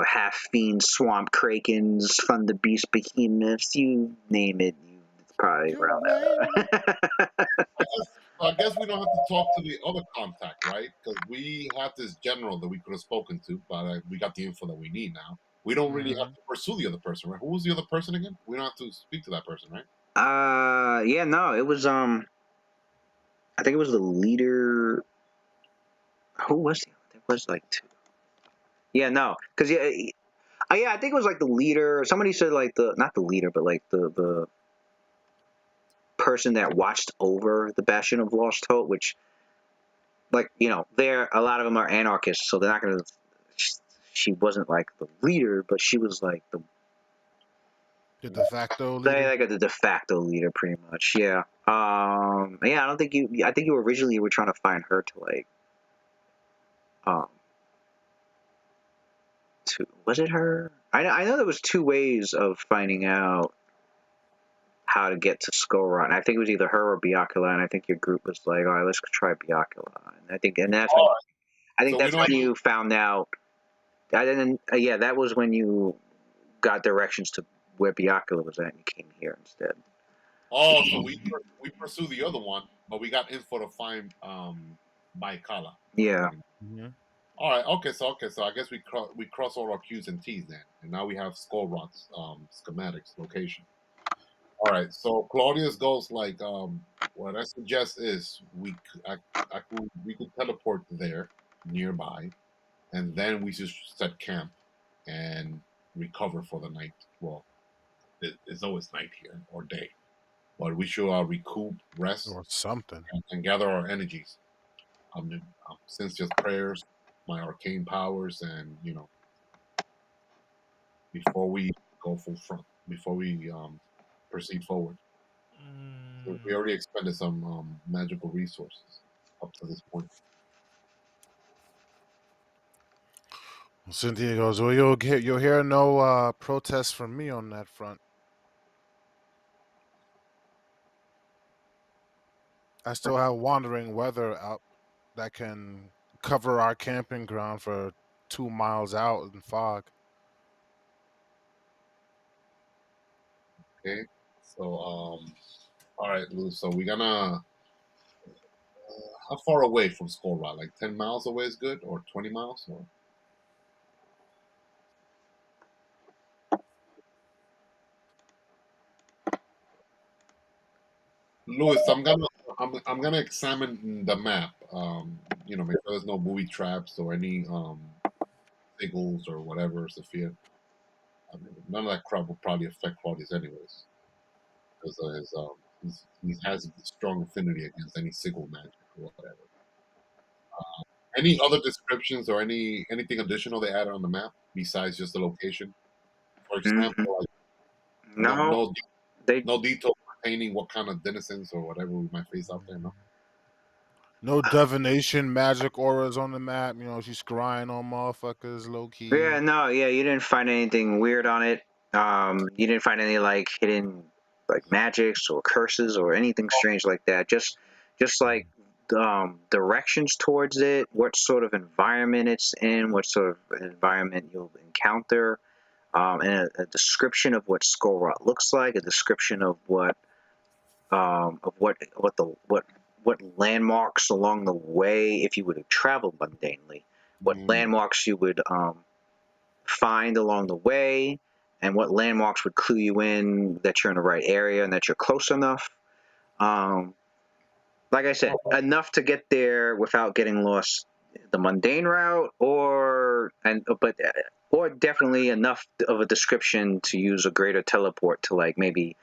half-fiend swamp krakens, thunder beast behemoths, you name it, it's probably You around name it. I guess we don't have to talk to the other contact, right? Because we have this general that we could have spoken to, but we got the info that we need now. We don't really have Mhm. to pursue the other person, right? Who was the other person again? We don't have to speak to that person, right? Yeah, no, it was I think it was the leader. Who was the? There was like two. Yeah, no, because yeah, I think it was like the leader. Somebody said like the not the leader, but like the person that watched over the Bastion of Lost Hope, which like they're a lot of them are anarchists, so they're not gonna. She wasn't like the leader, but she was like The de facto leader. like the de facto leader, pretty much. Yeah. Yeah, I don't think you. I think you originally were trying to find her to like. Um. Was it her? I know there was two ways of finding out how to get to Skull Run. I think it was either her or Byakuya, and I think your group was like, all right, let's try Byakuya. And that's when Oh, I think so we that's don't. when you found out. I didn't. Yeah, that was when you got directions to where Byakuya was at, and you came here instead. Oh, so we pursue the other one, but we got info to find Baikala. Yeah. Mhm. All right. Okay. So I guess we cross all our Q's and T's then, and now we have skull rots, schematics, location. All right. So Claudius goes like, what I suggest is we could teleport there nearby, and then we just set camp and recover for the night. Well, it's always night here or day, but we should recoup, rest, Or something. and gather our energies. Since just prayers, my arcane powers, and before we go full front, before we proceed forward. We already expended some magical resources up to this point. Cynthia goes, well, you'll hear no protests from me on that front. I still have wandering weather out that can cover our camping ground for 2 miles out in fog. Okay, so all right, Lou. So we're gonna. How far away from Skull Rock? Like 10 miles away is good, or 20 miles? Or Louis, I'm gonna examine the map. Make sure there's no booby traps or any signals or whatever, Sophia. I mean, none of that crap will probably affect Claudius anyways, because he has a strong affinity against any signal magic or whatever. Any other descriptions or anything additional they added on the map besides just the location? For Mhm. example, like no No, no they no detail pertaining what kind of denizens or whatever we might face out there. No. No divination magic auras on the map. She's scrying on motherfuckers low Yeah, key. no, yeah, you didn't find anything weird on it. You didn't find any like hidden like magics or curses or anything strange like that. Just like directions towards it, what sort of environment it's in, what sort of environment you'll encounter, and a description of what Skull Rot looks like, a description of what landmarks along the way, if you would have traveled mundanely, what landmarks you would find along the way, and what landmarks would clue you in that you're in the right area and that you're close enough. Um, like I said, enough to get there without getting lost the mundane route, or definitely enough of a description to use a greater teleport to like maybe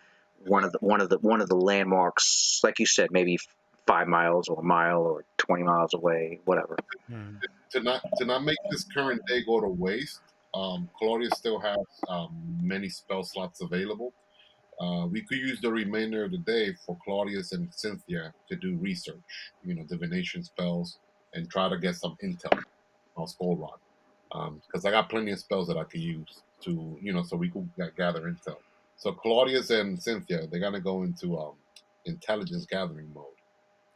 one of the landmarks, like you said, maybe 5 miles or a mile or 20 miles away, whatever. To not make this current day go to waste, Claudius still has many spell slots available. We could use the remainder of the day for Claudius and Cynthia to do research, divination spells, and try to get some intel on Skull Rock. Because I got plenty of spells that I could use so we could gather intel. So Claudius and Cynthia, they're gonna go into intelligence gathering mode.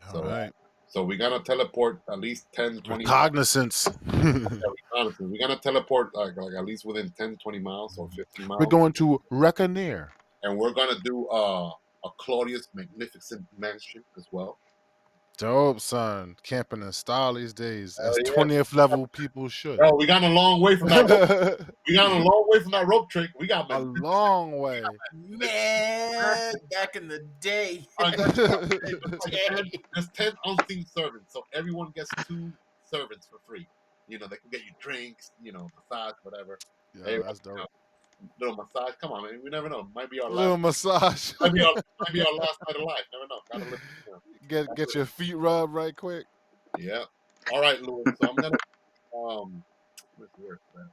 All So, right. so we're gonna teleport at least 10, 20 miles. Recognizance. Yeah, honestly, we're gonna teleport like at least within 10, 20 miles or 15 We're miles, going to Reckoneer. and we're gonna do a Claudius magnificent mansion as well. Dope, son. Camping in style these days, as Yeah, 20th level people should. bro, we got a long way from that rope. We got a long way from that rope trick. We got A long way. Man, back in the day. There's 10 unseen servants, so everyone gets 2 servants for free. They can get you drinks, massage, whatever. Yeah, Hey, that's dope. little massage. Come on, man. We never know. Might be our last. Little massage. Might be our last night of life. Never know. Gotta live. Get your feet rubbed right quick. Yeah. All right, Louis. So I'm gonna where's the word for that?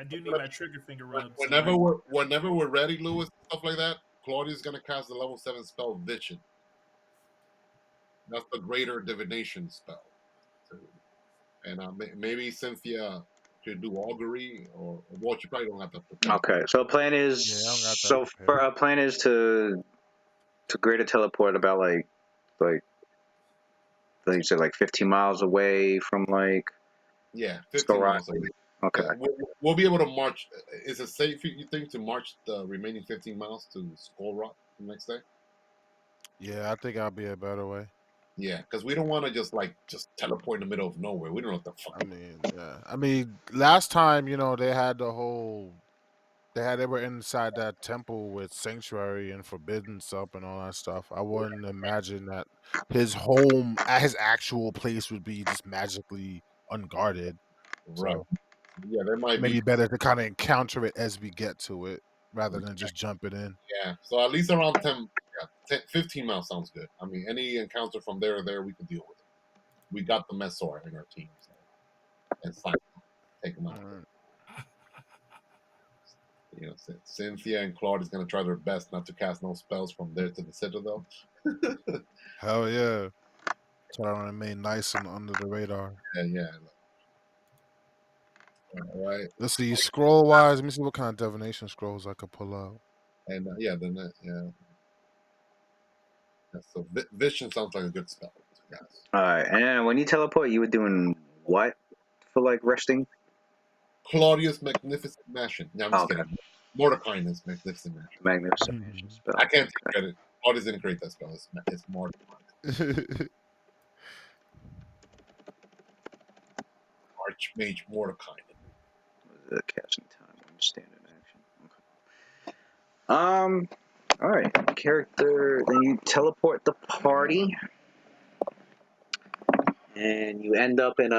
I do need my trigger finger rub. Whenever we're ready, Louis, stuff like that. Claudia's gonna cast the level 7 spell Vision. That's the greater divination spell. And maybe Cynthia could do augury, or well, she probably don't have to prepare. Okay, so plan is Yeah, I don't got that so for prepared. our plan is to greater teleport about like you said, like 15 miles away from like Yeah, Skull 15 Rock. miles away. Okay. We'll be able to march. Is it safe, you think, to march the remaining 15 miles to Skull Rock the next day? Yeah, I think I'll be a better way. Yeah, because we don't want to just teleport in the middle of nowhere. We don't know what the fuck. I mean, last time, they had they were inside that temple with sanctuary and forbidden stuff and all that stuff. I wouldn't imagine that his home at his actual place would be just magically unguarded. Right. So Yeah, there might be. maybe better to kind of encounter it as we get to it rather than just jumping in. Yeah, so at least around 10, 15 miles sounds good. I mean, any encounter from there to there, we can deal with it. We got the Messor in our team, so and fine, take them out. All right. You know, Cynthia and Claude is gonna try their best not to cast no spells from there to the Citadel. Hell yeah. Try to remain nice and under the radar. Yeah. All right. Let's see, scroll wise. Let me see what kind of divination scrolls I could pull out. And then yeah. So Vision sounds like a good spell, guys. All right, and when you teleport, you were doing what for like resting? Claudius Magnificent Mansion. No, I'm just kidding. Mordecai's Magnificent Mansion. Magnificent Mansion spell. I can't take credit. Claudius didn't create that spell. It's Mordecai. Archmage Mordecai. The casting time when you stand in action. Okay. All right, character. Then you teleport the party, and you end up in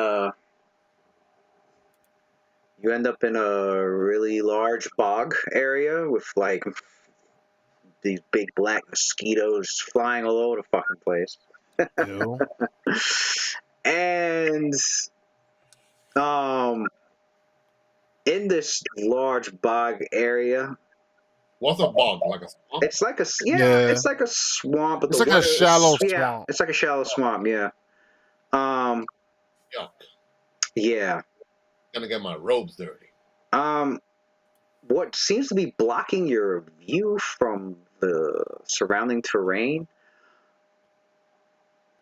a really large bog area with like these big black mosquitoes flying all over the fucking place. Ew. And in this large bog area, What's a bog? Like a swamp? it's like a Yeah. it's like a swamp, but It's the like a water shallow yeah, swamp. it's like a shallow swamp. Yeah. Yuck. Yeah. Gonna get my robes dirty. What seems to be blocking your view from the surrounding terrain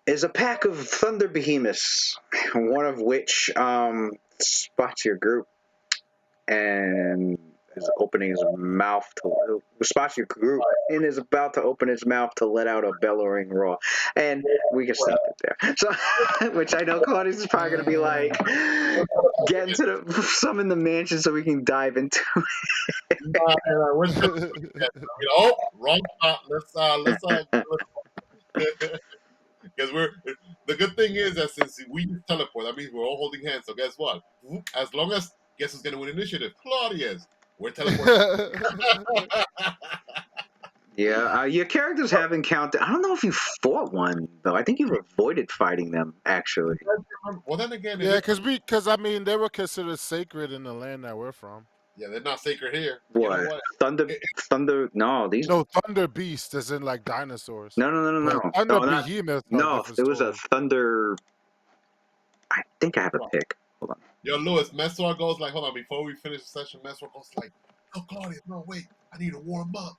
is a pack of thunder behemoths, one of which spots your group and is opening his mouth to spots your group and is about to open his mouth to let out a bellowing roar. And we can stop it there. So, which I know Claudius is probably going to be like, get into the summon the mansion so we can dive into it. Wrong spot. Let's because the good thing is that since we use teleport, that means we're all holding hands. So guess what? As long as guess who's gonna win initiative? Claudius. We're teleporting. Yeah, your characters have encountered. I don't know if you fought one though. I think you've avoided fighting them actually. Well, then again, Yeah, because I mean they were considered sacred in the land that we're from. yeah, they're not sacred here. What? You know what? Thunder? No, these. No, thunder beasts, as in like dinosaurs. No. But thunder No, not. behemoths are a No, different it was a story. thunder. I think I have a pick. Hold on. Yo, Lewis, Messor goes like, hold on, before we finish the session, Messor goes like, oh, Claudius, no, wait, I need to warm up.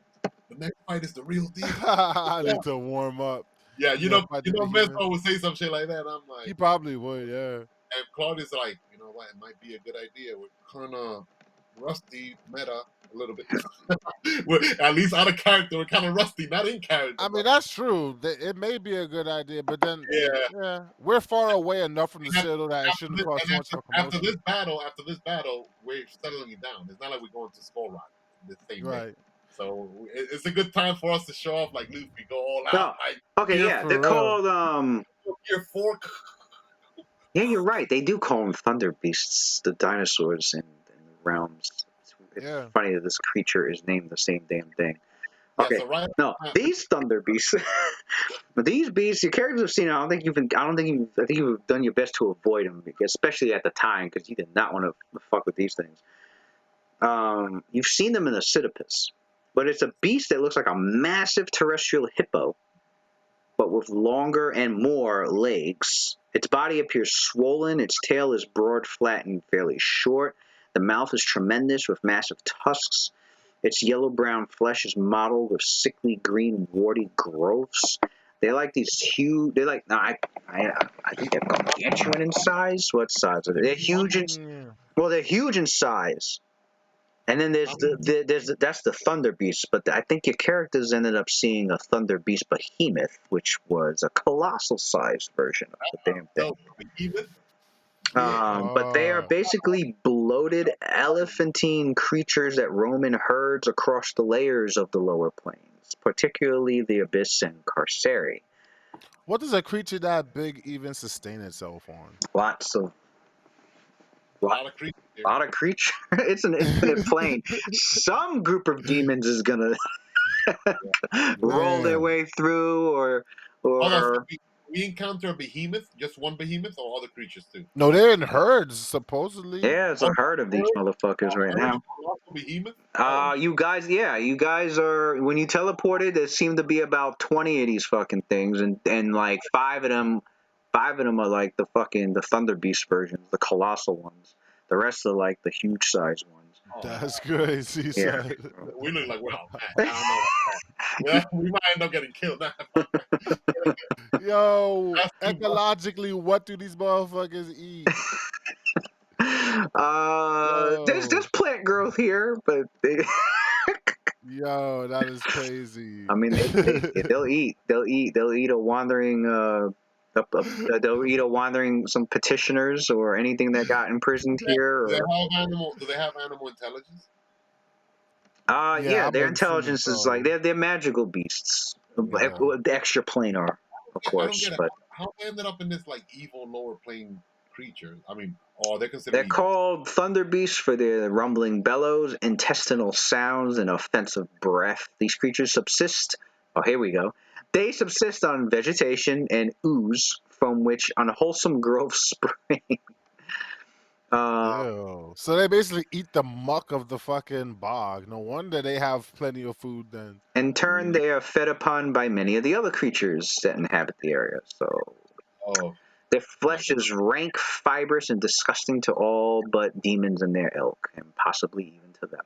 The next fight is the real deal. I need to warm up. Yeah, you know, behemoth. Messor would say some shit like that. I'm like, He probably would, yeah. and Claudius like, you know what, it might be a good idea. We're kind of rusty meta a little bit. We're at least out of character. We're kind of rusty, not in character. I mean, that's true. It may be a good idea, but then yeah, we're far away enough from the citadel that it shouldn't cause so much of a commotion. After this battle, we're settling it down. It's not like we're going to Skull Rock the same day. So it's a good time for us to show off like Luffy, go all out. Okay, yeah, they're called Gear 4. Yeah, you're right. They do call them thunder beasts, the dinosaurs in the realms. It's funny that this creature is named the same damn thing. Okay, yeah, so these thunder beasts, these beasts, your characters have seen. I think you've done your best to avoid them, especially at the time, because you did not want to fuck with these things. You've seen them in the Sisyphus, but it's a beast that looks like a massive terrestrial hippo, but with longer and more legs. Its body appears swollen, its tail is broad, flat, and fairly short. The mouth is tremendous with massive tusks. Its yellow-brown flesh is mottled with sickly green warty growths. They're like these huge. They're like I think they're gargantuan in size. What size are they? They're huge they're huge in size. And then that's the Thunder Beast, but I think your characters ended up seeing a Thunder Beast behemoth, which was a colossal-sized version of the damn thing. But they are basically bloated, elephantine creatures that roam in herds across the layers of the lower plains, particularly the Abyss and Carceri. What does a creature that big even sustain itself on? Lots of creatures. Lot of creature. It's an infinite plane. Some group of demons is gonna roll their way through, or we encounter a behemoth, just one behemoth, or other creatures too? No, they're in herds supposedly. Yeah, it's a herd of these motherfuckers right now. Behemoth? You guys are, when you teleported, there seemed to be about 20 of these fucking things, and like five of them are like the Thunder Beast versions, the colossal ones. The rest are like the huge size ones. That's crazy, Yeah. son. We look like, wow, man, I don't know. Yeah, we might end up getting killed. Yo, That's too much. ecologically, what do these motherfuckers eat? There's plant growth here, but Yo, that is crazy. I mean, they'll eat a wandering they'll eat a wandering some petitioners or anything that got imprisoned here. Do they have animal intelligence? Yeah, I'm their assuming intelligence is so. like they're magical beasts, Yeah. the extra planar, of I don't course, get it. but How they ended up in this like evil lower plane creature? I mean, they're considered they're evil. called thunder beasts for their rumbling bellows, intestinal sounds, and offensive breath. These creatures subsist. Oh, here we go. They subsist on vegetation and ooze from which unwholesome growths spring. Ew. So they basically eat the muck of the fucking bog. No wonder they have plenty of food then. In turn, they are fed upon by many of the other creatures that inhabit the area. So their flesh is rank, fibrous, and disgusting to all but demons in their ilk, and possibly even to them.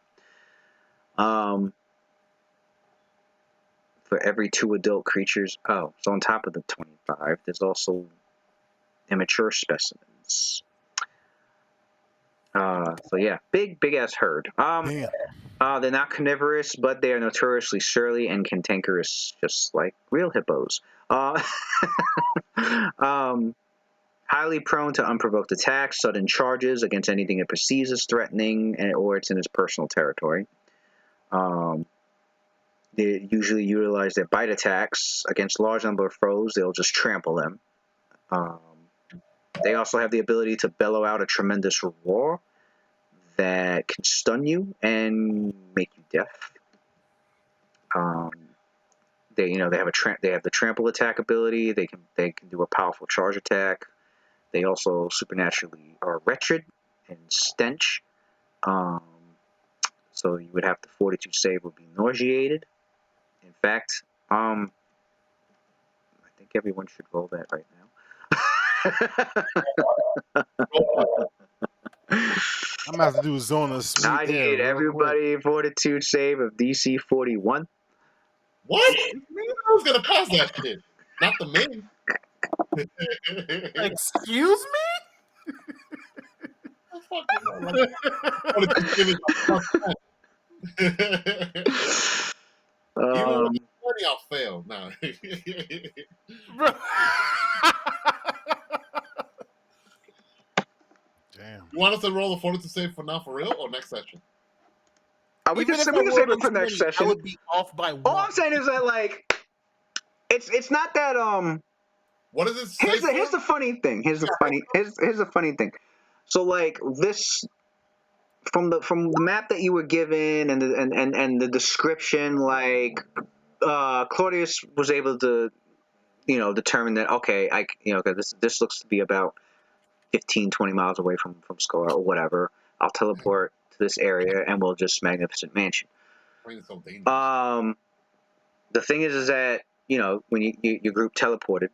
For every 2 adult creatures. So on top of the 25, there's also immature specimens. So yeah, big ass herd. Damn. They're not carnivorous, but they are notoriously surly and cantankerous, just like real hippos. Highly prone to unprovoked attacks, sudden charges against anything it perceives as threatening, or it's in its personal territory. They usually utilize their bite attacks against large number of foes. They'll just trample them. They also have the ability to bellow out a tremendous roar that can stun you and make you deaf. They have the trample attack ability. They can do a powerful charge attack. They also supernaturally are wretched and stench. So you would have the fortitude save would be nauseated. In fact, I think everyone should roll that right now. I'm gonna have to do Zona Sweet I Air need real quick. everybody fortitude save of DC 41. What? I was gonna pass that shit. Not the main. Excuse me? Even with 20, I'll fail. No. Damn. You want us to roll the fortitude save for now, for real, or next session? We Even can if I save rolled it for a next 20, session. I would be off by All 1. I'm saying is that like it's not that What does it say? Here's the funny thing. Here's the funny thing. So like this from the map that you were given and the description, like Claudius was able to determine that okay, this looks to be about 15-20 miles away from Scar or whatever. I'll teleport to this area and we'll just Magnificent Mansion. So dangerous. The thing is that when your group teleported,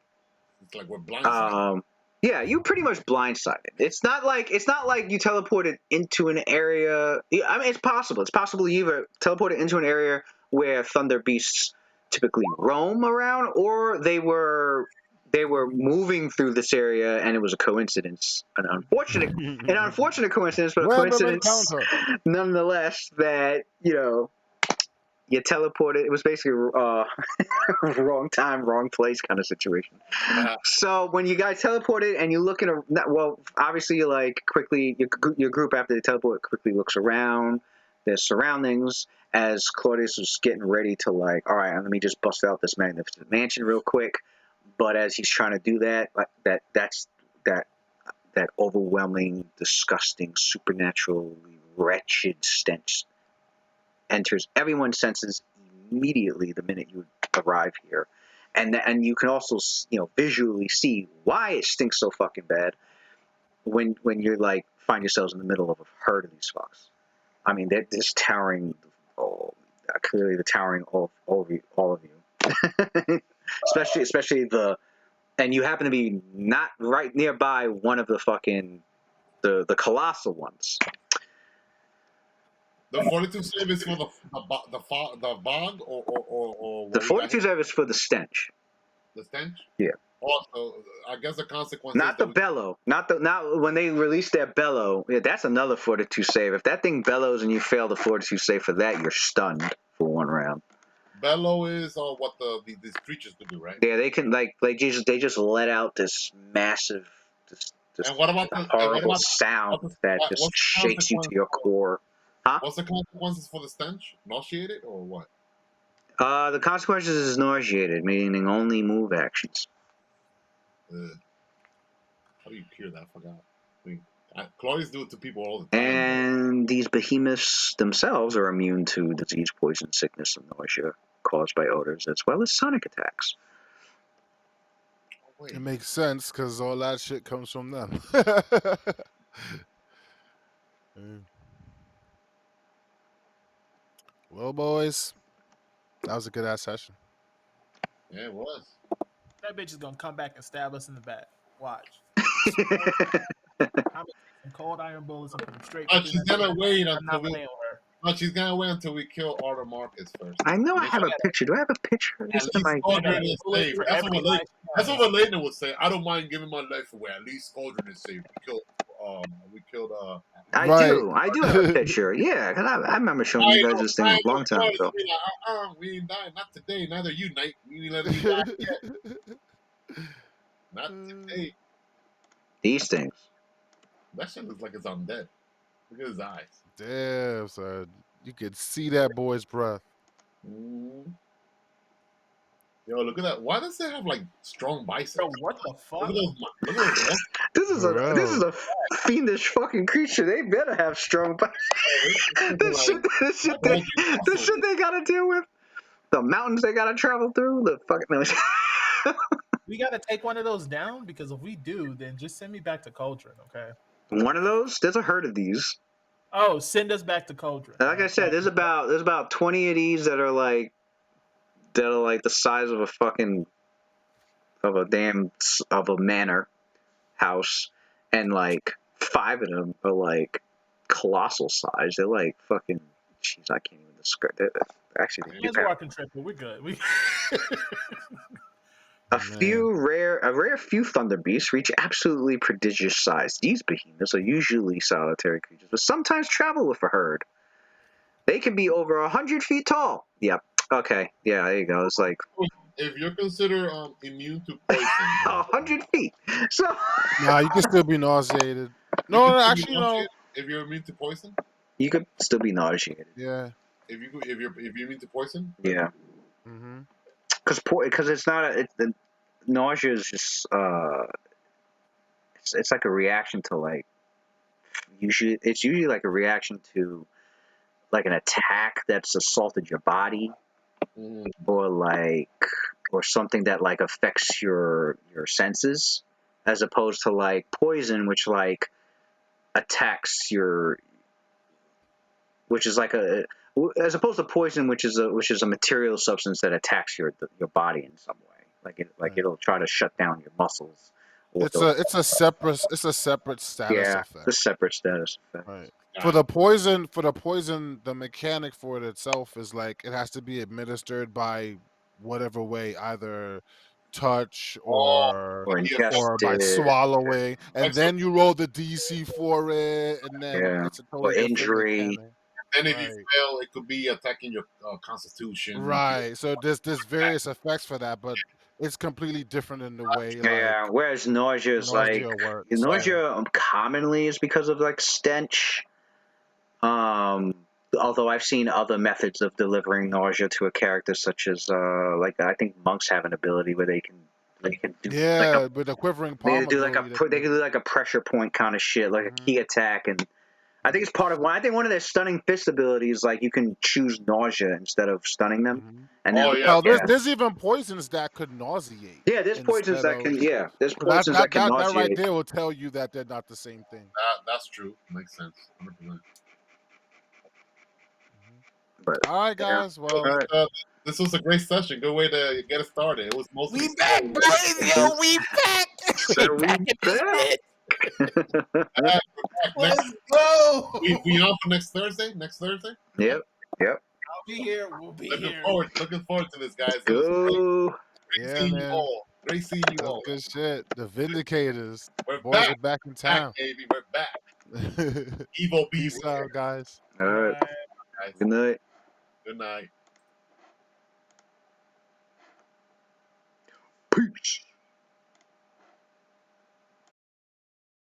it's like we're blindsided. Yeah, you pretty much blindsided. It's not like you teleported into an area. I mean, it's possible. It's possible you either teleported into an area where thunder beasts typically roam around, or they were moving through this area, and it was a coincidence, an unfortunate coincidence, but a coincidence nonetheless that you teleported. It was basically wrong time, wrong place kind of situation. So when you guys teleported and you look obviously you like quickly your group after they teleport quickly looks around their surroundings as Claudius was getting ready to like, all right, let me just bust out this Magnificent Mansion real quick. But as he's trying to do that, that overwhelming, disgusting, supernaturally wretched stench enters everyone's senses immediately the minute you arrive here. and you can also visually see why it stinks so fucking bad when you're like find yourselves in the middle of a herd of these fucks. I mean, they're just towering. Oh, clearly, they're towering all of you. especially and you happen to be not right nearby one of the fucking the colossal ones. The 42 save is for the bog or The what we got 42 here? save is for the stench. The stench. Yeah. Also, I guess the consequence is Not the bellow. Not when they release their bellow. Yeah, that's another 42 save. If that thing bellows and you fail the 42 save for that, you're stunned for 1 round. bellow is what these creatures can do, right? Yeah, they can they just let out this massive, this And what about horrible sound that just what's the shakes you to consequence? your core. Huh? What's the consequences for the stench? Nauseated or what? The consequences is nauseated, meaning only move actions. How do you cure that? I forgot. I mean, Claudius do it to people all the time. And these behemoths themselves are immune to disease, poison, sickness, and nausea caused by odors, as well as sonic attacks. Wait. It makes sense because all that shit comes from them. Well, boys, that was a good ass session. Yeah, it was. That bitch is gonna come back and stab us in the back. Watch. I'm gonna take some cold iron bullets and put them straight. She's gonna wait I'm until not playing with her. No, she's gonna wait until we kill Arthur Marcus first. I know I Make have sure a picture. Do I have a picture? At least Cauldron is safe. That's what Layton would say. I don't mind giving my life away. At least Cauldron is safe. We killed I Right. do have a picture. Yeah, because I remember showing you guys this thing a long time ago. We ain't dying. Not today. Neither you, Knight. We ain't letting you die yet. Not today. These things. That shit looks like it's undead. Look at his eyes. Damn, son. You could see that boy's breath. Mm-hmm. Yo, look at that. Why does it have like strong biceps? Bro, what the fuck? Look at those. This is a fiendish fucking creature. They better have strong biceps. This shit they gotta deal with. The mountains they gotta travel through. The fucking. We gotta take one of those down because if we do, then just send me back to Cauldron, okay? One of those. There's a herd of these. Oh, send us back to Cauldron. Like I said, there's about 20 of these that are like the size of a manor house, and like 5 of them are like colossal size. They're like fucking. Jeez, I can't even describe it. Actually, Man's walking trip, but we're good. A rare few thunder beasts reach absolutely prodigious size. These behemoths are usually solitary creatures, but sometimes travel with a herd. They can be over 100 feet tall. Yep. Okay. Yeah, there you go. It's like if you're considered immune to poison, 100 feet. So nah, you can still be nauseated. No, actually, no. If you're immune to poison, you could still be nauseated. Yeah. If you're immune to poison, yeah. Mm-hmm. Because it's not nausea is just it's like a reaction to like usually like a reaction to like an attack that's assaulted your body, or something that like affects your senses, as opposed to like poison, which like attacks which is like as opposed to poison, which is a material substance that attacks your body in some way, it'll try to shut down your muscles. It's a separate status effect. It's a separate status effect. Right. For the poison, the mechanic for it itself is like it has to be administered by whatever way, either touch or by swallowing, and then you roll the DC for it, and then it's a totally different injury. mechanic. And if you fail, it could be attacking your constitution. Right. So there's various effects for that, but it's completely different in the way. Whereas nausea is nausea commonly is because of like stench. Although I've seen other methods of delivering nausea to a character, such as I think monks have an ability where they can do with a quivering they palm. can do like a pressure point kind of shit, like a key attack, and I think it's part of one. I think one of their stunning fist abilities, like you can choose nausea instead of stunning them. Mhm. And then, Oh, yeah. Well, yeah, there's even poisons that could nauseate there's poisons instead that of. can, there's So that poisons that that can that that right nauseate. there will tell you that they're not the same thing. That's true. Makes sense. 100%. But All right, yeah, guys. all Well, right. This was a great session. Good way to get it started. It was mostly We back, boys, yo, we back. We So back in this back. bitch. next. Let's go. We on for next Thursday. Next Thursday. Yep. I'll be here. We'll be here. Looking forward to this, guys. It was Go. great yeah, seeing you man. all. Great seeing you That's all. good shit. The Vindicators. We're Boys back. are back in Back, town. baby. We're back. Evo Peace beware, out, guys. All right. guys. Good night. Good night. Peace.